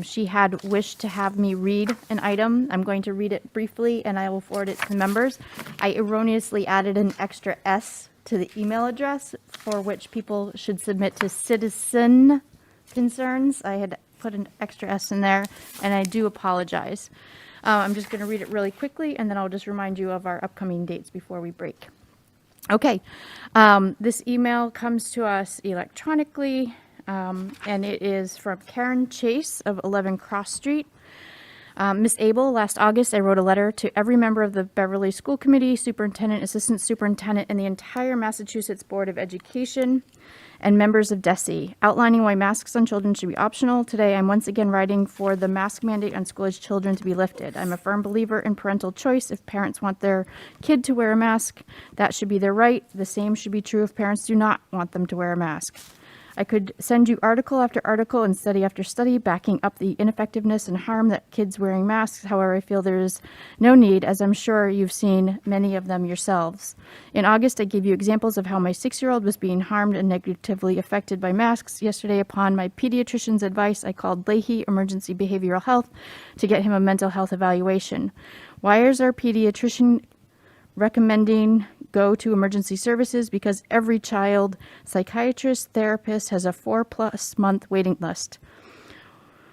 She had wished to have me read an item. I'm going to read it briefly, and I will forward it to the members. I erroneously added an extra S to the email address for which people should submit to citizen concerns. I had put an extra S in there, and I do apologize. I'm just going to read it really quickly, and then I'll just remind you of our upcoming dates before we break. Okay, this email comes to us electronically, and it is from Karen Chase of 11 Cross Street. Ms. Abel, last August, I wrote a letter to every member of the Beverly School Committee, superintendent, assistant superintendent, and the entire Massachusetts Board of Education, and members of DESE, outlining why masks on children should be optional. Today, I'm once again writing for the mask mandate on school-age children to be lifted. I'm a firm believer in parental choice. If parents want their kid to wear a mask, that should be their right. The same should be true if parents do not want them to wear a mask. I could send you article after article and study after study backing up the ineffectiveness and harm that kids wearing masks. However, I feel there is no need, as I'm sure you've seen many of them yourselves. In August, I gave you examples of how my 6-year-old was being harmed and negatively affected by masks. Yesterday, upon my pediatrician's advice, I called Leahy Emergency Behavioral Health to get him a mental health evaluation. Why is our pediatrician recommending go to emergency services? Because every child psychiatrist therapist has a 4+ month waiting list.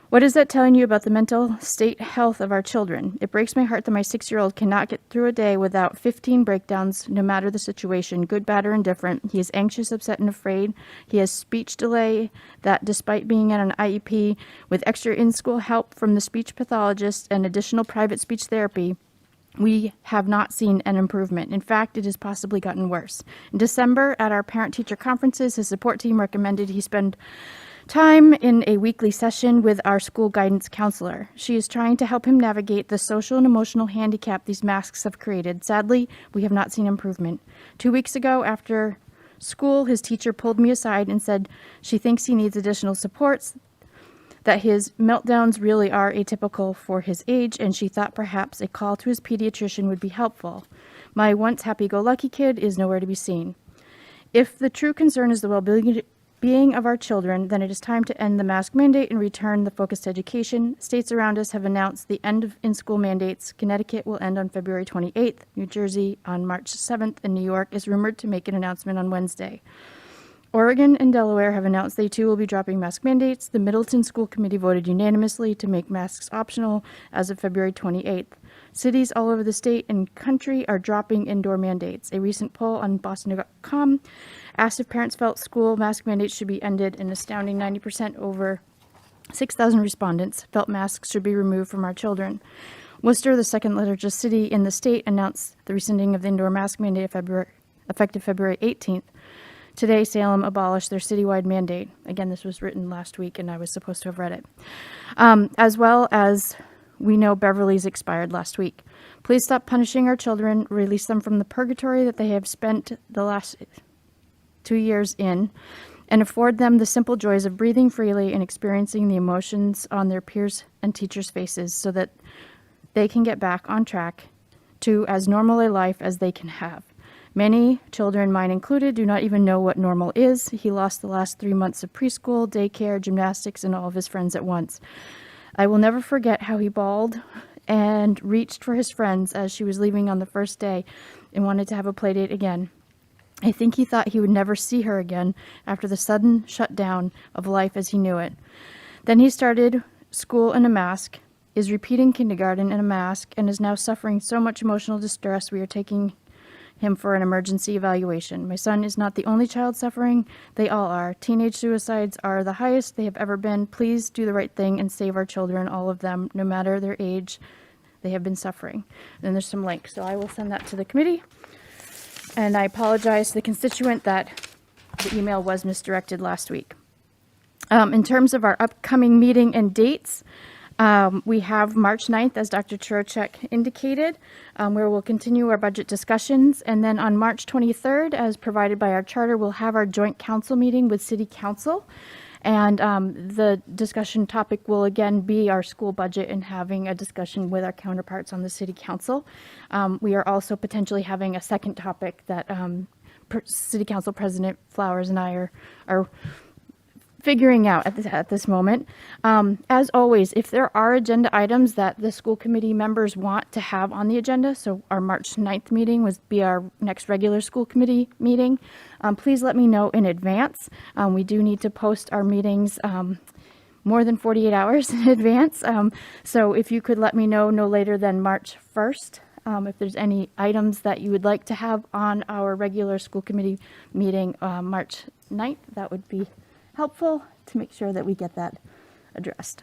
What is that telling you about the mental state health of our children? It breaks my heart that my 6-year-old cannot get through a day without 15 breakdowns, no matter the situation, good, bad, or indifferent. He is anxious, upset, and afraid. He has speech delay that, despite being at an IEP with extra in-school help from the speech pathologist and additional private speech therapy, we have not seen an improvement. In fact, it has possibly gotten worse. In December, at our parent-teacher conferences, his support team recommended he spend time in a weekly session with our school guidance counselor. She is trying to help him navigate the social and emotional handicap these masks have created. Sadly, we have not seen improvement. 2 weeks ago, after school, his teacher pulled me aside and said she thinks he needs additional supports, that his meltdowns really are atypical for his age, and she thought perhaps a call to his pediatrician would be helpful. My once happy-go-lucky kid is nowhere to be seen. If the true concern is the well-being of our children, then it is time to end the mask mandate and return the focus to education. States around us have announced the end of in-school mandates. Connecticut will end on February 28th, New Jersey on March 7th, and New York is rumored to make an announcement on Wednesday. Oregon and Delaware have announced they too will be dropping mask mandates. The Middleton School Committee voted unanimously to make masks optional as of February 28th. Cities all over the state and country are dropping indoor mandates. A recent poll on Boston.com asked if parents felt school mask mandates should be ended. An astounding 90% over 6,000 respondents felt masks should be removed from our children. Worcester, the second largest city in the state, announced the rescinding of the indoor mask mandate effective February 18th. Today, Salem abolished their citywide mandate. Again, this was written last week, and I was supposed to have read it. As well as we know Beverly's expired last week. Please stop punishing our children, release them from the purgatory that they have spent the last 2 years in, and afford them the simple joys of breathing freely and experiencing the emotions on their peers' and teachers' faces so that they can get back on track to as normal a life as they can have. Many children, mine included, do not even know what normal is. He lost the last 3 months of preschool, daycare, gymnastics, and all of his friends at once. I will never forget how he bawled and reached for his friends as she was leaving on the first day and wanted to have a play date again. I think he thought he would never see her again after the sudden shutdown of life as he knew it. Then he started school in a mask, is repeating kindergarten in a mask, and is now suffering so much emotional distress we are taking him for an emergency evaluation. My son is not the only child suffering. They all are. Teenage suicides are the highest they have ever been. Please do the right thing and save our children, all of them, no matter their age. They have been suffering. And there's some links, so I will send that to the committee. And I apologize to the constituent that the email was misdirected last week. In terms of our upcoming meeting and dates, we have March 9th, as Dr. Churchek indicated, where we'll continue our budget discussions. And then on March 23rd, as provided by our charter, we'll have our joint council meeting with City Council. And the discussion topic will again be our school budget and having a discussion with our counterparts on the City Council. We are also potentially having a second topic that City Council President Flowers and I are figuring out at this moment. As always, if there are agenda items that the school committee members want to have on the agenda, so our March 9th meeting would be our next regular school committee meeting, please let me know in advance. We do need to post our meetings more than 48 hours in advance. So if you could let me know no later than March 1st, if there's any items that you would like to have on our regular school committee meeting March 9th, that would be helpful to make sure that we get that addressed.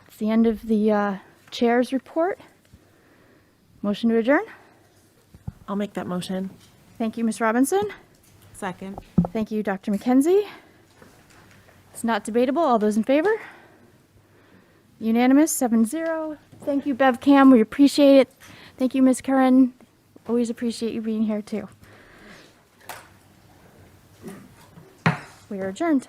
It's the end of the chair's report. Motion to adjourn? I'll make that motion. Thank you, Ms. Robinson. Second. Thank you, Dr. McKenzie. It's not debatable. All those in favor? Unanimous, 7-0. Thank you, BevCam. We appreciate it. Thank you, Ms. Curran. Always appreciate you being here, too. We are adjourned.